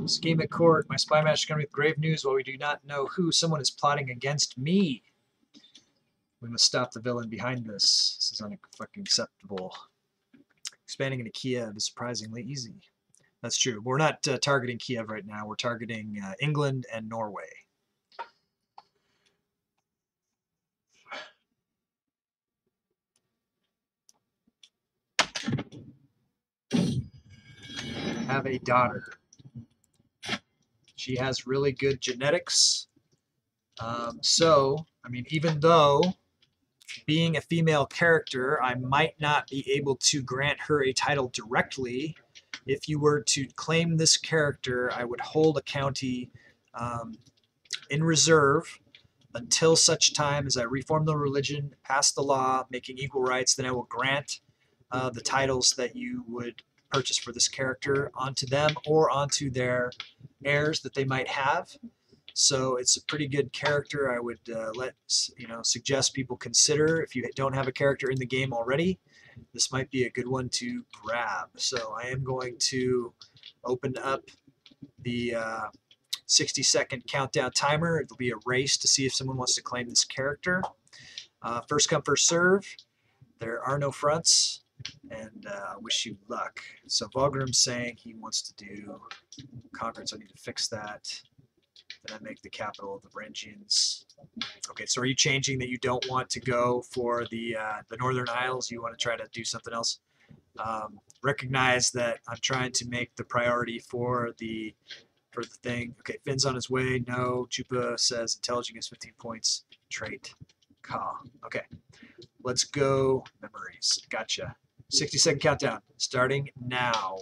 Scheme at court. My spy master is coming with grave news while we do not know who. Someone is plotting against me. We must stop the villain behind this. This is unfucking acceptable. Expanding into Kiev is surprisingly easy. That's true. We're not targeting Kiev right now. We're targeting England and Norway. I have a daughter. She has really good genetics. So, I mean, even though being a female character, I might not be able to grant her a title directly. If you were to claim this character, I would hold a county in reserve until such time as I reform the religion, pass the law, making equal rights. Then I will grant the titles that you would purchase for this character onto them or onto their heirs that they might have. So it's a pretty good character. I would suggest people consider, if you don't have a character in the game already, this might be a good one to grab. So I am going to open up the 60-second countdown timer. It'll be a race to see if someone wants to claim this character. First come, first serve. There are no fronts, and wish you luck. So Volgrim's saying he wants to do Concord, so I need to fix that. Then I make the capital of the Varangians. Okay, so are you changing that you don't want to go for the Northern Isles? You want to try to do something else? Recognize that I'm trying to make the priority for the thing. Okay, Finn's on his way. No. Chupa says intelligence gets 15 points. Trait. Ka. Okay, let's go. Memories. Gotcha. 60-second countdown starting now.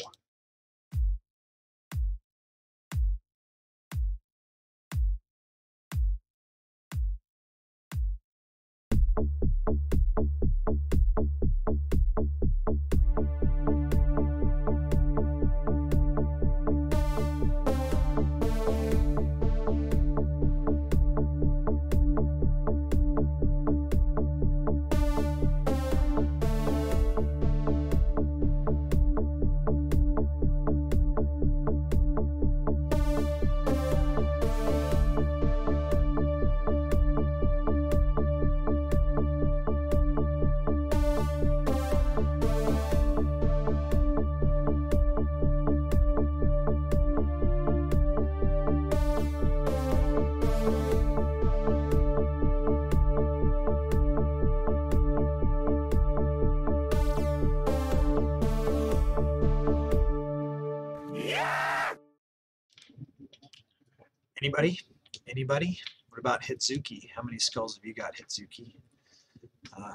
Anybody? Anybody? What about Hitsuki? How many skulls have you got, Hitsuki?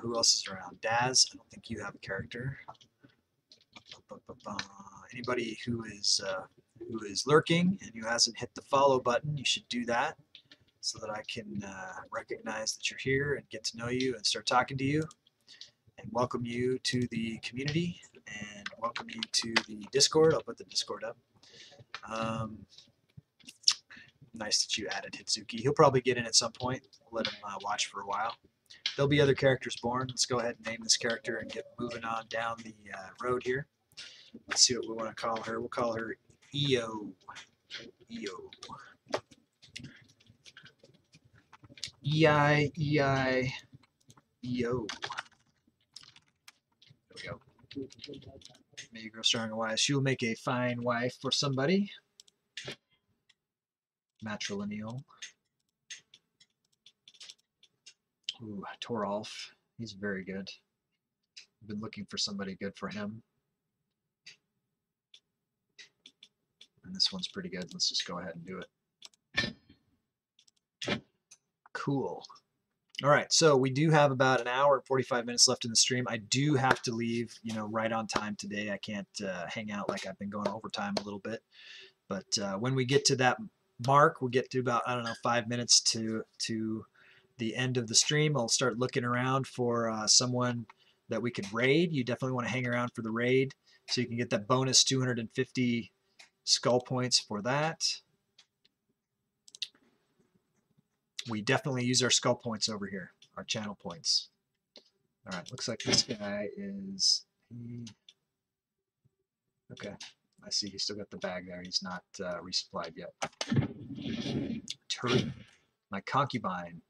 Who else is around? Daz, I don't think you have a character. Anybody who is lurking and who hasn't hit the follow button, you should do that so that I can recognize that you're here and get to know you and start talking to you and welcome you to the community and welcome you to the Discord. I'll put the Discord up. Nice that you added Hitsuki. He'll probably get in at some point. We'll let him watch for a while. There'll be other characters born. Let's go ahead and name this character and get moving on down the road here. Let's see what we want to call her. We'll call her EO. EO. EI, EI, EO. There we go. May you grow strong and wise. She will make a fine wife for somebody. Matrilineal. Ooh, Toralf. He's very good. I've been looking for somebody good for him. And this one's pretty good. Let's just go ahead and do it. Cool. All right, so we do have about an hour and 45 minutes left in the stream. I do have to leave, right on time today. I can't hang out like I've been going overtime a little bit. But when we get to that mark, we'll get to about, 5 minutes to the end of the stream. I'll start looking around for someone that we could raid. You definitely want to hang around for the raid so you can get that bonus 250 skull points for that. We definitely use our skull points over here, our channel points. All right, looks like this guy is... Okay, I see he's still got the bag there. He's not resupplied yet. Turret. My concubine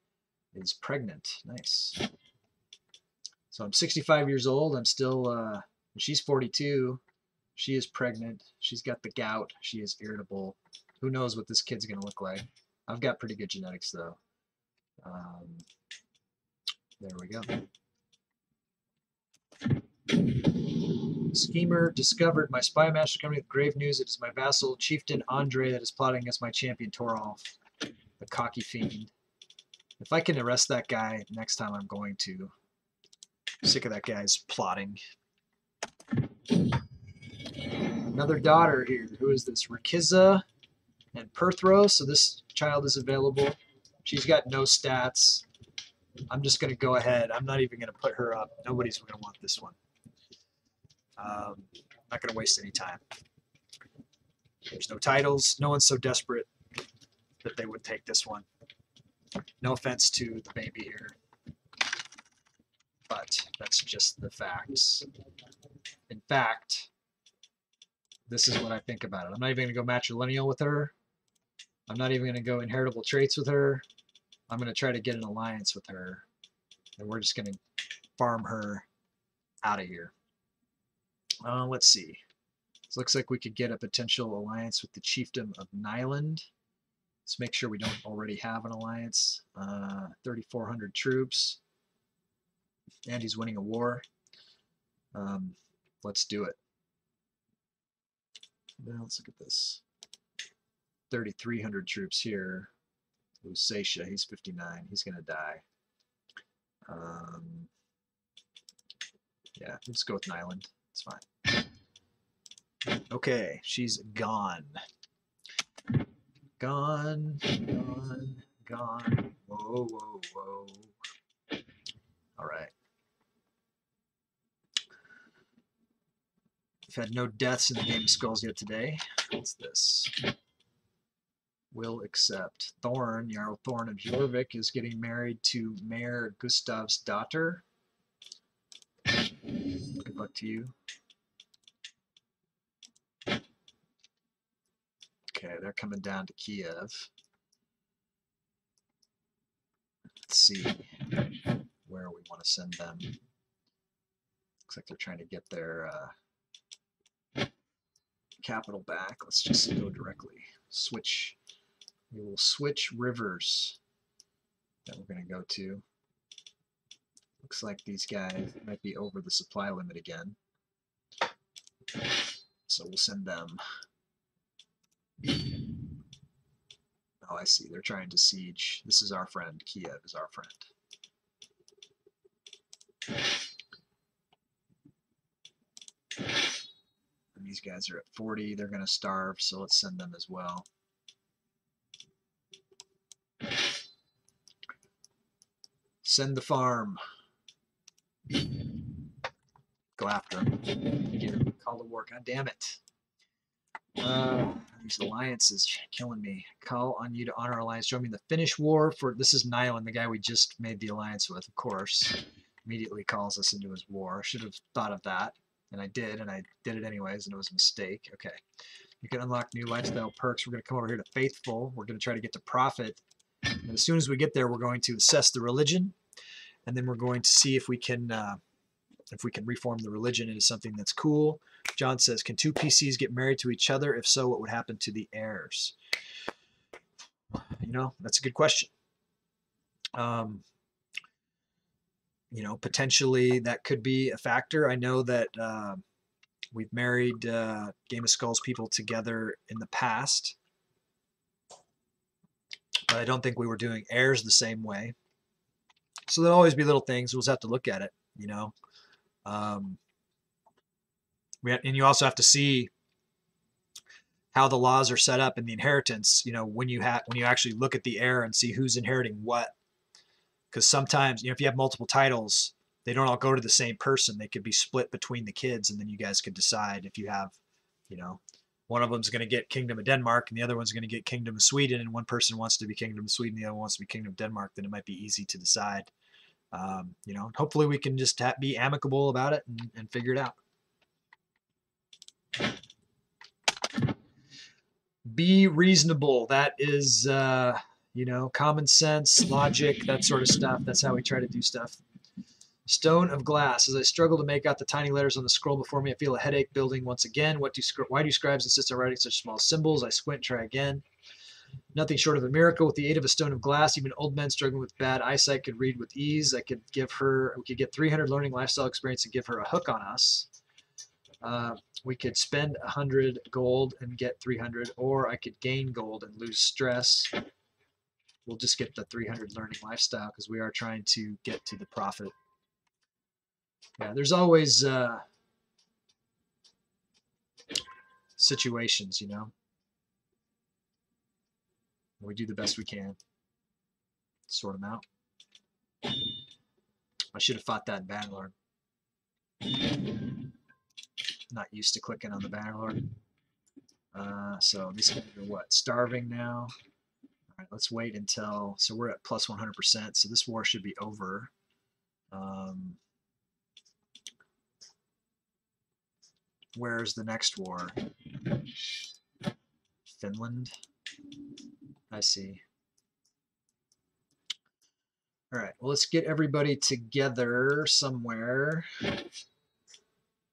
is pregnant. Nice. So I'm 65 years old. I'm still... she's 42. She is pregnant. She's got the gout. She is irritable. Who knows what this kid's going to look like. I've got pretty good genetics, though. There we go. Schemer discovered. My spy master coming with grave news. It is my vassal, Chieftain Andre, that is plotting against my champion, Toralf, the cocky fiend. If I can arrest that guy next time, I'm going to. I'm sick of that guy's plotting. Another daughter here. Who is this? Rikiza and Perthros. So this child is available. She's got no stats. I'm just going to go ahead. I'm not even going to put her up. Nobody's going to want this one. Not going to waste any time. There's no titles. No one's so desperate that they would take this one. No offense to the baby here, but that's just the facts. In fact, this is what I think about it. I'm not even going to go matrilineal with her. I'm not even going to go inheritable traits with her. I'm going to try to get an alliance with her, and we're just going to farm her out of here. Let's see. It looks like we could get a potential alliance with the Chiefdom of Nyland. Let's make sure we don't already have an alliance. 3,400 troops. And he's winning a war. Let's do it. Now let's look at this. 3,300 troops here. Lusatia, he's 59. He's going to die. Yeah, let's go with Nyland. It's fine. Okay, she's gone. Gone, gone, gone. Whoa, whoa, whoa. All right. We've had no deaths in the game of Skulls yet today. What's this? Will accept. Thorn, Jarl Thorn of Jorvik, is getting married to Mayor Gustav's daughter. Good luck to you. Okay, they're coming down to Kiev. Let's see where we want to send them. Looks like they're trying to get their capital back. Let's just go directly. Switch. We will switch rivers that we're going to go to. Looks like these guys might be over the supply limit again. So we'll send them. Oh, I see. They're trying to siege. This is our friend. Kiev is our friend. And these guys are at 40. They're going to starve, so let's send them as well. Send the farm. Go after him. Call to war. God damn it. These alliances killing me. Call on you to honor our alliance. Join me in the Finnish war for. This is Nyland, the guy we just made the alliance with, of course. Immediately calls us into his war. Should have thought of that, and I did it anyways, and it was a mistake. Okay. You can unlock new lifestyle perks. We're going to come over here to Faithful. We're going to try to get to Prophet. And as soon as we get there, we're going to assess the religion, and then we're going to see if we can reform the religion into something that's cool. John says, can two PCs get married to each other? If so, what would happen to the heirs? You know, that's a good question. You know, potentially that could be a factor. I know that we've married Game of Skulls people together in the past, but I don't think we were doing heirs the same way. So there'll always be little things. We'll just have to look at it, you know. And you also have to see how the laws are set up in the inheritance. You know, when you actually look at the heir and see who's inheriting what, because sometimes, you know, if you have multiple titles, they don't all go to the same person. They could be split between the kids, and then you guys could decide if you have, you know, one of them's going to get Kingdom of Denmark and the other one's going to get Kingdom of Sweden, and one person wants to be Kingdom of Sweden, the other one wants to be Kingdom of Denmark. Then it might be easy to decide. You know, hopefully we can just be amicable about it and figure it out. Be reasonable. That is, you know, common sense, logic, that sort of stuff. That's how we try to do stuff. Stone of Glass. As I struggle to make out the tiny letters on the scroll before me, I feel a headache building once again. Why do scribes insist on writing such small symbols? I squint, try again. Nothing short of a miracle. With the aid of a stone of glass, even old men struggling with bad eyesight could read with ease. We could get 300 learning lifestyle experience and give her a hook on us. We could spend 100 gold and get 300, or I could gain gold and lose stress. We'll just get the 300 learning lifestyle because we are trying to get to the profit. Yeah, there's always situations, you know. We do the best we can. Sort them out. I should have fought that in Bannerlord. Not used to clicking on the Bannerlord. So these guys are what? Starving now. All right, let's wait until. So we're at plus 100%. So this war should be over. Where's the next war? Finland. I see. All right, well, let's get everybody together somewhere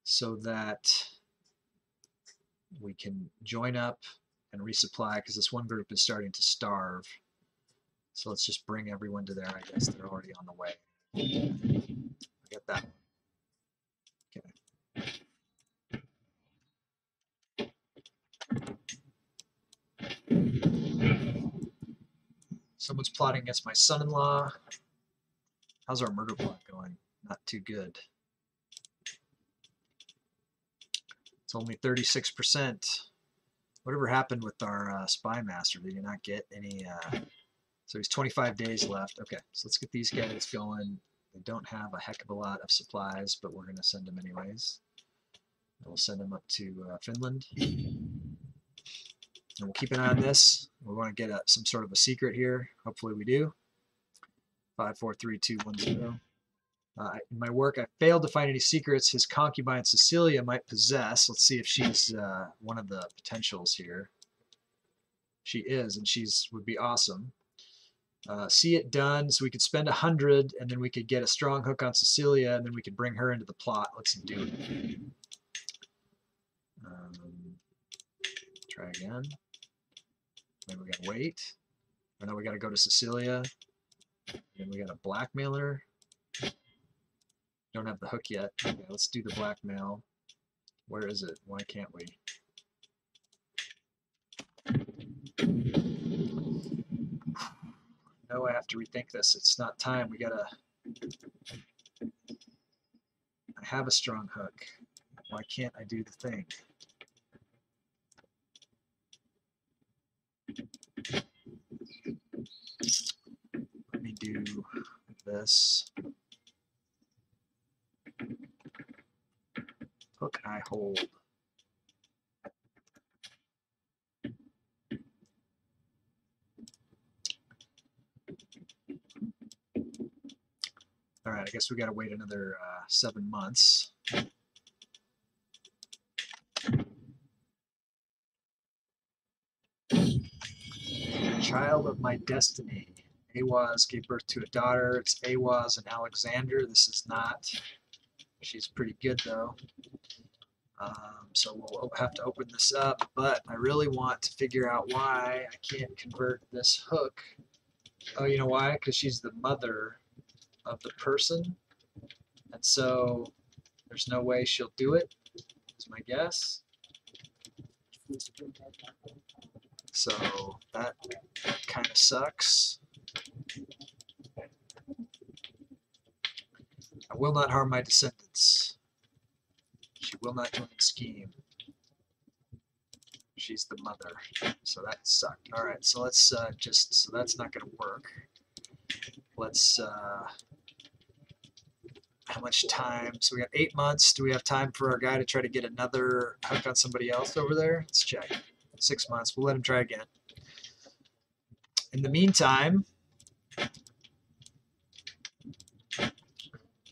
so that we can join up and resupply, because this one group is starting to starve. So let's just bring everyone to there. I guess they're already on the way. I get that one. Okay. Someone's plotting against my son-in-law. How's our murder plot going? Not too good. It's only 36%. Whatever happened with our spy master? Did he not get any? So he's 25 days left. Okay, so let's get these guys going. They don't have a heck of a lot of supplies, but we're going to send them anyways. And we'll send them up to Finland. And we'll keep an eye on this. We want to get some sort of a secret here. Hopefully we do. 5, 4, 3, 2, 1, 0. In my work, I failed to find any secrets his concubine Cecilia might possess. Let's see if she's one of the potentials here. She is, and would be awesome. See it done. So we could spend 100, and then we could get a strong hook on Cecilia, and then we could bring her into the plot. Let's do it. Try again. Maybe we gotta wait. Or no, we gotta go to Cecilia. Then we gotta blackmail her. Don't have the hook yet. Okay, let's do the blackmail. Where is it? Why can't we? Oh, I have to rethink this. It's not time. We gotta... I have a strong hook. Why can't I do the thing? Let me do this. Hook I hold. All right, I guess we got to wait another 7 months. Child of my destiny. Awaz gave birth to a daughter. It's Awaz and Alexander. This is not. She's pretty good though. So we'll have to open this up, but I really want to figure out why I can't convert this hook. Oh, you know why? Because she's the mother of the person, and so there's no way she'll do it, is my guess. So that kind of sucks. I will not harm my descendants. She will not join the scheme. She's the mother, so that sucked. All right, so let's so that's not going to work. Let's, how much time? So we got 8 months. Do we have time for our guy to try to get another hook on somebody else over there? Let's check. 6 months. We'll let him try again. In the meantime,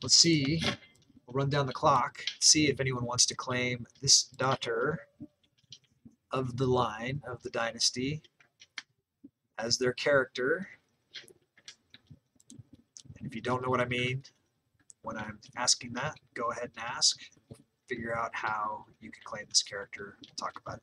let's see. We'll run down the clock, see if anyone wants to claim this daughter of the line, of the dynasty, as their character. And if you don't know what I mean when I'm asking that, go ahead and ask. Figure out how you can claim this character. We'll talk about it.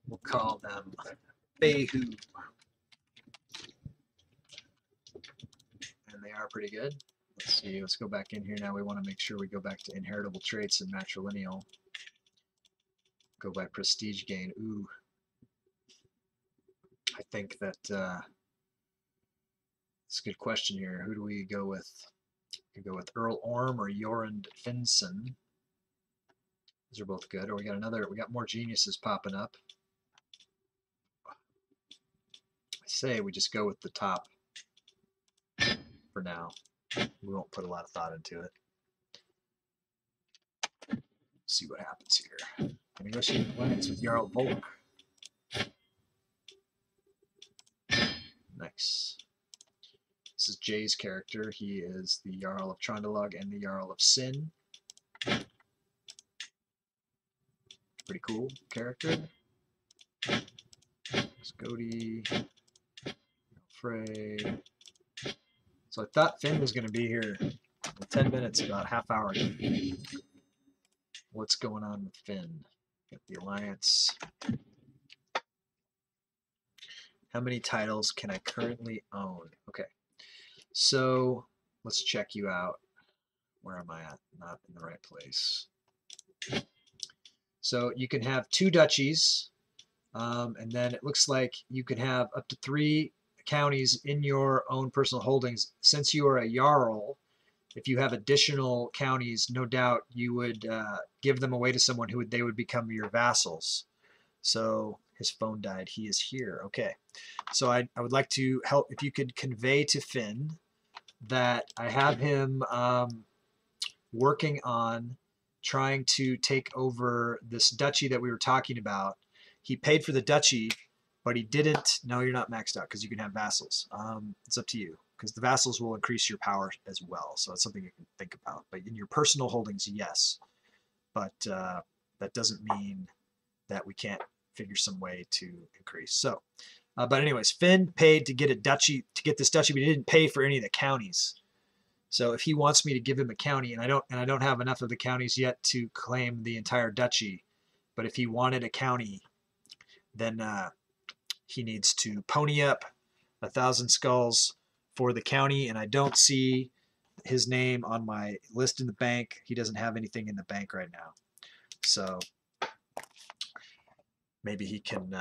We'll call them Behu. And they are pretty good. Let's see, let's go back in here now. We want to make sure we go back to inheritable traits and matrilineal. Go by prestige gain. Ooh. I think that it's a good question here. Who do we go with? We could go with Earl Orm or Jorund Finson. Those are both good. Or we got more geniuses popping up. I say we just go with the top for now. We won't put a lot of thought into it. See what happens here. I negotiate an alliance with Jarl Volk. Nice. This is Jay's character. He is the Jarl of Trondelag and the Jarl of Sin. Pretty cool character. Scody, Frey. So I thought Finn was going to be here in 10 minutes, about a half hour ago. What's going on with Finn? Got the alliance. How many titles can I currently own? Okay, so let's check you out. Where am I at? Not in the right place. So you can have 2 duchies, and then it looks like you can have up to 3 counties in your own personal holdings. Since you are a Jarl, if you have additional counties, no doubt you would give them away to someone who they would become your vassals. So his phone died. He is here. Okay. So I would like to help, if you could convey to Finn that I have him working on trying to take over this duchy that we were talking about. He paid for the duchy, but he didn't. No, you're not maxed out because you can have vassals. It's up to you because the vassals will increase your power as well. So it's something you can think about. But in your personal holdings, yes. But that doesn't mean that we can't figure some way to increase. So, but anyways, Finn paid to get a duchy, to get this duchy, but he didn't pay for any of the counties. So if he wants me to give him a county, and I don't have enough of the counties yet to claim the entire duchy, but if he wanted a county, then he needs to pony up 1,000 skulls for the county, and I don't see his name on my list in the bank. He doesn't have anything in the bank right now. So maybe he can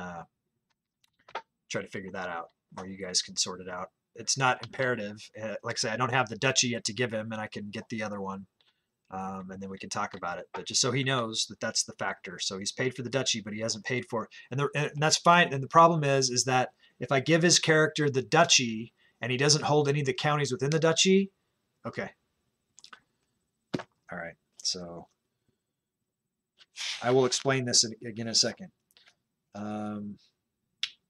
try to figure that out, or you guys can sort it out. It's not imperative. Like I say, I don't have the duchy yet to give him, and I can get the other one, and then we can talk about it. But just so he knows that that's the factor. So he's paid for the duchy, but he hasn't paid for it, and that's fine. And the problem is that if I give his character the duchy and he doesn't hold any of the counties within the duchy, okay. All right. So I will explain this again in a second.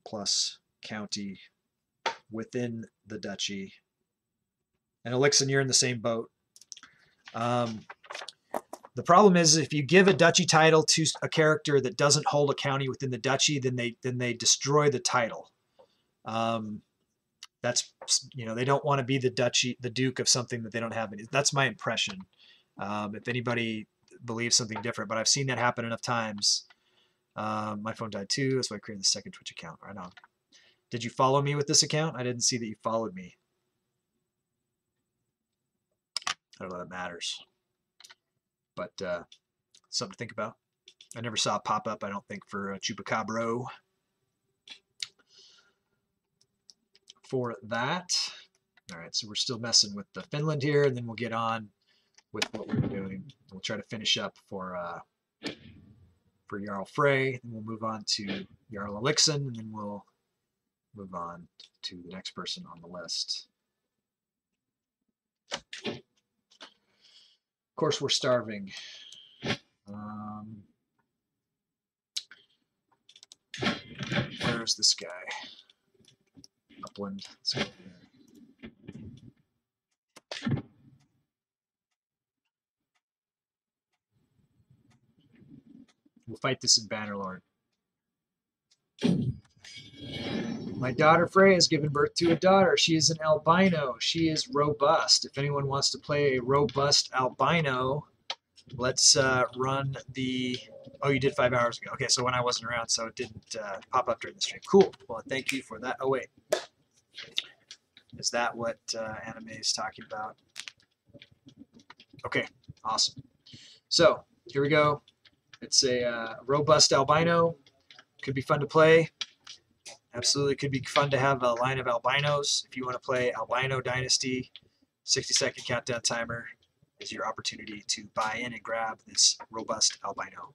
Plus county within the duchy. And Elixir, you're in the same boat. The problem is if you give a duchy title to a character that doesn't hold a county within the duchy, then they destroy the title. That's, you know, they don't want to be the duke of something that they don't have. That's my impression. If anybody believes something different, but I've seen that happen enough times. My phone died too. That's why I created the second Twitch account. Right on. Did you follow me with this account? I didn't see that you followed me. I don't know if that matters. But something to think about. I never saw it pop up, I don't think, for Chupacabro. For that. All right, so we're still messing with the Finland here, and then we'll get on with what we're doing. We'll try to finish up for Jarl Frey, and we'll move on to Jarl Elixir, and then we'll move on to the next person on the list. Of course, we're starving. Where's this guy? Upland. Let's go there. We'll fight this in Bannerlord. My daughter Frey has given birth to a daughter. She is an albino. She is robust. If anyone wants to play a robust albino, let's run the... Oh, you did 5 hours ago. Okay, so when I wasn't around, so it didn't pop up during the stream. Cool. Well, thank you for that. Oh, wait. Is that what anime is talking about? Okay, awesome. So, here we go. It's a robust albino. Could be fun to play. Absolutely could be fun to have a line of albinos. If you want to play Albino Dynasty, 60-second countdown timer is your opportunity to buy in and grab this robust albino.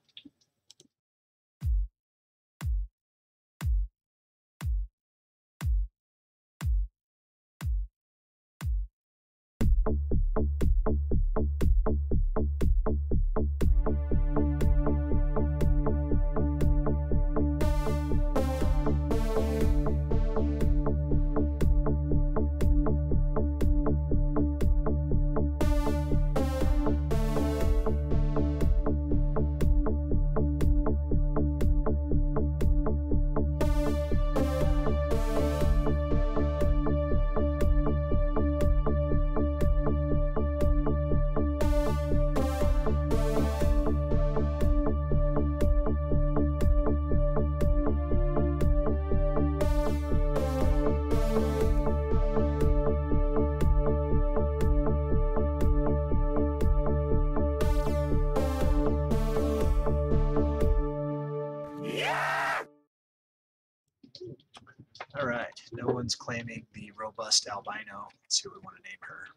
All right, no one's claiming the robust albino. Let's see what we want to name her.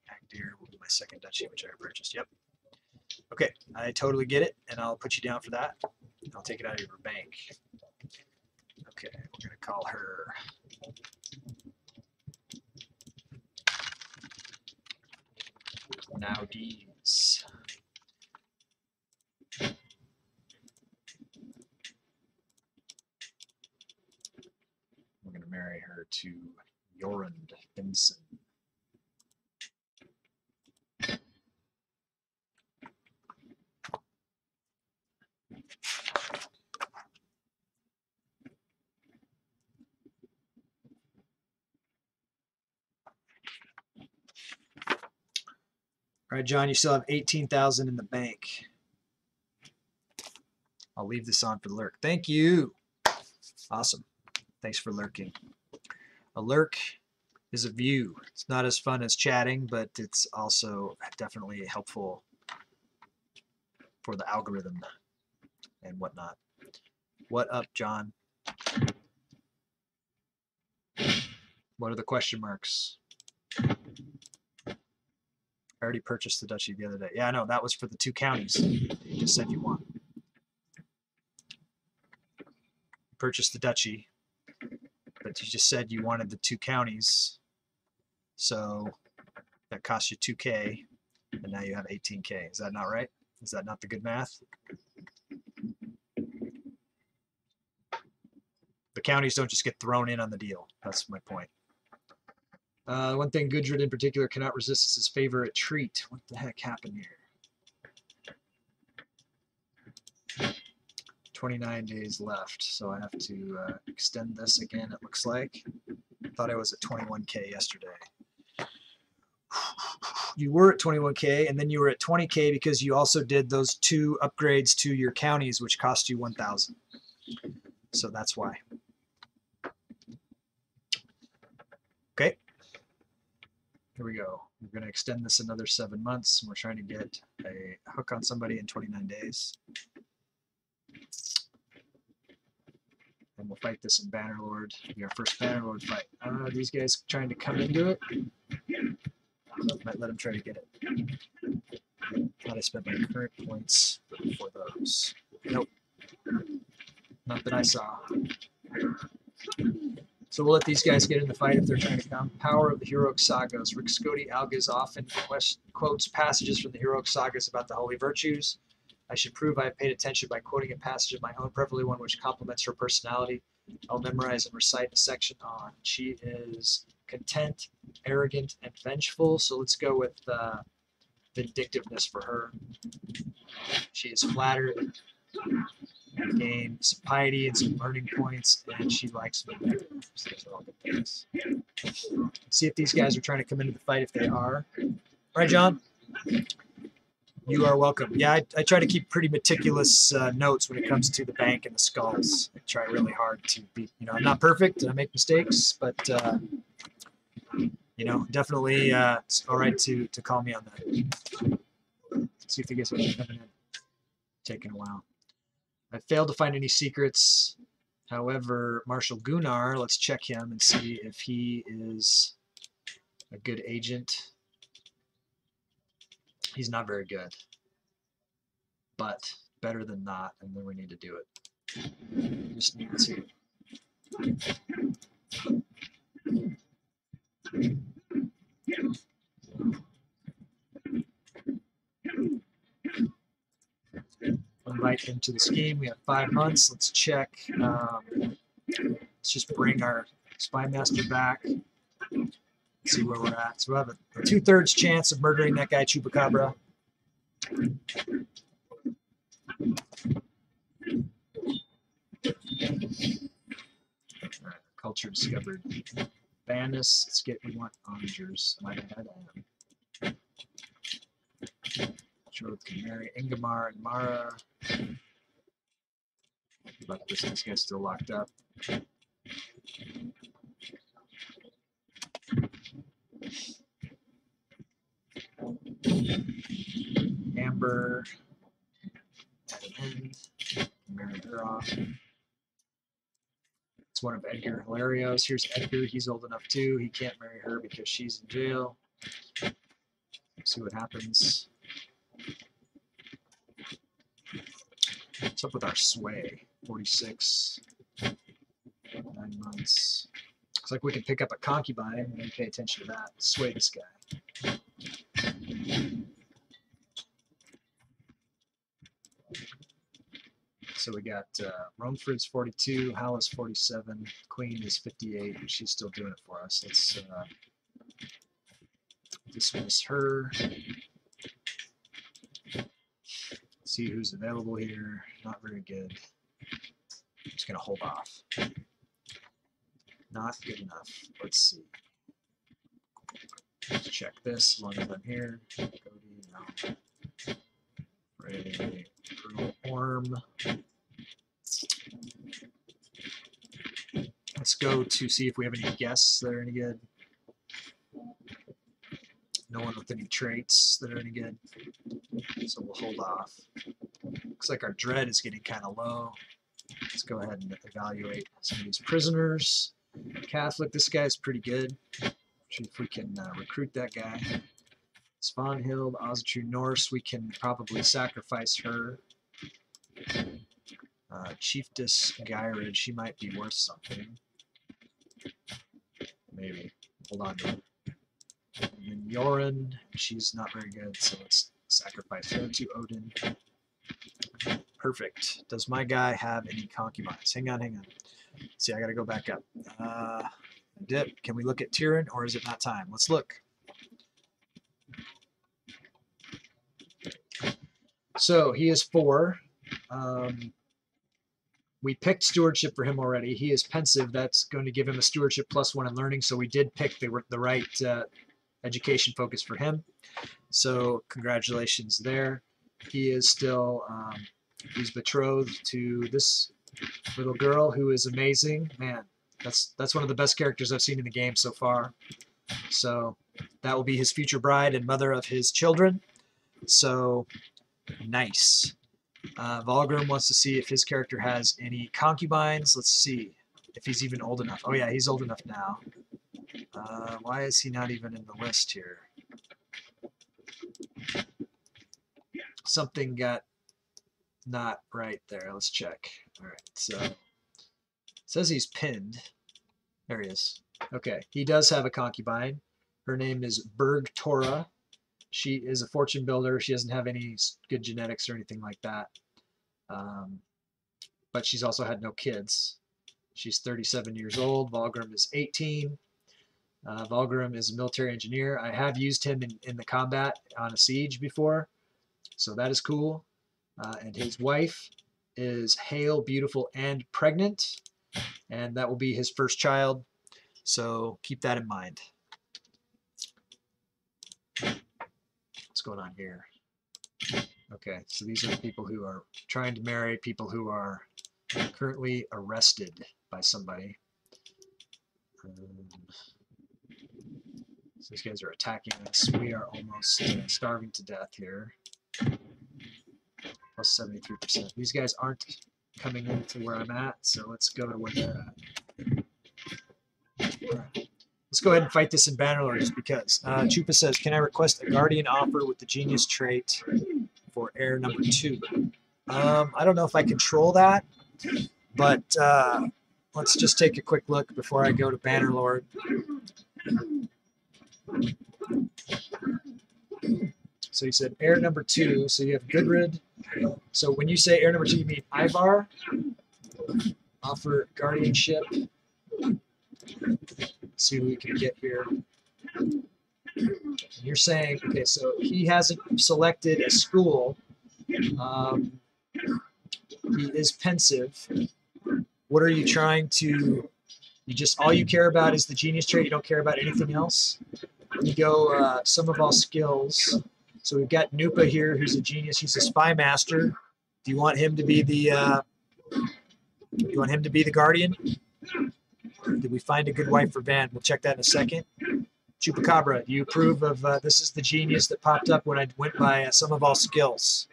Agdir will be my second duchy, which I purchased. Yep. Okay, I totally get it, and I'll put you down for that. I'll take it out of your bank. Okay, we're gonna call her Nowdees. We're gonna marry her to Jorund Benson. All right, John, you still have 18,000 in the bank. I'll leave this on for the lurk. Thank you. Awesome. Thanks for lurking. A lurk is a view. It's not as fun as chatting, but it's also definitely helpful for the algorithm and whatnot. What up, John? What are the question marks? I already purchased the duchy the other day. Yeah, I know. That was for the 2 counties that you just said you want. Purchased the duchy, but you just said you wanted the 2 counties. So that cost you 2K, and now you have 18K. Is that not right? Is that not the good math? The counties don't just get thrown in on the deal. That's my point. One thing Gudrid in particular cannot resist is his favorite treat. What the heck happened here? 29 days left, so I have to extend this again, it looks like. I thought I was at 21K yesterday. You were at 21K, and then you were at 20K because you also did those 2 upgrades to your counties, which cost you 1,000. So that's why. Okay. Here we go. We're going to extend this another 7 months, and we're trying to get a hook on somebody in 29 days. And we'll fight this in Bannerlord. It'll be our first Bannerlord fight. I don't know, these guys trying to come into it. Might let them try to get it. Thought I spent my current points for those. Nope. Not that I saw. So we'll let these guys get in the fight if they're trying to come. Power of the Heroic Sagas. Rick Scotty Algas often quotes passages from the Heroic Sagas about the holy virtues. I should prove I have paid attention by quoting a passage of my own, preferably one which complements her personality. I'll memorize and recite a section on. She is content, arrogant, and vengeful. So let's go with vindictiveness for her. She is flattered, gain some piety and some learning points, and she likes me. So those are all good things. Let's see if these guys are trying to come into the fight. If they are. All right, John? You are welcome. Yeah, I try to keep pretty meticulous notes when it comes to the bank and the skulls. I try really hard to be, I'm not perfect and I make mistakes, but, definitely it's all right to call me on that. Let's see if the guys are coming in. Taking a while. I failed to find any secrets. However, Marshal Gunnar, let's check him and see if he is a good agent. He's not very good, but better than not, and then we need to do it. Just need to. Invite him to the scheme. We have 5 months. Let's check. Let's just bring our spy master back. See where we're at. So we have a 2/3 chance of murdering that guy Chupacabra. Alright, culture discovered. Bandus. Let's get. We want onagers. Might have had Jordan can marry Ingamar and Mara. But this guy's still locked up. Amber at an end. Marry her off. It's one of Edgar Hilario's. Here's Edgar. He's old enough too. He can't marry her because she's in jail. See what happens. What's up with our sway? 46, 9 months. Looks like we can pick up a concubine and pay attention to that. Sway this guy. So we got Rumford's 42, Hala's 47, Queen is 58, and she's still doing it for us. Let's dismiss her. See who's available here. Not very good. I'm just going to hold off. Not good enough. Let's see. Let's check this as long as I'm here. Cody, no. Ray, Orm. Let's go to see if we have any guests that are any good. No one with any traits that are any good. So we'll hold off. Looks like our dread is getting kind of low. Let's go ahead and evaluate some of these prisoners. Catholic, this guy's pretty good. See if we can recruit that guy. Svanhild, Ozatru Norse, we can probably sacrifice her. Chiefess Gyrid, she might be worth something. Maybe. Hold on to her. And then Yoren, she's not very good, so let's sacrifice her to Odin. Perfect. Does my guy have any concubines? Hang on, hang on. See, I gotta go back up. Dip, can we look at Tyrion, or is it not time? Let's look. So he is 4. We picked stewardship for him already. He is pensive. That's going to give him a stewardship +1 in learning. So we did pick the right education focus for him. So congratulations there. He is still he's betrothed to this little girl who is amazing. Man, that's one of the best characters I've seen in the game so far. So that will be his future bride and mother of his children. So nice. Volgrim wants to see if his character has any concubines. Let's see if he's even old enough. Oh yeah, he's old enough now. Why is he not even in the list here? Something got not right there. Let's check. All right, so it says he's pinned. There he is. Okay, he does have a concubine. Her name is Berg Tora. She is a fortune builder. She doesn't have any good genetics or anything like that. But she's also had no kids. She's 37 years old. Volgrim is 18. Volgrim is a military engineer. I have used him in the combat on a siege before, so that is cool. And his wife is hale, beautiful, and pregnant, and that will be his first child. So keep that in mind. What's going on here? Okay, so these are the people who are trying to marry people who are currently arrested by somebody. So these guys are attacking us. We are almost starving to death here. Plus 73%. These guys aren't coming into where I'm at, so let's go to where they're at. All right. Let's go ahead and fight this in Bannerlord just because. Chupa says, can I request a Guardian offer with the Genius trait for heir number 2? I don't know if I control that, but let's just take a quick look before I go to Bannerlord. So you said heir number 2, so you have Gudrid. So when you say heir number 2, you mean Ivar? Offer guardianship. Let's see what we can get here. You're saying, okay, so he hasn't selected a school. He is pensive. What are you trying to, all you care about is the genius trait, you don't care about anything else? You go some of all skills. So we've got Nupa here, who's a genius. He's a spy master. Do you want him to be the guardian? Did we find a good wife for Van? We'll check that in a second. Chupacabra, do you approve of this is the genius that popped up when I went by some of all skills?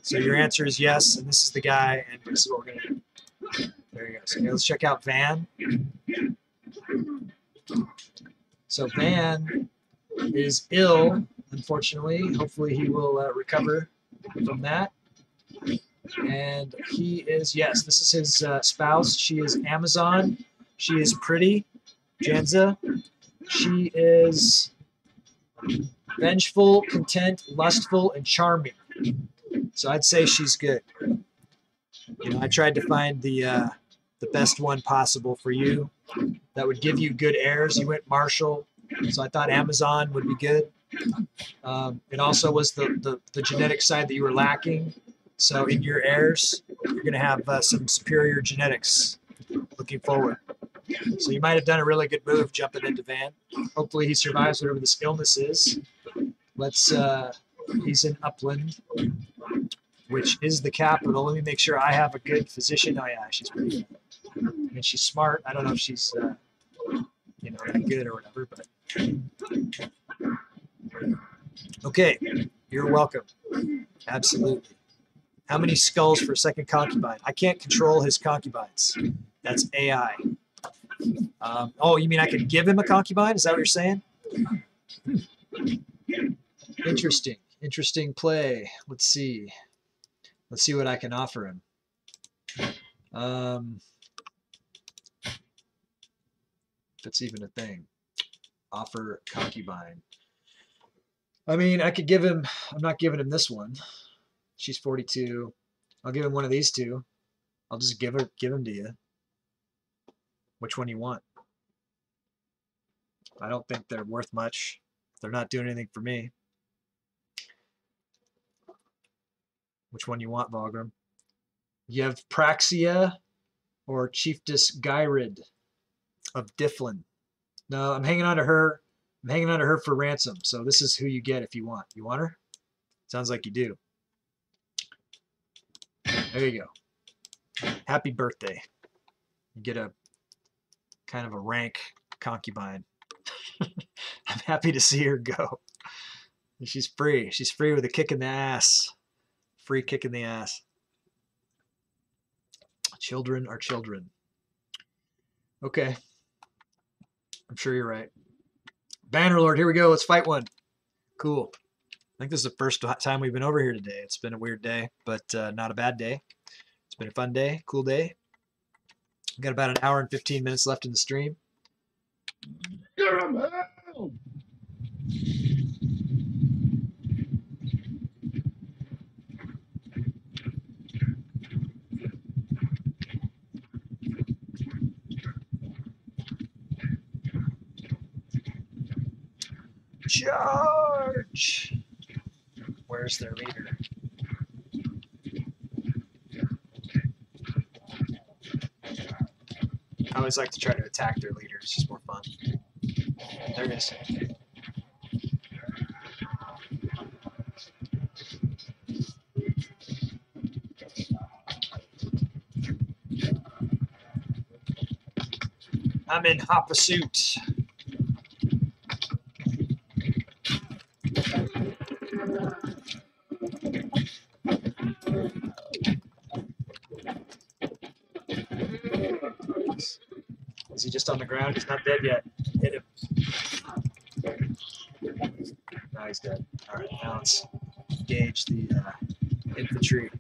So your answer is yes, and this is the guy, and this is what we're going to do. There you go. So let's check out Van. So Van is ill. unfortunately. Hopefully he will recover from that. And he is, yes, this is his spouse. She is Amazon. She is pretty, Janza. She is vengeful, content, lustful, and charming. So I'd say she's good. You know, I tried to find the best one possible for you that would give you good heirs. You went Marshall, so I thought Amazon would be good. It also was the genetic side that you were lacking. So in your heirs, you're going to have some superior genetics looking forward. So you might have done a really good move jumping into Van. Hopefully he survives whatever this illness is. He's in Upland, which is the capital. Let me make sure I have a good physician. Oh yeah, she's pretty good. And she's smart. I don't know if she's, that good or whatever, but. Okay, you're welcome. Absolutely. How many skulls for a second concubine? I can't control his concubines. That's AI. Oh, you mean I could give him a concubine? Is that what you're saying? Interesting play. Let's see what I can offer him. If it's even a thing. Offer concubine. I mean, I could give him, I'm not giving him this one. She's 42. I'll give him one of these two. I'll just give him to you. Which one you want? I don't think they're worth much. They're not doing anything for me. Which one you want, Volgrim? You have Praxia or Chiefess Gyrid of Difflin. No, I'm hanging on to her. I'm hanging on to her for ransom. So this is who you get if you want. You want her? Sounds like you do. There you go. Happy birthday. You get a kind of a rank concubine. I'm happy to see her go. She's free. She's free with a kick in the ass. Free kick in the ass. Children are children. Okay. I'm sure you're right. Bannerlord, here we go. Let's fight one. Cool. I think this is the first time we've been over here today. It's been a weird day, but not a bad day. It's been a fun day, cool day. We've got about an hour and 15 minutes left in the stream. Charge! Where's their leader? I always like to try to attack their leader. It's just more fun. There it is. I'm in hot pursuit. Is he just on the ground? He's not dead yet. Hit him. Now he's dead. All right, now let's engage the infantry.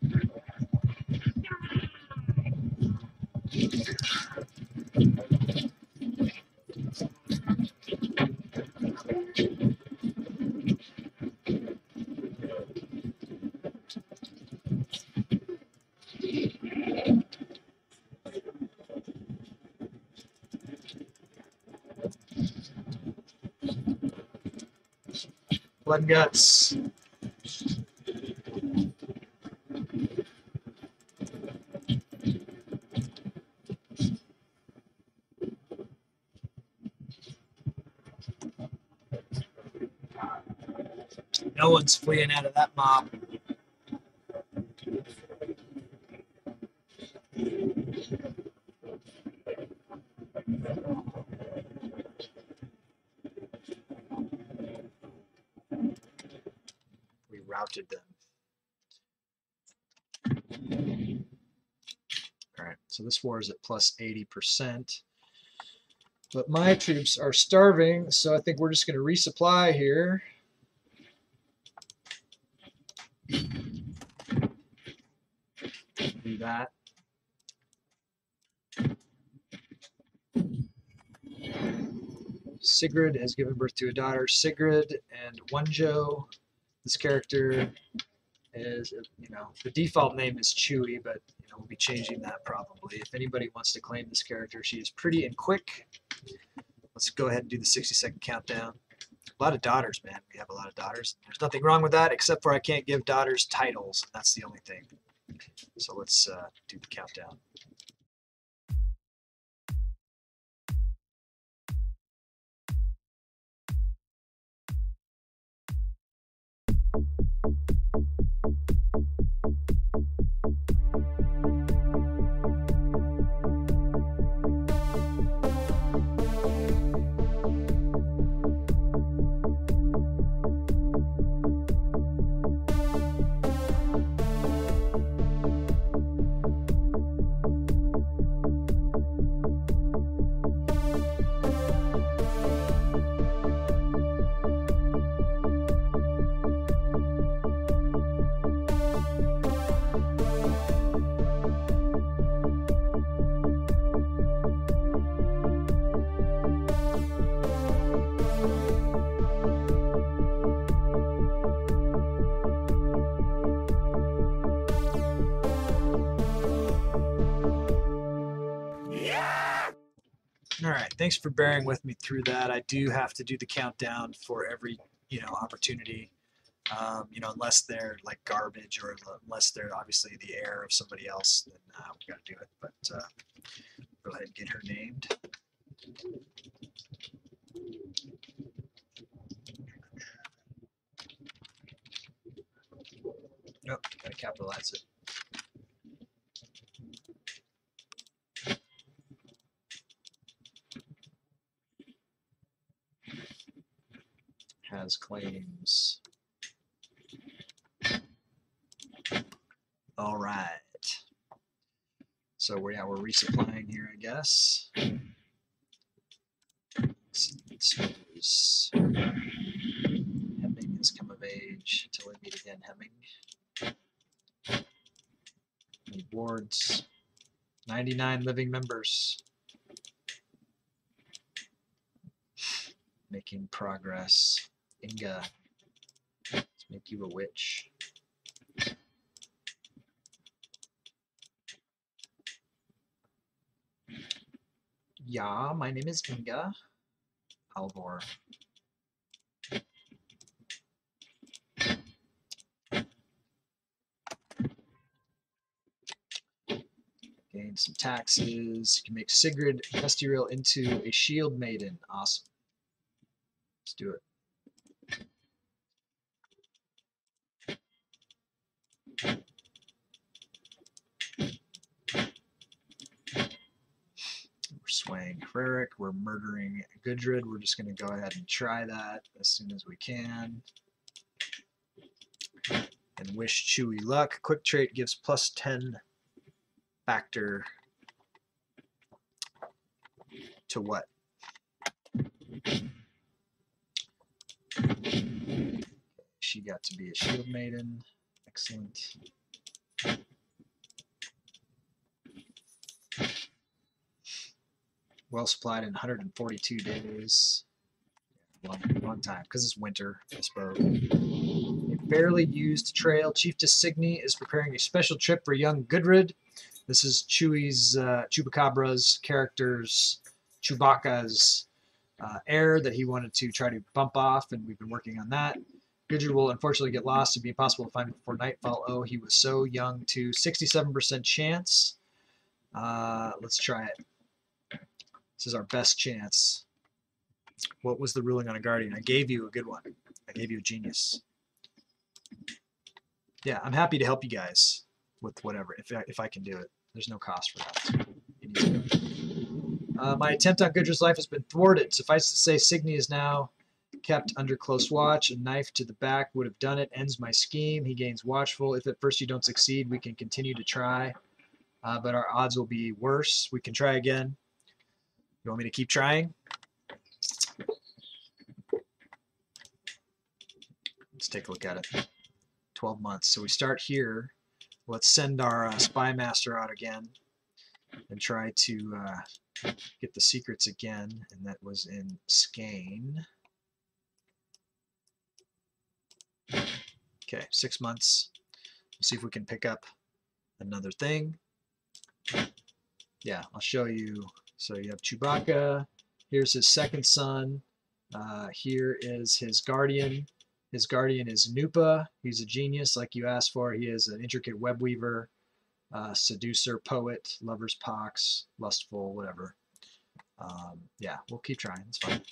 Blood and guts. No one's fleeing out of that mob. We routed them. All right, so this war is at plus 80%. But my troops are starving, so I think we're just going to resupply here. do that. Sigrid has given birth to a daughter, Sigrid, and Wonjo. This character is, the default name is Chewy, but we'll be changing that probably. If anybody wants to claim this character, she is pretty and quick. Let's go ahead and do the 60-second countdown. A lot of daughters, man. We have a lot of daughters. There's nothing wrong with that, except for I can't give daughters titles. That's the only thing. So let's do the countdown. All right, thanks for bearing with me through that. I do have to do the countdown for every, opportunity, unless they're like garbage or unless they're obviously the heir of somebody else, then we got to do it. But go ahead and get her named. Nope, gotta capitalize it. Has claims. All right. So we're resupplying here, I guess. Hemming has come of age until we meet again. Hemming. Any wards? 99 living members. Making progress. Inga, let's make you a witch. Yeah, my name is Inga. Alvor. Gain some taxes. You can make Sigrid Vestireal into a shield maiden. Awesome. Let's do it. We're swaying Hrerik. We're murdering Gudrid. We're just going to go ahead and try that as soon as we can. And wish Chewy luck. Quick trait gives +10 factor to what? She got to be a shield maiden. Excellent. Well supplied in 142 days. Long time, because it's winter, I suppose. A barely used trail. Chiefess Signy is preparing a special trip for young Gudrid. This is Chewy's, Chubacabra's character's, Chewbacca's heir that he wanted to try to bump off, and we've been working on that. Gudrid will unfortunately get lost. It'd be impossible to find him before nightfall. Oh, he was so young too. 67% chance. Let's try it. This is our best chance. What was the ruling on a guardian? I gave you a good one. I gave you a genius. Yeah, I'm happy to help you guys with whatever, if I can do it. There's no cost for that. My attempt on Gudrid's life has been thwarted. Suffice to say, Signy is now kept under close watch. A knife to the back would have done it. Ends my scheme. He gains watchful. If at first you don't succeed, we can continue to try. But our odds will be worse. We can try again. You want me to keep trying? Let's take a look at it. 12 months. So we start here. let's send our spy master out again and try to get the secrets again. And that was in Skane. Okay, 6 months. We'll see if we can pick up another thing. Yeah, I'll show you. So you have Chewbacca. Here's his second son. Here is his guardian. His guardian is Nupa. He's a genius like you asked for. He is an intricate web weaver, seducer, poet, lover's pox, lustful, whatever. Yeah, we'll keep trying. It's fine.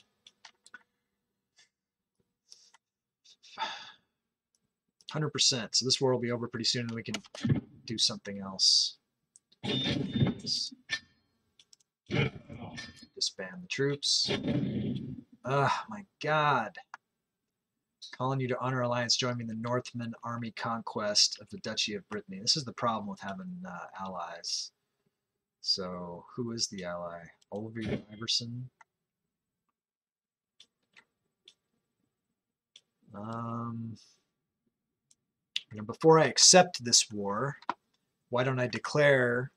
%. So this war will be over pretty soon and we can do something else. Disband the troops. Oh my god. Calling you to honor alliance, join me in the Northman army conquest of the Duchy of Brittany. This is the problem with having allies. So who is the ally? Oliver Iverson. Before I accept this war, why don't I declare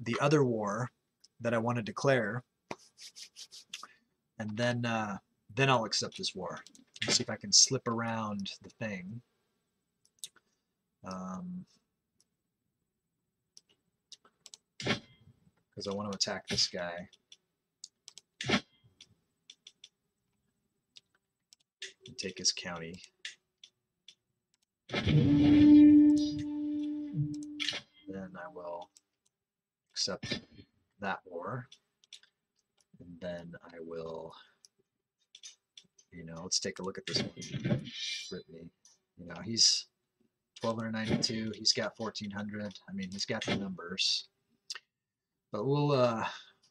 the other war that I want to declare, and then I'll accept this war. Let's see if I can slip around the thing. Because I want to attack this guy. And take his county. Then I will accept that war. And then I will, let's take a look at this one. Brittany. He's 1292. He's got 1400. I mean, he's got the numbers. But we'll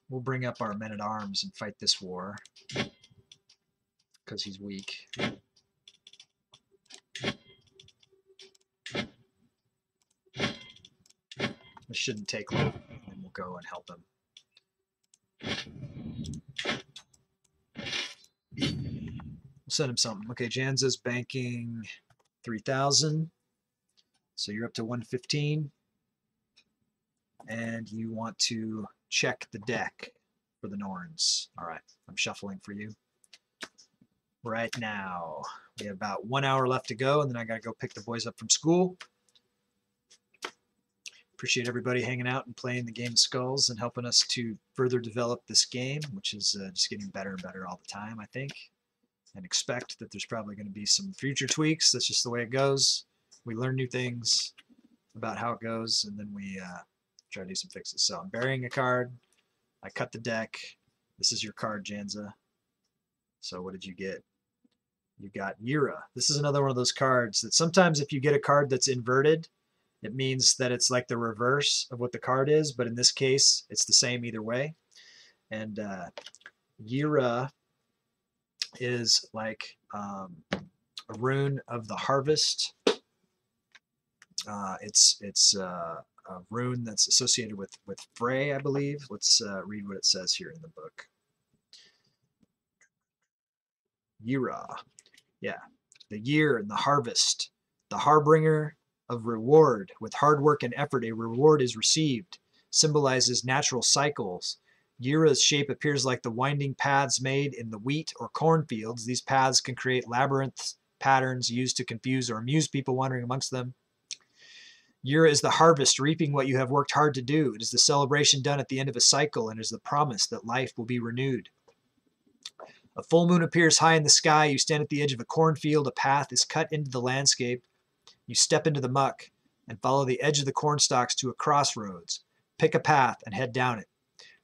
bring up our men-at-arms and fight this war because he's weak. This shouldn't take long, and we'll go and help him. We'll send him something. Okay, Janza's banking 3,000. So you're up to 115. And you want to check the deck for the Norns. All right, I'm shuffling for you right now. We have about 1 hour left to go, and then I got to go pick the boys up from school. Appreciate everybody hanging out and playing the game of Skulls and helping us to further develop this game, which is just getting better and better all the time, I think. And expect that there's probably going to be some future tweaks. That's just the way it goes. We learn new things about how it goes, and then we try to do some fixes. So I'm burying a card. I cut the deck. This is your card, Janza. So what did you get? You got Yura. This is another one of those cards that sometimes if you get a card that's inverted, it means that it's like the reverse of what the card is, but in this case, it's the same either way. And Yura is like a rune of the harvest. It's a rune that's associated with Frey, I believe. Let's read what it says here in the book. Yura. Yeah. The year and the harvest. The harbinger of reward. With hard work and effort, a reward is received. Symbolizes natural cycles. Yura's shape appears like the winding paths made in the wheat or cornfields. These paths can create labyrinth patterns used to confuse or amuse people wandering amongst them. Yura is the harvest, reaping what you have worked hard to do. It is the celebration done at the end of a cycle, and it is the promise that life will be renewed. A full moon appears high in the sky. You stand at the edge of a cornfield. A path is cut into the landscape. You step into the muck and follow the edge of the corn stalks to a crossroads. Pick a path and head down it.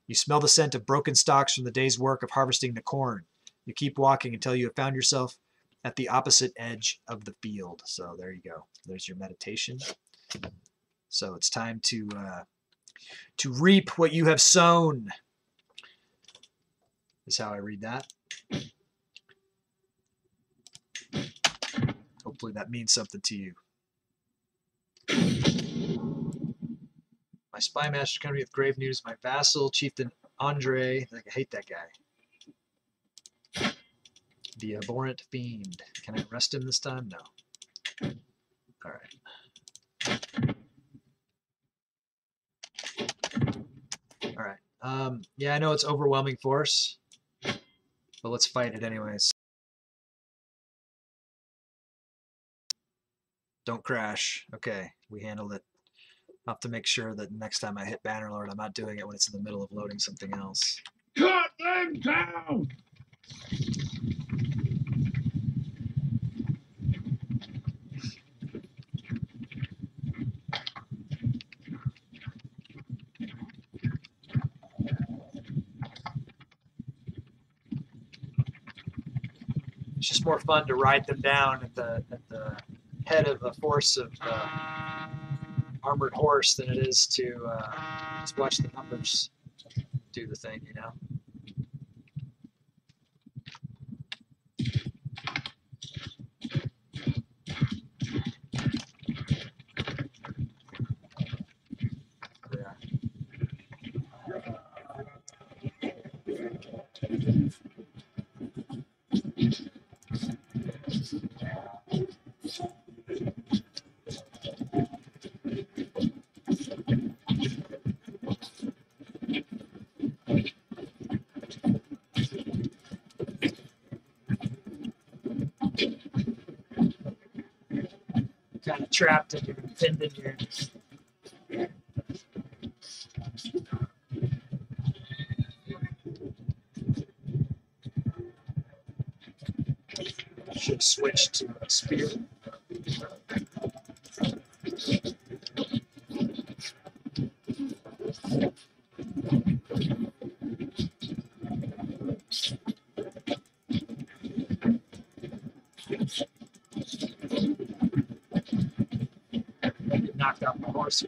You smell the scent of broken stalks from the day's work of harvesting the corn. You keep walking until you have found yourself at the opposite edge of the field. So there you go. There's your meditation. So it's time to reap what you have sown, is how I read that. Hopefully that means something to you. My spy master coming with grave news. My vassal, Chieftain Andre. I hate that guy. The abhorrent fiend. Can I arrest him this time? No. All right. All right. Yeah, I know it's overwhelming force, but let's fight it anyways. Don't crash. Okay, we handled it. I'll have to make sure that next time I hit Bannerlord, I'm not doing it when it's in the middle of loading something else. Cut them down! It's just more fun to ride them down at the head of a force of armored horse than it is to just watch the numbers do the thing, you know? Yeah. Kind of trapped in your pinned in your. Should switch to a spear. Knocked out the horse.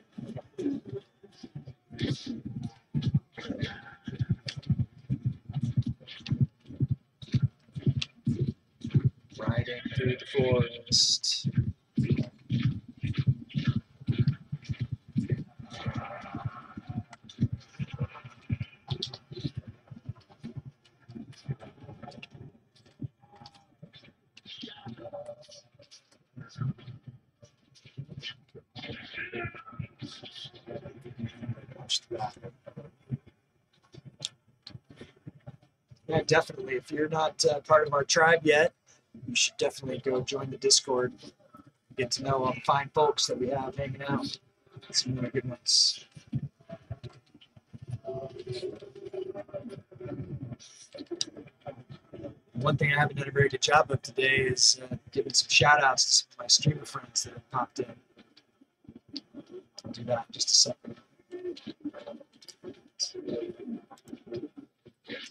Riding through the forest. Yeah, definitely. If you're not part of our tribe yet, you should definitely go join the Discord. Get to know all the fine folks that we have hanging out. Some really good ones. One thing I haven't done a very good job of today is giving some shout outs to some of my streamer friends that have popped in. I'll do that in just a second.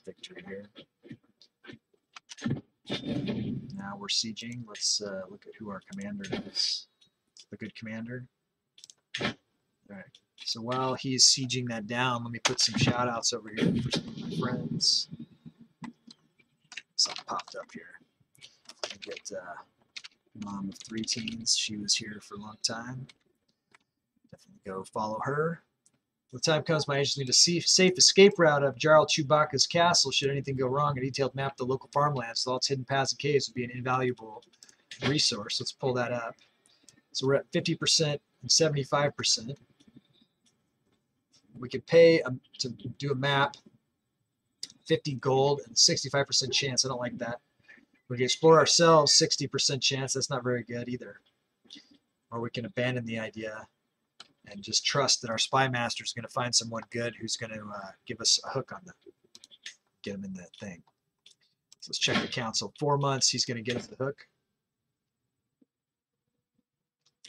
Victory here. Now we're sieging. Let's look at who our commander is. The good commander. All right. So while he's sieging that down, let me put some shout outs over here for some of my friends. Something popped up here. I get mom of 3 teens. She was here for a long time. Definitely go follow her. When the time comes, my agents need a safe escape route of Jarl Chewbacca's castle. Should anything go wrong, a detailed map of the local farmlands with all its hidden paths and caves would be an invaluable resource. Let's pull that up. So we're at 50% and 75%. We could pay to do a map, 50 gold and 65% chance. I don't like that. We can explore ourselves, 60% chance. That's not very good either. Or we can abandon the idea and just trust that our spy master is going to find someone good who's going to give us a hook on them, get him in that thing. So let's check the council. 4 months, he's going to get us the hook.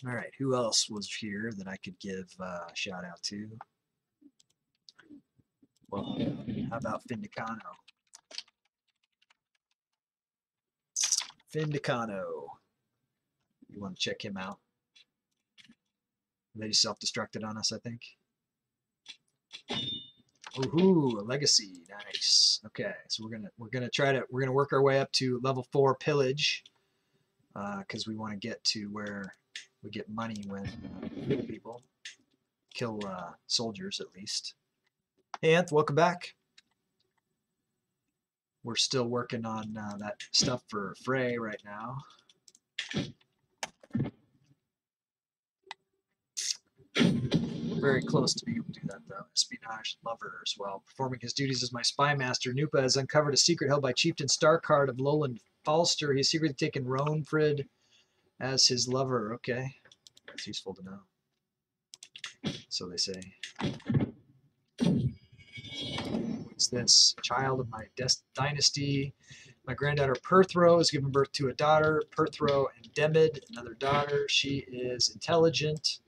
All right, who else was here that I could give a shout out to? Well, how about Findicano? Findicano. You want to check him out? They self-destructed on us, I think. Ooh, a legacy, nice. Okay, so we're gonna work our way up to level 4 pillage, because we want to get to where we get money when people kill soldiers at least. Hey, Anth, welcome back. We're still working on that stuff for Frey right now. very close to being able to do that, though. Espionage lover as well. Performing his duties as my spy master, Nupa has uncovered a secret held by Chieftain Starcard of Lowland Falster. He has secretly taken Roanfrid as his lover. Okay. That's useful to know. So they say. What's this? Child of my dynasty. My granddaughter Perthro has given birth to a daughter, Perthro and Demid, another daughter. She is intelligent.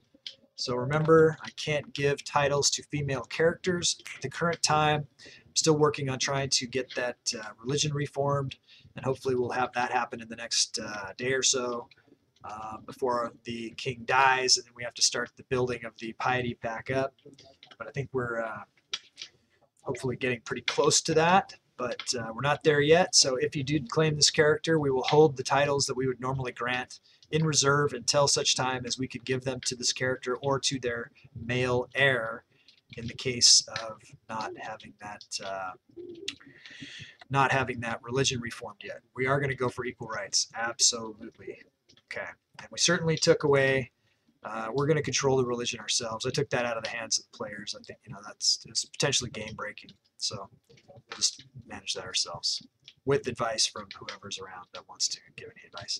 So remember, I can't give titles to female characters at the current time. I'm still working on trying to get that religion reformed, and hopefully we'll have that happen in the next day or so before the king dies, and then we have to start the building of the piety back up. But I think we're hopefully getting pretty close to that, but we're not there yet. So if you do claim this character, we will hold the titles that we would normally grant in reserve until such time as we could give them to this character or to their male heir in the case of not having that religion reformed yet. We are going to go for equal rights, absolutely. Okay, and we certainly took away we're going to control the religion ourselves. I took that out of the hands of the players. I think that's potentially game breaking, so we'll just manage that ourselves with advice from whoever's around that wants to give any advice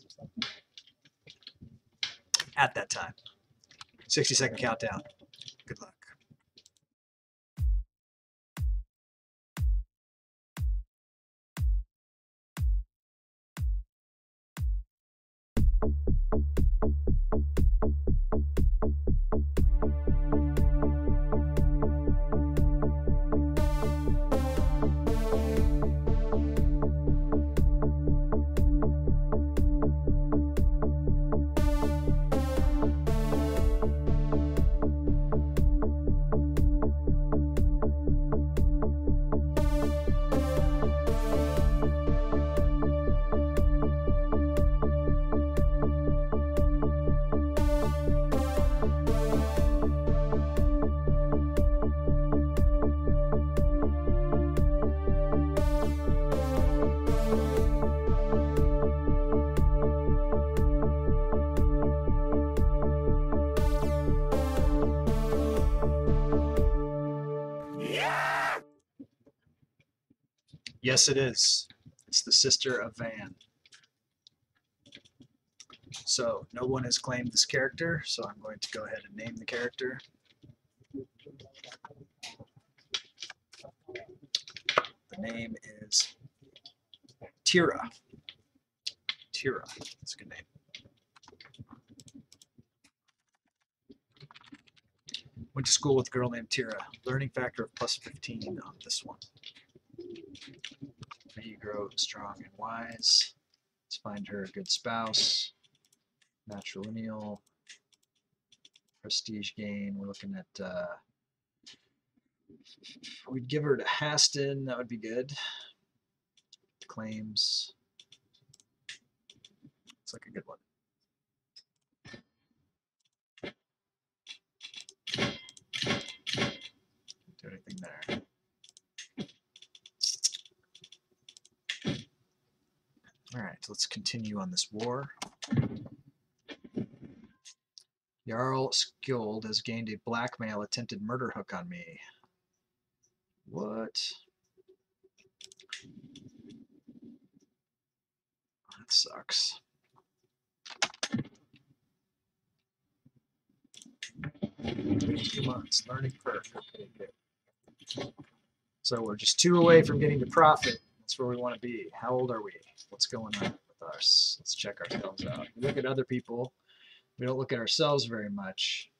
at that time. 60-second countdown. Good luck. Yes, it is. It's the sister of Van. So no one has claimed this character, so I'm going to go ahead and name the character. The name is Tira. Tira. That's a good name. Went to school with a girl named Tira. Learning factor of plus 15 on this one. May you grow strong and wise. Let's find her a good spouse. Matrilineal. Prestige gain. We're looking at we'd give her to Haston. That would be good. Claims. Looks like a good one. Do anything there. All right, let's continue on this war. Jarl Skjold has gained a blackmail attempted murder hook on me. What? That sucks. Come on, it's learning perk. Okay, good. So we're just 2 away from getting to profit. That's where we want to be. How old are we? What's going on with us? Let's check ourselves out. We look at other people. We don't look at ourselves very much.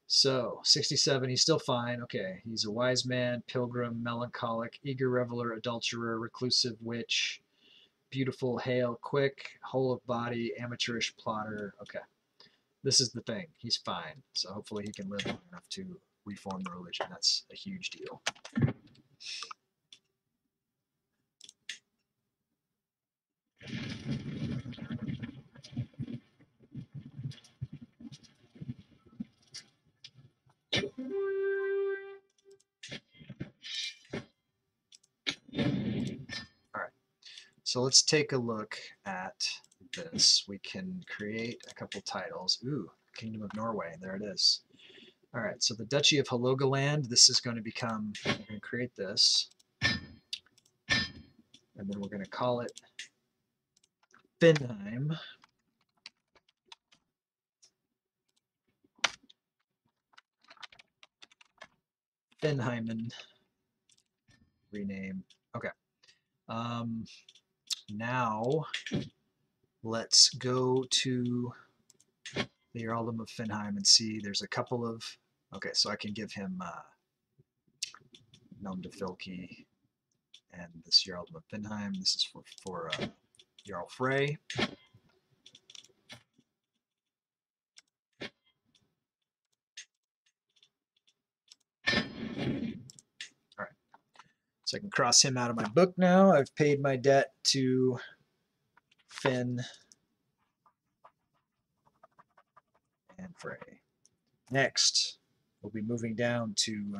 So, 67, he's still fine. Okay, he's a wise man, pilgrim, melancholic, eager reveler, adulterer, reclusive witch, beautiful, hale, quick, whole of body, amateurish plotter. Okay, this is the thing. He's fine. So hopefully he can live long enough to reform the religion. That's a huge deal. All right, so let's take a look at this. We can create a couple titles. Ooh, Kingdom of Norway, there it is. All right, so the Duchy of Halogaland, this is going to become, we're going to create this, and then we're going to call it Finheim. Finheimen. Rename. Okay. Now let's go to the Earldom of Finheim and see. There's a couple of. Okay, so I can give him Gnome de Filkey and this Earldom of Finheim. This is for Jarl Frey. All right, so I can cross him out of my book now. I've paid my debt to Finn and Frey. Next, we'll be moving down to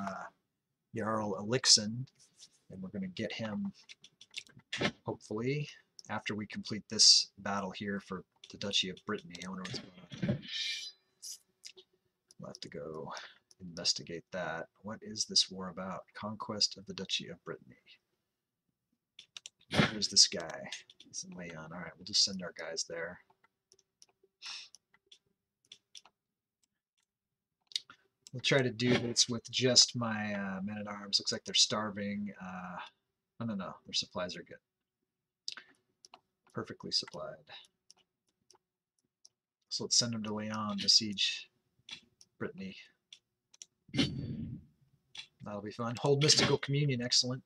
Jarl Elixir, and we're going to get him, hopefully, after we complete this battle here for the Duchy of Brittany. I wonder what's going on. We'll have to go investigate that. What is this war about? Conquest of the Duchy of Brittany. Where's this guy? He's in Leon. All right, we'll just send our guys there. We'll try to do this with just my men-at-arms. Looks like they're starving. No, their supplies are good. Perfectly supplied. So let's send them to Leon to siege Brittany. That'll be fun. Hold Mystical Communion, excellent.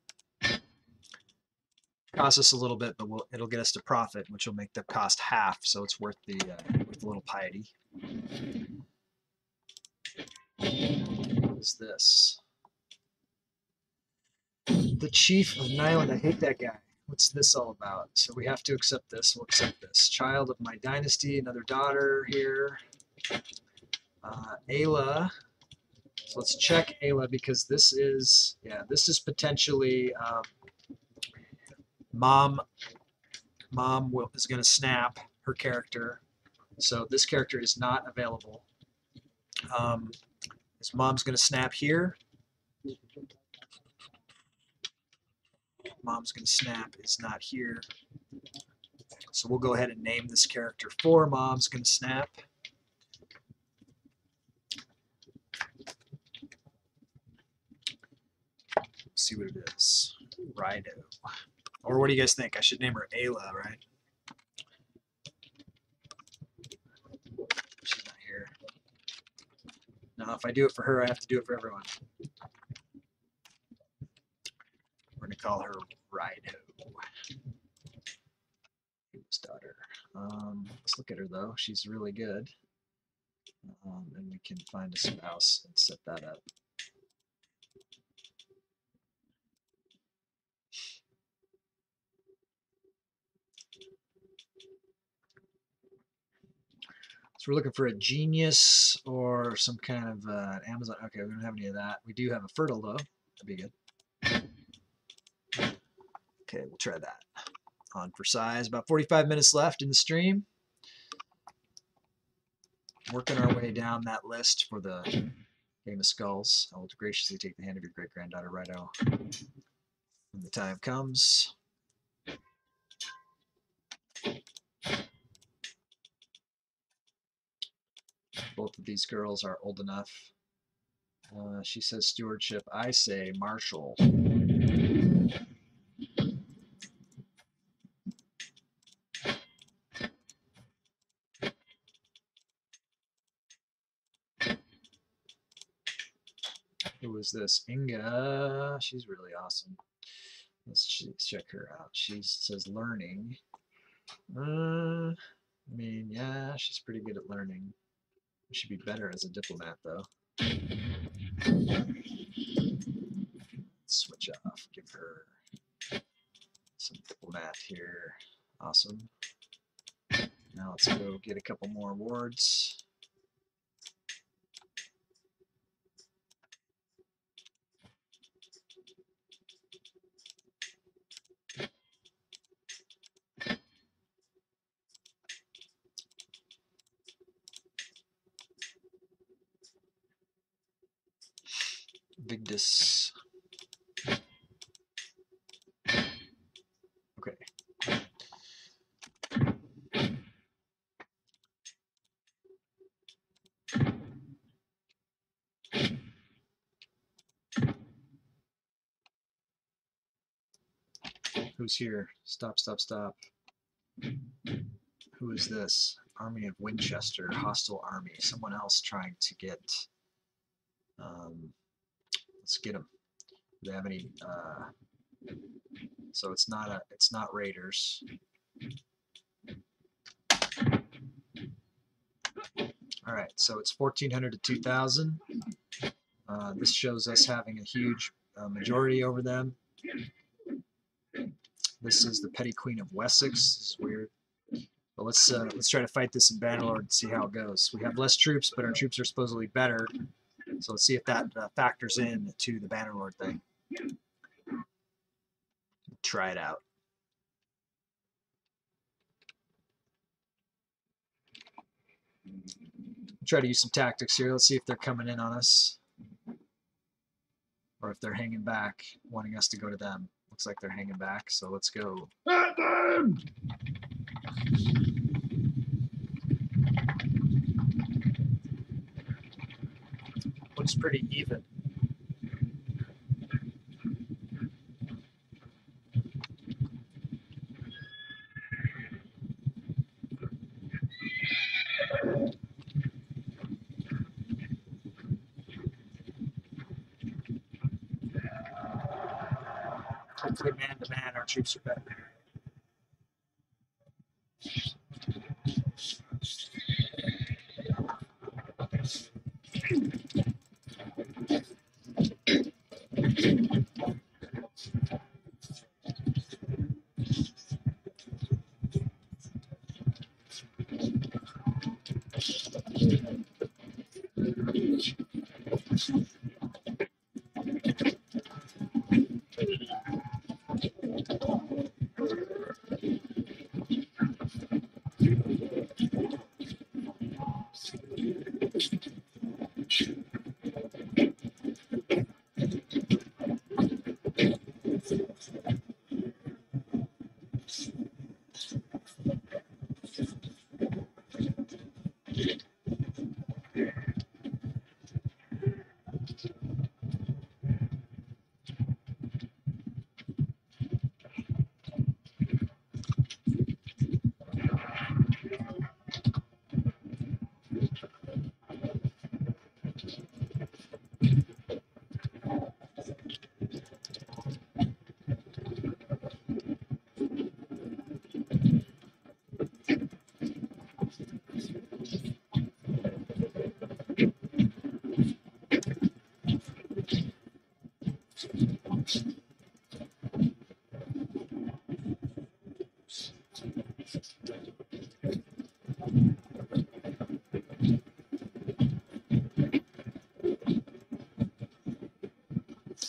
Costs us a little bit, but it'll get us to profit, which will make the cost half, so it's worth the little piety. What is this? The Chief of Nyland. I hate that guy. What's this all about? So we have to accept this. We'll accept this. Child of my dynasty, another daughter here. Ayla. So let's check Ayla because this is potentially Mom is going to snap her character. So this character is not available. His mom's going to snap here. Mom's going to snap is not here. So we'll go ahead and name this character for Mom's going to snap. Let's see what it is. Rido. Or what do you guys think? I should name her Ayla, right? She's not here. Now, if I do it for her, I have to do it for everyone. We're going to call her Rido. His daughter. Let's look at her, though. She's really good. And we can find a spouse and set that up. So we're looking for a genius or some kind of Amazon. Okay, we don't have any of that. We do have a fertile, though. That'd be good. Okay, we'll try that. On for size. About 45 minutes left in the stream. Working our way down that list for the Game of Skulls. I will graciously take the hand of your great-granddaughter, Rido, when the time comes. Both of these girls are old enough. She says stewardship. I say marshal. Who is this? Inga. She's really awesome. Let's check her out. She says learning. I mean, yeah, she's pretty good at learning. She'd be better as a diplomat, though. Switch off. Give her some diplomat here. Awesome. Now let's go get a couple more awards. Vigdis. Okay. Who's here? Stop, stop, stop. Who is this? Army of Winchester, hostile army. Someone else trying to get. Let's get them. Do they have any? So it's not raiders. All right, so it's 1,400 to 2,000. This shows us having a huge majority over them. This is the Petty Queen of Wessex. This is weird. But let's try to fight this in Bannerlord and see how it goes. We have less troops, but our troops are supposedly better. So let's see if that factors in to the Bannerlord thing. Try it out. Try to use some tactics here. Let's see if they're coming in on us. Or if they're hanging back, wanting us to go to them. Looks like they're hanging back, so let's go. At them! Looks pretty even. Hopefully man to man our troops are better.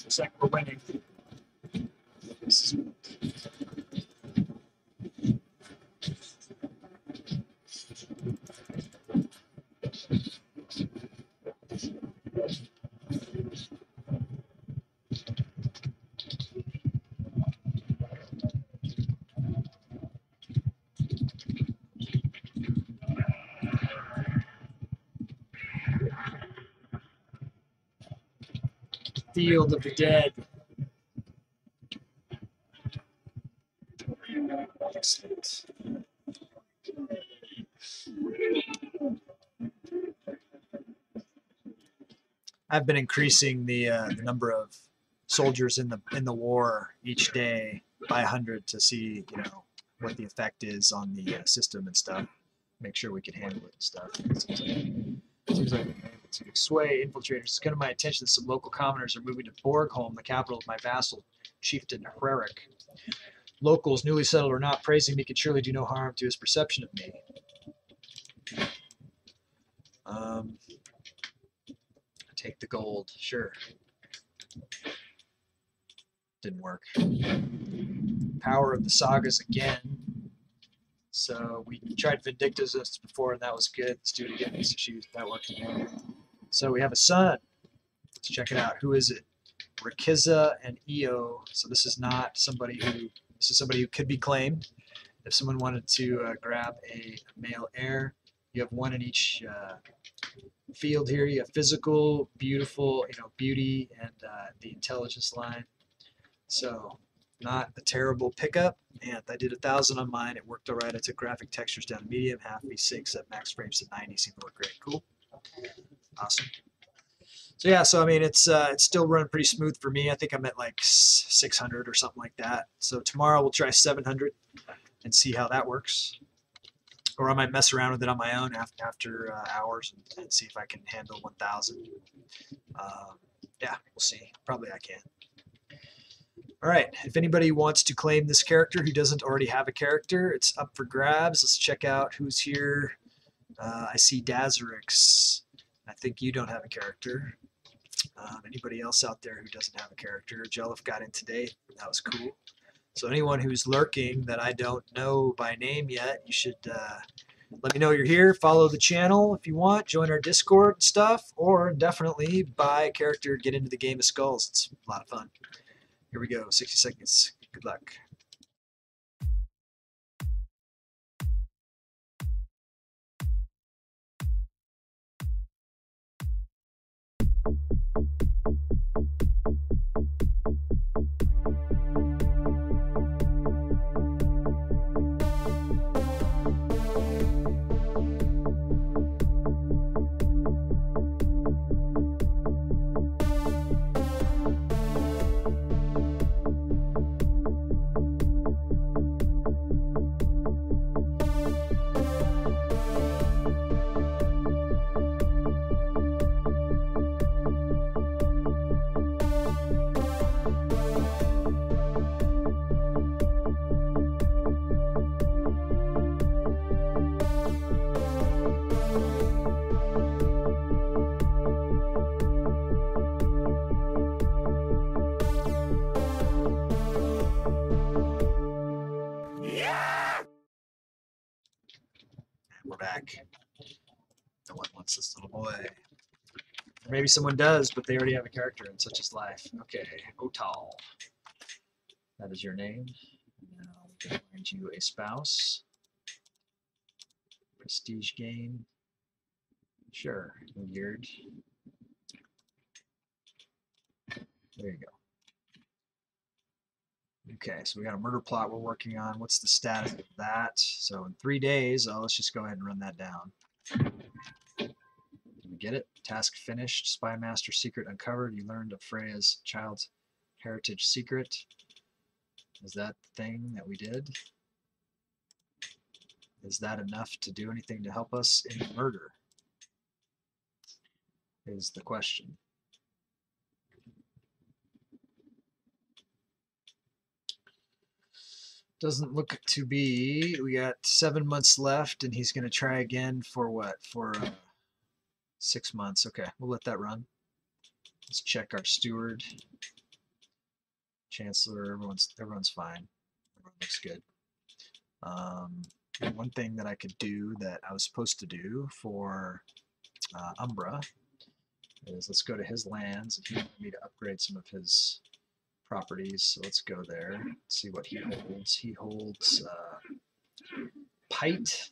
Looks like we're winning. Field of the Dead. Excellent. I've been increasing the number of soldiers in the war each day by 100 to see what the effect is on the system and stuff. Make sure we can handle it and stuff. Seems like to sway infiltrators. It's come to my attention that some local commoners are moving to Borgholm, the capital of my vassal chieftain Hreric. Locals, newly settled or not, praising me can surely do no harm to his perception of me. Take the gold, sure. Didn't work. Power of the sagas again. So we tried Vindictus before, and that was good. Let's do it again. So that worked again. So we have a son. Let's check it out. Who is it? Rikiza and EO. So this is not somebody who, this is somebody who could be claimed. If someone wanted to grab a male heir, you have one in each field here. You have physical, beautiful, beauty, and the intelligence line. So not a terrible pickup. And I did 1,000 on mine. It worked all right. I took graphic textures down to medium, half V6 set max frames at 90. Seemed to work great. Cool. Awesome. So yeah, so I mean, it's still running pretty smooth for me. I think I'm at like 600 or something like that. So tomorrow we'll try 700 and see how that works. Or I might mess around with it on my own after hours and see if I can handle 1,000. Yeah, we'll see. Probably I can. All right, if anybody wants to claim this character who doesn't already have a character, it's up for grabs. Let's check out who's here. I see Dazerix. I think you don't have a character. Anybody else out there who doesn't have a character? Jelif got in today. That was cool. So anyone who's lurking that I don't know by name yet, you should let me know you're here. Follow the channel if you want. Join our Discord stuff, or definitely buy a character, get into the game of skulls. It's a lot of fun. Here we go. 60 seconds. Good luck. We're back. No one wants this little boy. Or maybe someone does, but they already have a character, and such is life. Okay, Otal. That is your name. Now we can find you a spouse. Prestige gain. Sure. Weird. There you go. Okay, so we got a murder plot we're working on. What's the status of that? So in 3 days, let's just go ahead and run that down. Can we get it? Task finished. Spy master secret uncovered. You learned of Freya's child's heritage secret. Is that the thing that we did? Is that enough to do anything to help us in the murder? Is the question. Doesn't look to be. We got 7 months left, and he's going to try again for what? For 6 months. Okay, we'll let that run. Let's check our steward. Chancellor, everyone's fine. Everyone looks good. One thing that I could do that I was supposed to do for Umbra is let's go to his lands, and he wanted me to upgrade some of his properties. So let's go there, see what he holds. He holds Pite,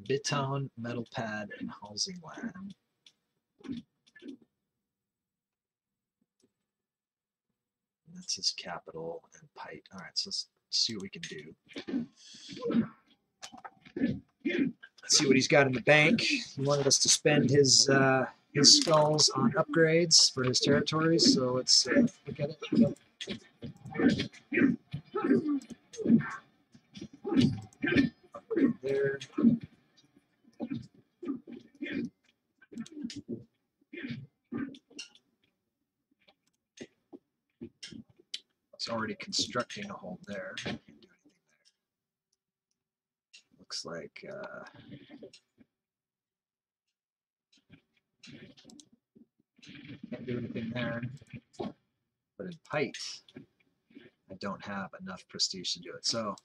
Biton, Metal Pad, and Housing Land. And that's his capital and Pite. All right, so let's see what we can do. Let's see what he's got in the bank. He wanted us to spend his skulls on upgrades for his territories. So let's look at it. Upgrade there. It's already constructing a hold there. Can't do anything there. Looks like can't do anything there. But in Pite, I don't have enough prestige to do it. So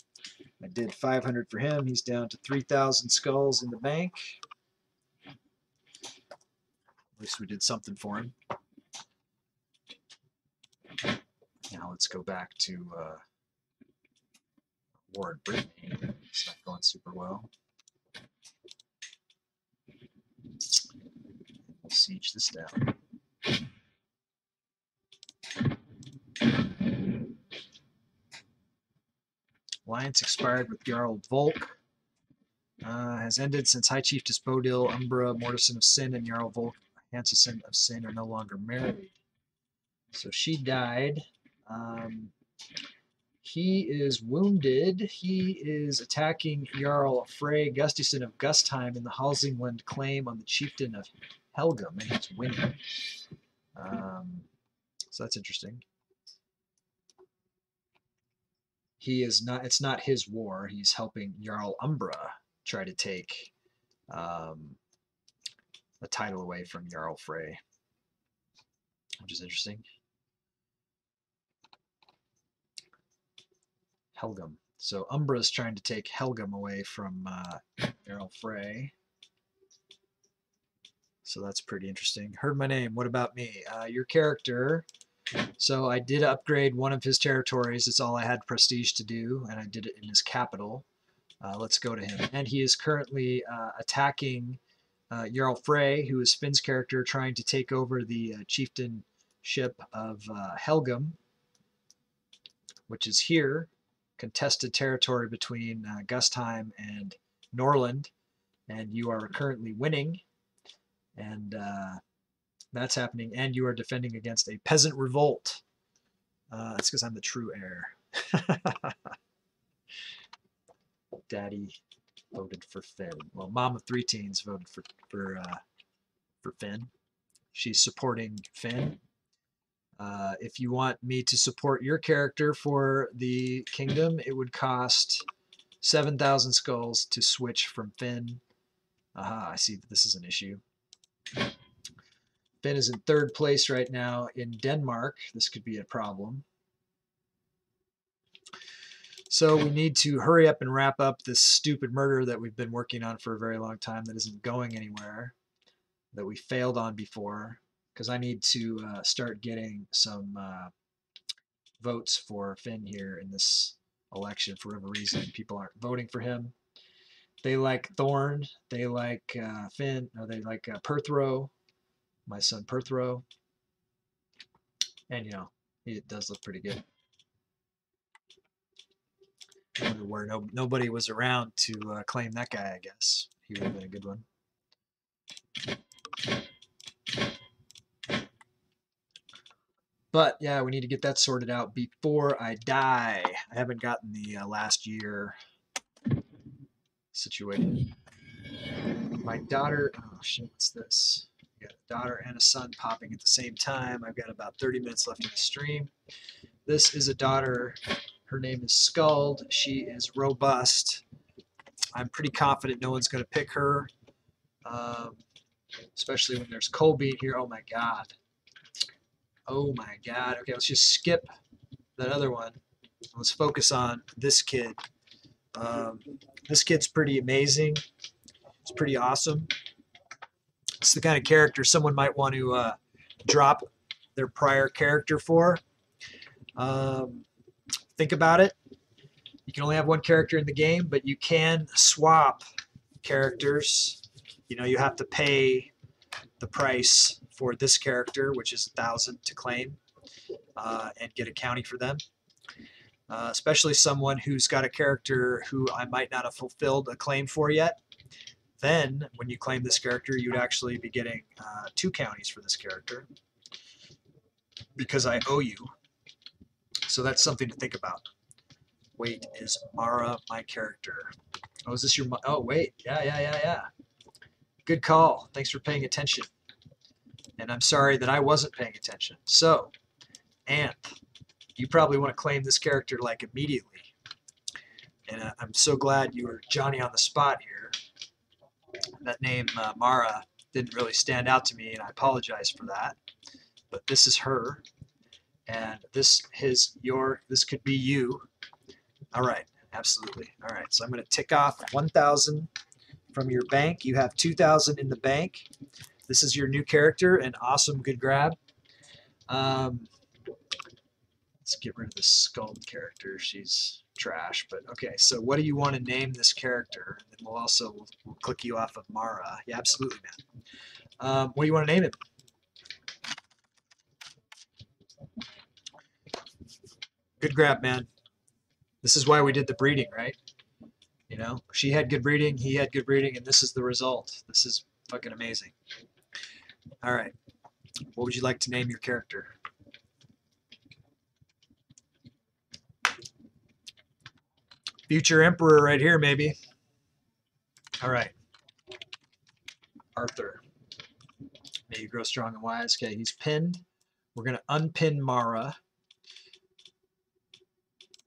I did 500 for him. He's down to 3,000 skulls in the bank. At least we did something for him. Now let's go back to war in Brittany. It's not going super well. We'll siege this down. Alliance expired with Jarl Volk. Has ended since High Chiefess Bodil, Umbra, Mortison of Sin, and Jarl Volk, Hansison of Sin are no longer married. So she died. He is wounded. He is attacking Jarl Frey Gustafsson of Gustheim in the Halsingland claim on the chieftain of Helgum, and he's winning. So that's interesting. He is not. It's not his war. He's helping Jarl Umbra try to take the title away from Jarl Frey, which is interesting. Helgum. So Umbra's trying to take Helgum away from Jarl Frey. So that's pretty interesting. Heard my name. What about me? Your character. So I did upgrade one of his territories. It's all I had prestige to do, and I did it in his capital. Let's go to him. And he is currently attacking Jarl Frey, who is Finn's character, trying to take over the chieftainship of Helgum, which is here. Contested territory between Gustheim and Norland, and you are currently winning. And that's happening, and you are defending against a peasant revolt. That's because I'm the true heir. Daddy voted for Finn. Well, Mom of 3 teens voted for Finn. She's supporting Finn. If you want me to support your character for the kingdom, it would cost 7,000 skulls to switch from Finn. Aha, I see that this is an issue. Finn is in 3rd place right now in Denmark. This could be a problem. So we need to hurry up and wrap up this stupid murder that we've been working on for a very long time that isn't going anywhere, that we failed on before, because I need to start getting some votes for Finn here in this election. For whatever reason, people aren't voting for him. They like Thorn. They like Finn. No, they like Perthrow. My son Perthrow. And, you know, it does look pretty good. I wonder where nobody was around to claim that guy, I guess. He would have been a good one. But, yeah, we need to get that sorted out before I die. I haven't gotten the last year situated. My daughter, oh shit, what's this? I got a daughter and a son popping at the same time. I've got about 30 minutes left in the stream. This is a daughter. Her name is Skuld. She is robust. I'm pretty confident no one's going to pick her, especially when there's Colby here. Oh my god. Oh my god. Okay, let's just skip that other one. Let's focus on this kid. This kid's pretty amazing. It's pretty awesome. It's the kind of character someone might want to drop their prior character for. Think about it. You can only have one character in the game, but you can swap characters. You know, you have to pay the price for this character, which is 1,000 to claim, and get a county for them. Especially someone who's got a character who I might not have fulfilled a claim for yet. Then, when you claim this character, you'd actually be getting 2 counties for this character because I owe you. So that's something to think about. Wait, is Mara my character? Oh, is this your... Oh, wait. Yeah. Good call. Thanks for paying attention. And I'm sorry that I wasn't paying attention. So, Anth, you probably want to claim this character, like, immediately. And I'm so glad you were Johnny on the spot here. That name, Mara, didn't really stand out to me, and I apologize for that. But this is her. And this could be you. All right, absolutely. All right, so I'm going to tick off 1,000 from your bank. You have 2,000 in the bank. This is your new character, an awesome, good grab. Let's get rid of the Skald character. She's trash. But okay, so what do you want to name this character? And we'll click you off of Mara. Yeah, absolutely, man. What do you want to name it? Good grab, man. This is why we did the breeding, right? You know, she had good breeding, he had good breeding, and this is the result. This is fucking amazing. All right. What would you like to name your character? Future Emperor right here, maybe. All right. Arthur. May you grow strong and wise. Okay, he's pinned. We're going to unpin Mara.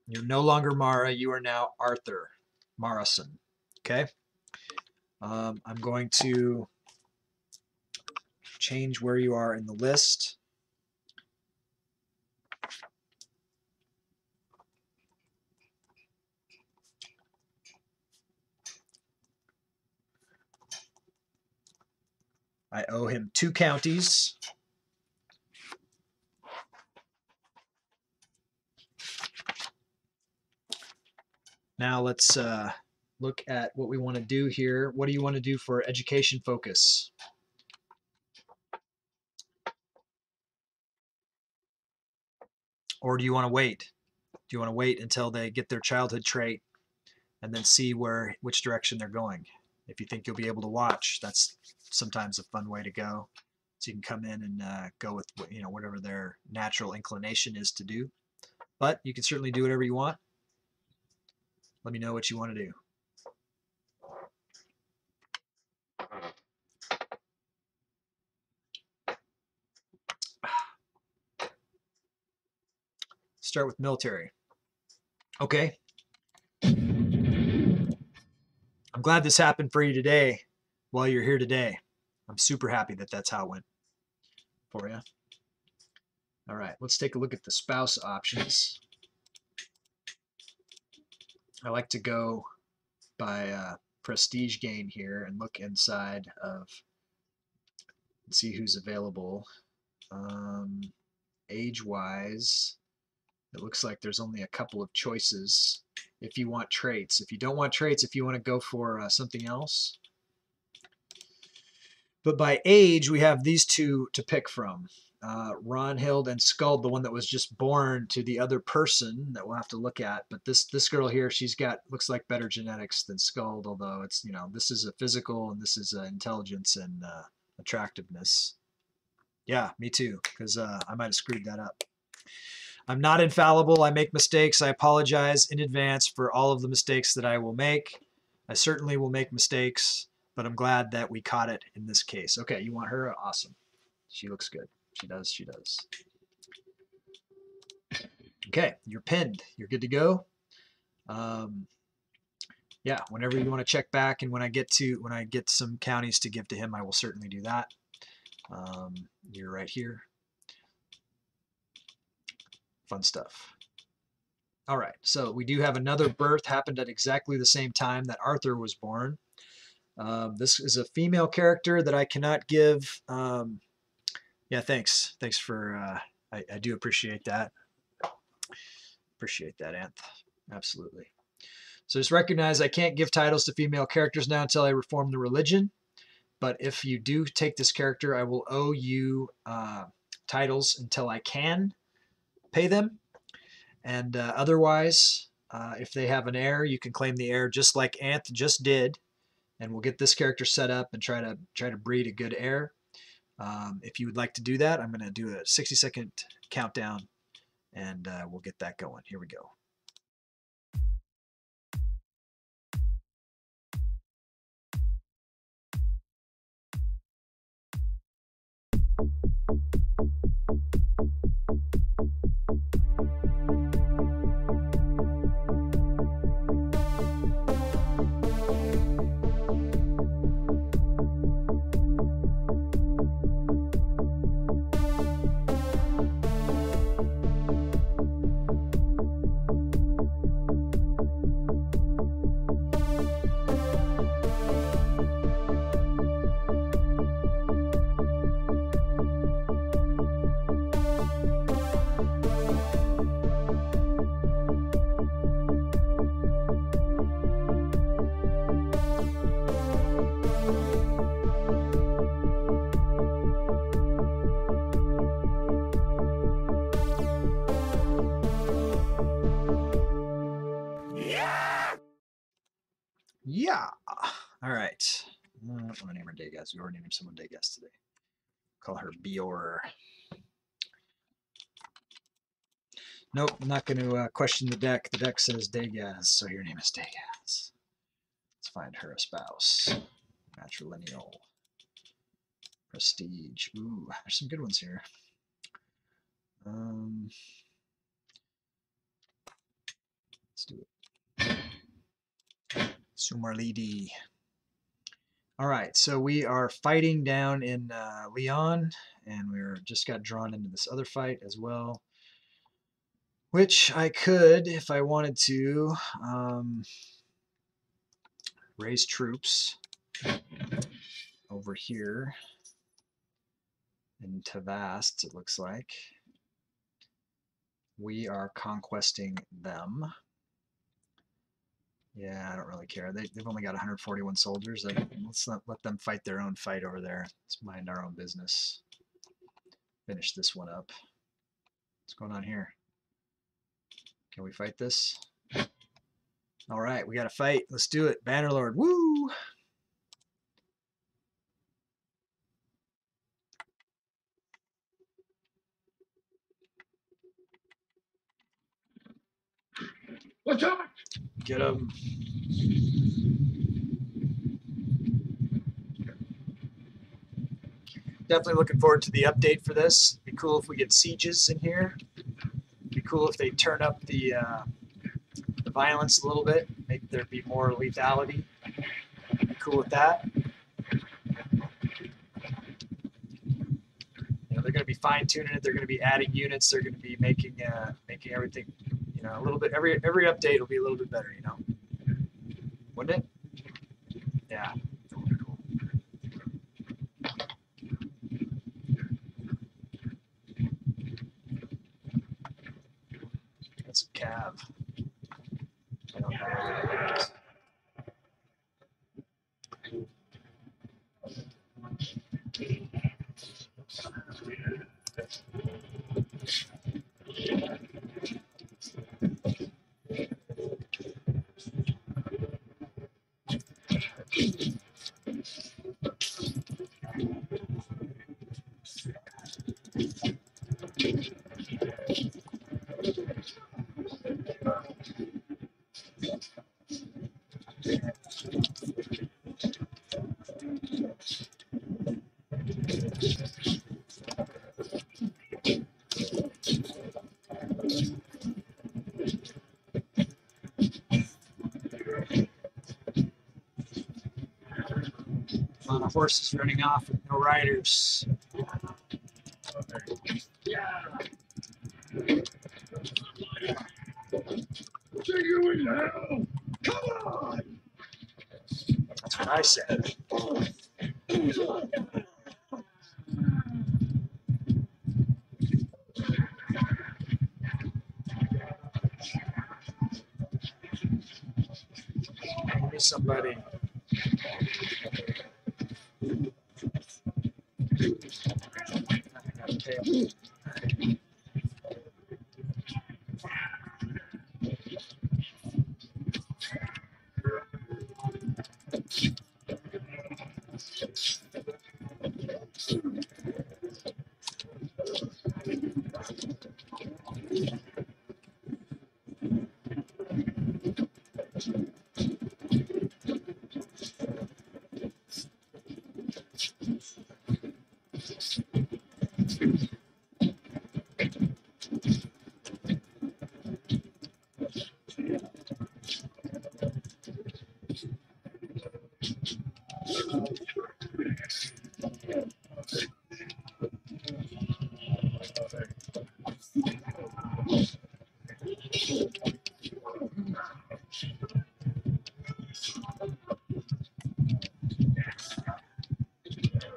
You're no longer Mara. You are now Arthur Marison. Okay? I'm going to change where you are in the list. I owe him 2 counties. Now let's look at what we want to do here. What do you want to do for education focus? Or do you want to wait? Do you want to wait until they get their childhood trait and then see which direction they're going? If you think you'll be able to watch, that's sometimes a fun way to go. So you can come in and go with whatever their natural inclination is to do. But you can certainly do whatever you want. Let me know what you want to do. Start with military. Okay. I'm glad this happened for you today while you're here today. I'm super happy that that's how it went for you. All right, let's take a look at the spouse options. I like to go by prestige gain here and look inside of and see who's available. Age-wise, it looks like there's only a couple of choices if you want traits. If you don't want traits, if you want to go for something else. But by age, we have these 2 to pick from. Ronhild and Skald, the one that was just born to the other person that we'll have to look at. But this girl here, she's got, looks like better genetics than Skald, although it's, this is a physical and this is intelligence and attractiveness. Yeah, me too, because I might have screwed that up. I'm not infallible. I make mistakes. I apologize in advance for all of the mistakes that I will make. I certainly will make mistakes, but I'm glad that we caught it in this case. Okay, you want her? Awesome. She looks good. She does. She does. Okay, you're pinned. You're good to go. Yeah, whenever you want to check back, and when I get some counties to give to him, I will certainly do that. You're right here. Fun stuff. All right, so we do have another birth happened at exactly the same time that Arthur was born. This is a female character that I cannot give. Yeah, thanks. Thanks for, I do appreciate that. Appreciate that, Anth. Absolutely. So just recognize I can't give titles to female characters now until I reform the religion. But if you do take this character, I will owe you titles until I can pay them. And otherwise, if they have an heir, you can claim the heir just like Anth just did. And we'll get this character set up and try to breed a good heir. If you would like to do that, I'm going to do a 60-second countdown, and we'll get that going. Here we go. Yeah. All right. I'm gonna name her Daygas. We already named someone Daygas today. Call her Bior. Nope, I'm not going to question the deck. The deck says Daygas, so your name is Daygas. Let's find her a spouse. Matrilineal. Prestige. Ooh, there's some good ones here. Let's do it. Sumarlidi. All right, so we are fighting down in Leon, and we're just got drawn into this other fight as well, which I could, if I wanted to, raise troops over here in Tavast, it looks like. We are conquesting them. Yeah, I don't really care. They've only got 141 soldiers. Let's not let them fight their own fight over there. Let's mind our own business. Finish this one up. What's going on here? Can we fight this? All right, we got to fight. Let's do it. Bannerlord. Woo! What's up? Get him. Definitely looking forward to the update for this. Be cool if we get sieges in here. Be cool if they turn up the violence a little bit, make there be more lethality. Be cool with that. You know, they're going to be fine tuning it. They're going to be adding units. They're going to be making everything, you know, a little bit. Every update will be a little bit better, you know. Wouldn't it? Yeah, that would be cool. That's some cav. I don't know. A lot of horses running off with no riders. See you in hell. Come on. That's what I said. Give me somebody. I got a tail.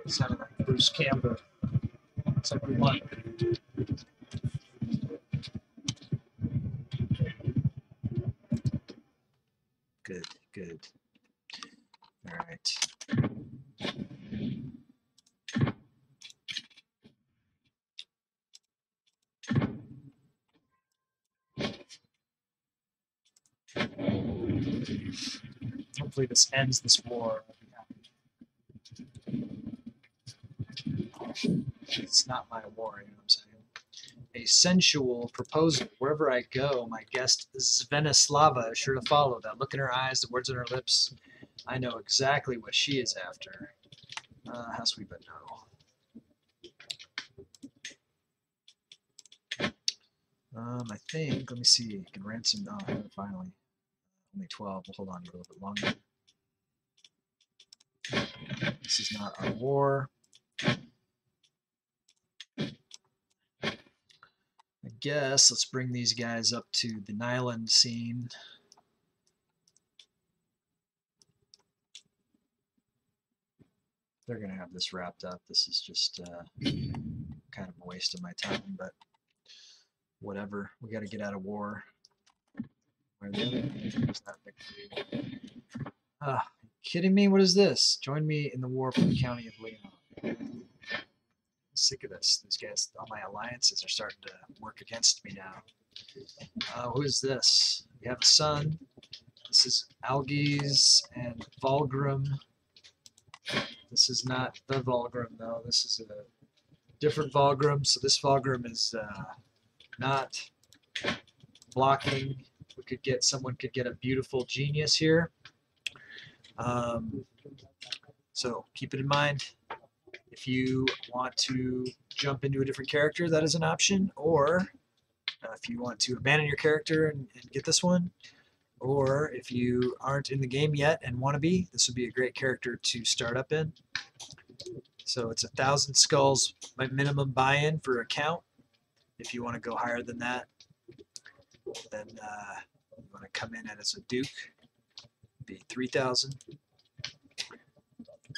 Sounded like Bruce Campbell. Looks like we won. Good, good. All right. Hopefully this ends this war. It's not my war, you know what I'm saying? A sensual proposal. Wherever I go, my guest Svenislava is sure to follow. That look in her eyes, the words on her lips. I know exactly what she is after. How sweet but no. I think, let me see, you can ransom, finally. Only 12, we'll hold on a little bit longer. This is not our war. I guess let's bring these guys up to the Nyland scene. They're going to have this wrapped up. This is just kind of a waste of my time, but whatever. We got to get out of war. Where the other that victory? Ah, kidding me? What is this? Join me in the war for the county of Leon. I'm sick of this. These guys, all my alliances are starting to work against me now. Who is this? We have a son. This is Algies and Volgrim. This is not the Volgrim, though. This is a different Volgrim. So this Volgrim is not blocking. We could get, someone could get a beautiful genius here. So keep it in mind. If you want to jump into a different character, that is an option. Or if you want to abandon your character and get this one. Or if you aren't in the game yet and want to be, this would be a great character to start up in. So it's 1,000 skulls minimum buy-in for account. If you want to go higher than that, then you want to come in as a duke, be 3,000.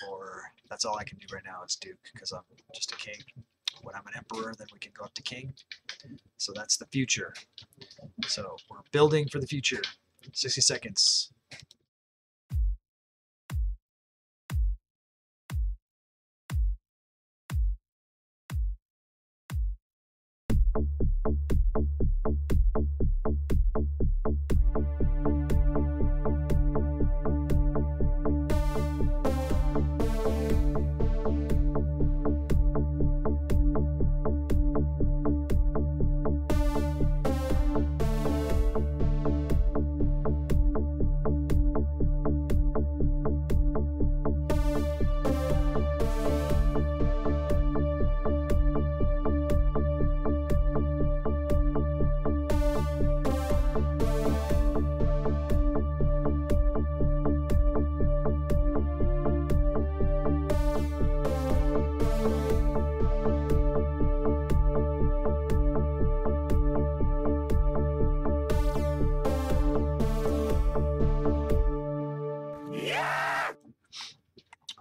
Or that's all I can do right now is duke because I'm just a king. When I'm an emperor, then we can go up to king. So that's the future. So we're building for the future. 60 seconds.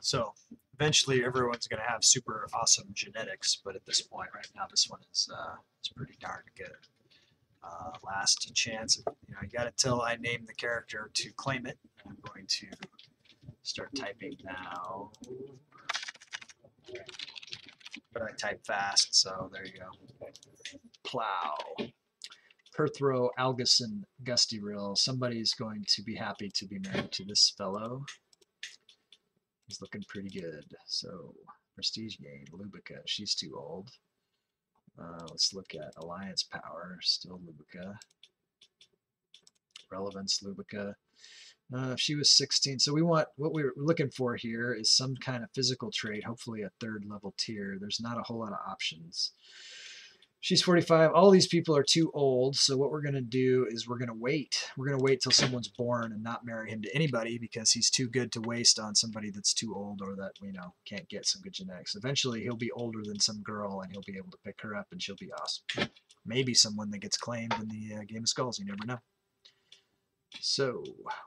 So eventually everyone's going to have super awesome genetics, but at this point right now, this one is pretty darn good. Last chance, you got it till I name the character to claim it. I'm going to start typing now, but I type fast, so there you go. Plow. Perthrow, Algerson, Gusty Rill. Somebody's going to be happy to be married to this fellow. He's looking pretty good. So, prestige gain, Lubica. She's too old. Let's look at alliance power. Still Lubica. Relevance, Lubica. If she was 16. So we want, what we're looking for here is some kind of physical trait, hopefully a 3rd level tier. There's not a whole lot of options. She's 45. All these people are too old, so what we're going to do is we're going to wait. We're going to wait till someone's born and not marry him to anybody because he's too good to waste on somebody that's too old or that, can't get some good genetics. Eventually, he'll be older than some girl, and he'll be able to pick her up, and she'll be awesome. Maybe someone that gets claimed in the Game of Skulls. You never know. So,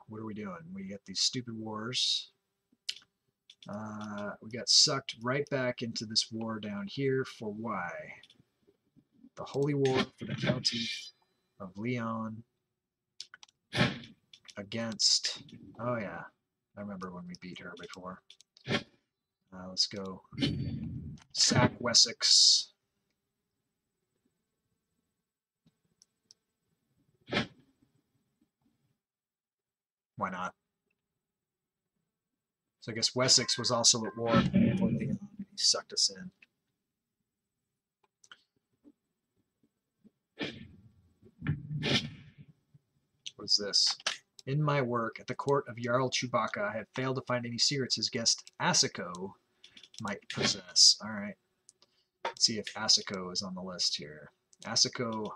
what are we doing? We got these stupid wars. We got sucked right back into this war down here for why? The Holy War for the County of Leon against, oh yeah, I remember when we beat her before. Let's go sack Wessex. Why not? So I guess Wessex was also at war before he sucked us in. What is this? In my work at the court of Jarl Chewbacca, I have failed to find any secrets his guest Asako might possess. All right. Let's see if Asako is on the list here. Asako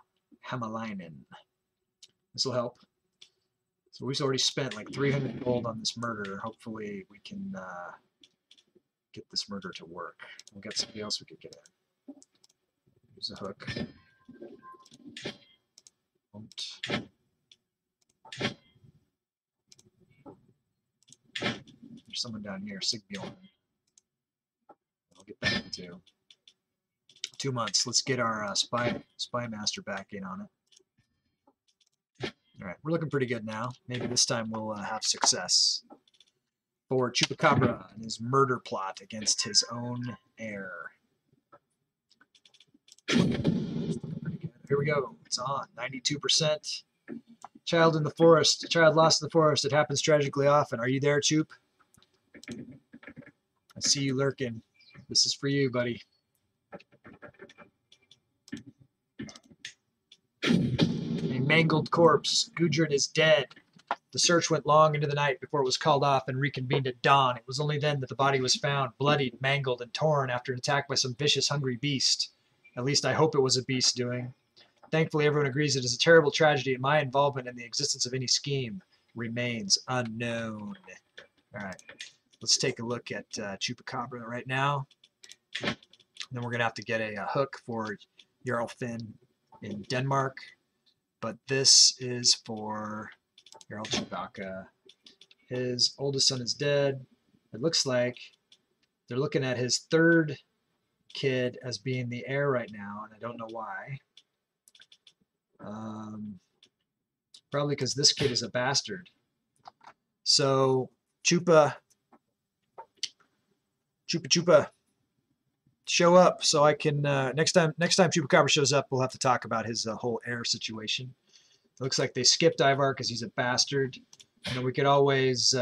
Hamalainen. This will help. So we've already spent like 300 gold on this murder. Hopefully we can get this murder to work. We'll get somebody else we could get in. Use a hook. Won't. There's someone down here, Sigbjorn. I'll get that too. 2 months. Let's get our spy master back in on it. All right, we're looking pretty good now. Maybe this time we'll have success for Chupacabra and his murder plot against his own heir. Here we go. It's on. 92%. Child in the forest. A child lost in the forest. It happens tragically often. Are you there, Choop? I see you lurking. This is for you, buddy. A mangled corpse. Gudrun is dead. The search went long into the night before it was called off and reconvened at dawn. It was only then that the body was found, bloodied, mangled, and torn after an attack by some vicious, hungry beast. At least I hope it was a beast doing. Thankfully, everyone agrees it is a terrible tragedy, and my involvement in the existence of any scheme remains unknown. All right, let's take a look at Chupacabra right now. And then we're going to have to get a hook for Jarl Finn in Denmark. But this is for Jarl Chewbacca. His oldest son is dead. It looks like they're looking at his third kid as being the heir right now, and I don't know why. Probably because this kid is a bastard. So Chupa, show up so I can next time Chupacabra shows up, we'll have to talk about his whole heir situation. It looks like they skipped Ivar because he's a bastard. You know, we could always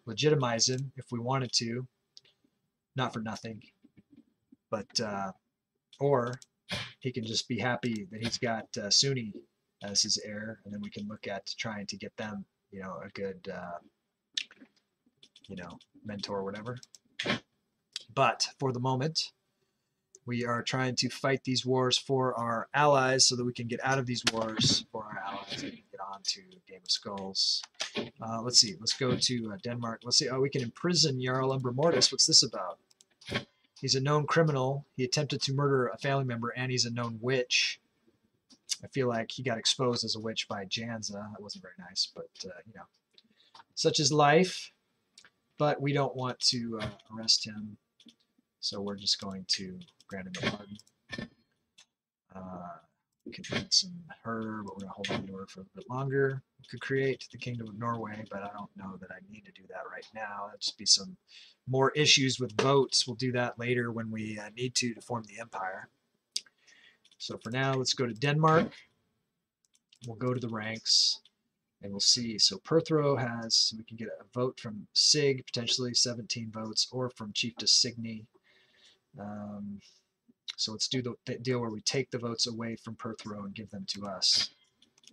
legitimize him if we wanted to, not for nothing, but or he can just be happy that he's got Sunni as his heir, and then we can look at trying to get them, you know, a good, you know, mentor or whatever. But for the moment, we are trying to fight these wars for our allies so that we can get out of these wars for our allies and get on to Game of Skulls. Let's see. Let's go to Denmark. Let's see. Oh, we can imprison Jarl Umbra Mortis. What's this about? He's a known criminal. He attempted to murder a family member, and he's a known witch. I feel like he got exposed as a witch by Janza. That wasn't very nice, but, you know, such is life. But we don't want to arrest him, so we're just going to grant him a pardon. We could ransom her, but we're going to hold on to her for a bit longer. We could create the Kingdom of Norway, but I don't know that I need to do that right now. That'd just be some more issues with votes. We'll do that later when we need to form the empire. So for now, let's go to Denmark. We'll go to the ranks, and we'll see. So Perthro has, so we can get a vote from Sig, potentially 17 votes, or from Chiefess Signy. So let's do the deal where we take the votes away from Perthro and give them to us,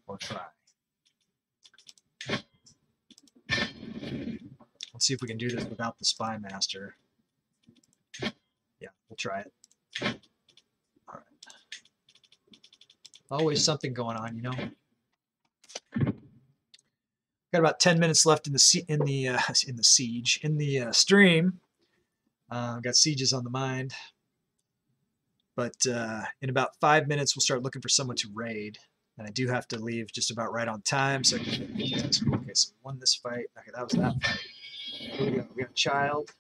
or try. Let's see if we can do this without the Spy Master. Yeah, we'll try it. All right. Always something going on, you know. Got about 10 minutes left in the stream. Got sieges on the mind. But in about 5 minutes, we'll start looking for someone to raid. And I do have to leave just about right on time. So I can okay, so we won this fight. Okay, that was that fight. Here we go. We got a child.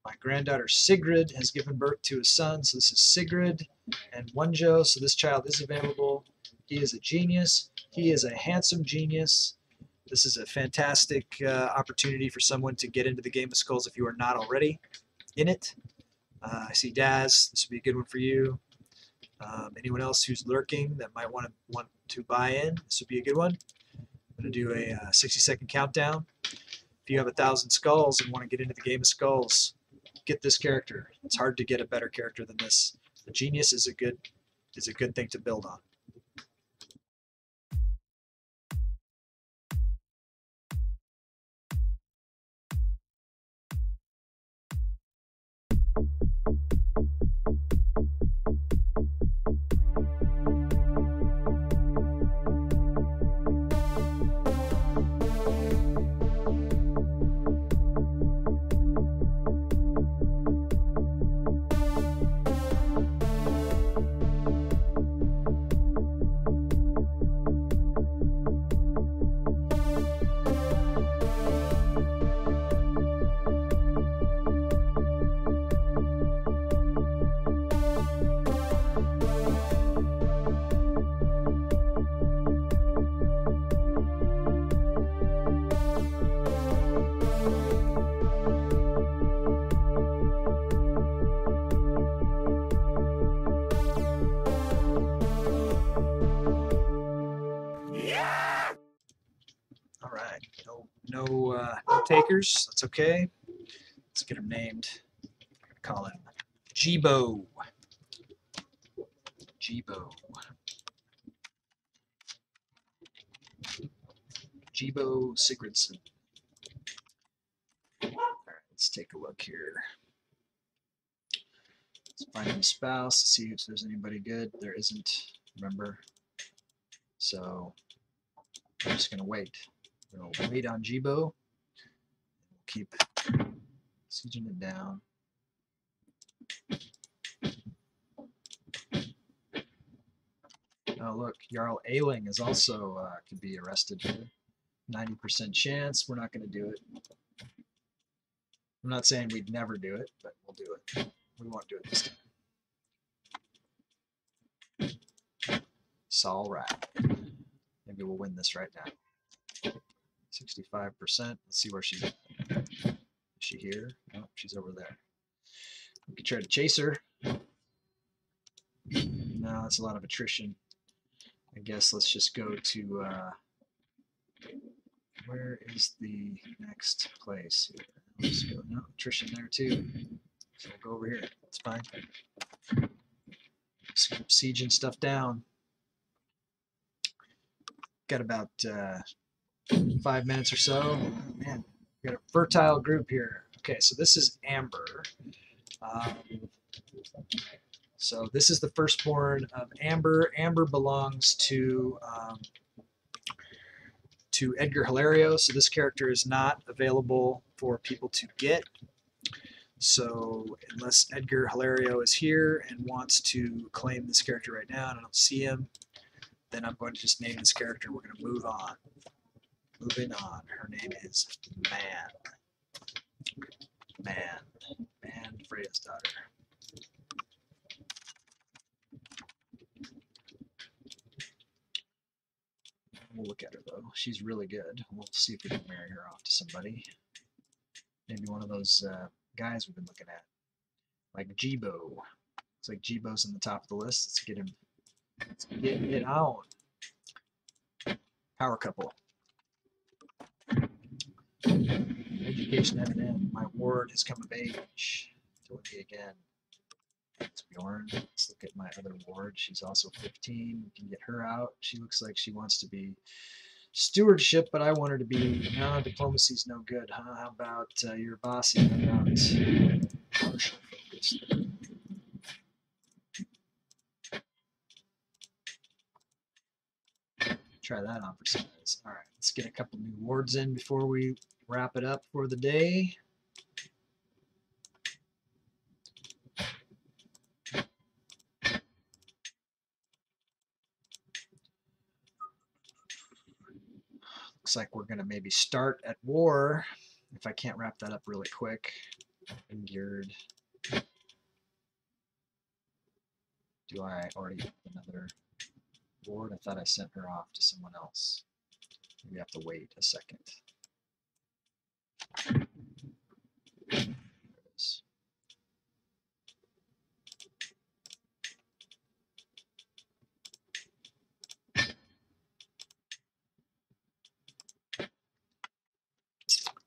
My granddaughter Sigrid has given birth to a son. So this is Sigrid and Wonjo. So this child is available. He is a genius. He is a handsome genius. This is a fantastic opportunity for someone to get into the Game of Skulls if you are not already in it. I see Daz. This would be a good one for you. Anyone else who's lurking that might want to buy in, this would be a good one. I'm going to do a 60-second countdown. If you have 1,000 skulls and want to get into the game of skulls, get this character. It's hard to get a better character than this. The genius is a good thing to build on. All right, no takers. That's okay. Let's get him named. Call him Jibo. Jibo. Jibo Sigurdsson. All right, let's take a look here. Let's find him a spouse, see if there's anybody good. There isn't, remember. So I'm just gonna wait. We'll wait on Jibo. We'll keep sieging it down. Oh look, Jarl Ailing is also could be arrested here. 90% chance. We're not going to do it. I'm not saying we'd never do it, but we'll do it. We won't do it this time. It's all right. Maybe we'll win this right now. 65%. Let's see where she's at. Is she here? No, she's over there. We could try to chase her. No, that's a lot of attrition. I guess let's just go to where is the next place here? Let's go. No, attrition there too. So we'll go over here. That's fine. Just keep sieging stuff down. Got about 5 minutes or so. Man, we got a fertile group here. Okay, so this is Amber. So this is the firstborn of Amber. Amber belongs to Edgar Hilario. So this character is not available for people to get. So unless Edgar Hilario is here and wants to claim this character right now, and I don't see him, then I'm going to just name this character. We're going to move on. Moving on. Her name is Man, Freya's daughter. We'll look at her though. She's really good. We'll see if we can marry her off to somebody. Maybe one of those guys we've been looking at. Like Jibo. Looks like Jibo's in the top of the list. Let's get him. Let's get it on. Power couple. Education evident. My ward has come of age. Do it again. It's Bjorn. Let's look at my other ward. She's also 15. We can get her out. She looks like she wants to be stewardship, but I want her to be, no, diplomacy's no good, huh? How about your bossy? How about commercial focus? Try that on for size. All right, let's get a couple new wards in before we wrap it up for the day. Looks like we're going to maybe start at war if I can't wrap that up really quick. Geared. Do I already have another ward? I thought I sent her off to someone else. We have to wait a second. There it is.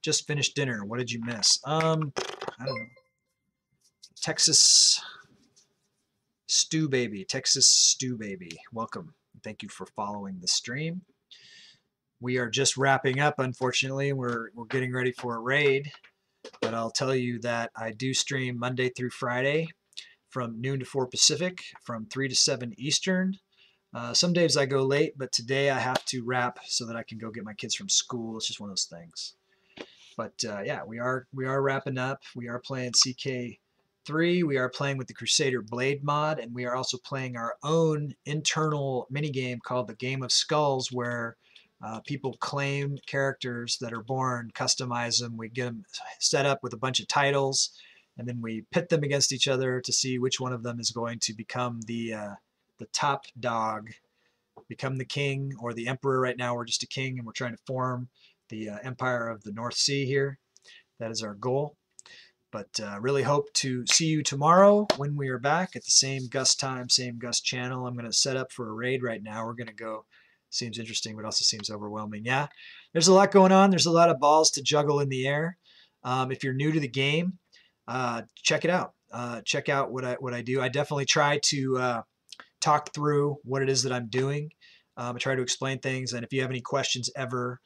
just finished dinner. What did you miss? I don't know. Texas Stew Baby. Texas Stew Baby. Welcome. Thank you for following the stream. We are just wrapping up, unfortunately. We're getting ready for a raid. But I'll tell you that I do stream Monday through Friday from noon to 4 Pacific, from 3 to 7 Eastern. Some days I go late, but today I have to wrap so that I can go get my kids from school. It's just one of those things. But yeah, we are wrapping up. We are playing CK3. We are playing with the Crusader Blade mod, and we are also playing our own internal minigame called the Game of Skulls, where people claim characters that are born, customize them. We get them set up with a bunch of titles, and then we pit them against each other to see which one of them is going to become the top dog, become the king or the emperor. Right now, we're just a king, and we're trying to form the Empire of the North Sea here. That is our goal. But really hope to see you tomorrow when we are back at the same Gus time, same Gus channel. I'm going to set up for a raid right now. We're going to go. Seems interesting, but also seems overwhelming. Yeah, there's a lot going on. There's a lot of balls to juggle in the air. If you're new to the game, check it out. Check out what I do. I definitely try to talk through what it is that I'm doing. I try to explain things, and if you have any questions ever,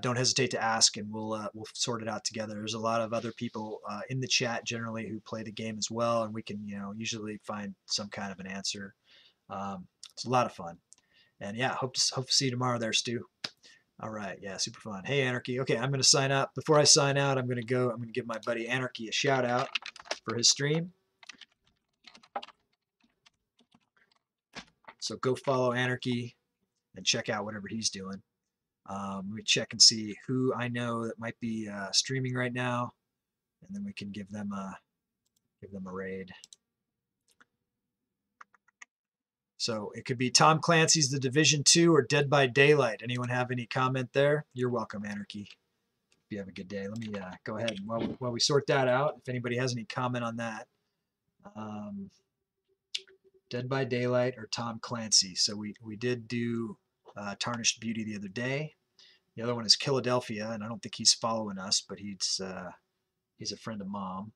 don't hesitate to ask, and we'll sort it out together. There's a lot of other people in the chat generally who play the game as well, and we can usually find some kind of an answer. It's a lot of fun, and yeah, hope to see you tomorrow there, Stu. All right, yeah, super fun. Hey, Anarchy. Okay, I'm going to sign up. Before I sign out, I'm going to give my buddy Anarchy a shout out for his stream. So go follow Anarchy and check out whatever he's doing. Let me check and see who I know that might be streaming right now, and then we can give them a raid. So it could be Tom Clancy's The Division 2 or Dead by Daylight. Anyone have any comment there? You're welcome, Anarchy. Hope you have a good day. Let me go ahead and while we sort that out, if anybody has any comment on that. Dead by Daylight or Tom Clancy. So we did do Tarnished Beauty the other day. The other one is Philadelphia, and I don't think he's following us, but he's a friend of Mom.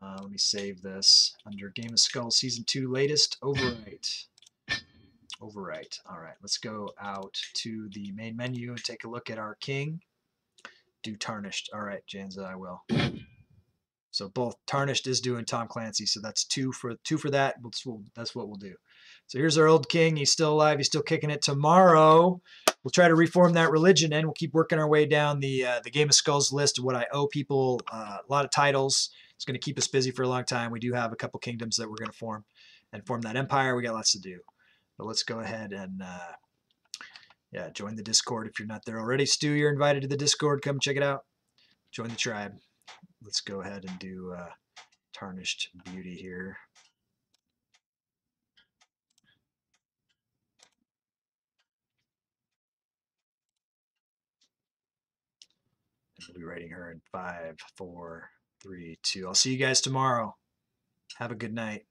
Let me save this under Game of Skulls Season 2 latest. Overwrite. Overwrite. All right, let's go out to the main menu and take a look at our king. Do Tarnished. All right, Janza, I will. So both Tarnished is doing Tom Clancy, so that's two for that. That's what we'll do. So here's our old king. He's still alive. He's still kicking it. Tomorrow, we'll try to reform that religion, and we'll keep working our way down the Game of Skulls list of what I owe people. A lot of titles. It's going to keep us busy for a long time. We do have a couple kingdoms that we're going to form that empire. We got lots to do. But let's go ahead and join the Discord if you're not there already. Stu, you're invited to the Discord. Come check it out. Join the tribe. Let's go ahead and do Tarnished Beauty here. And we'll be rating her in 5, 4, 3, 2. I'll see you guys tomorrow. Have a good night.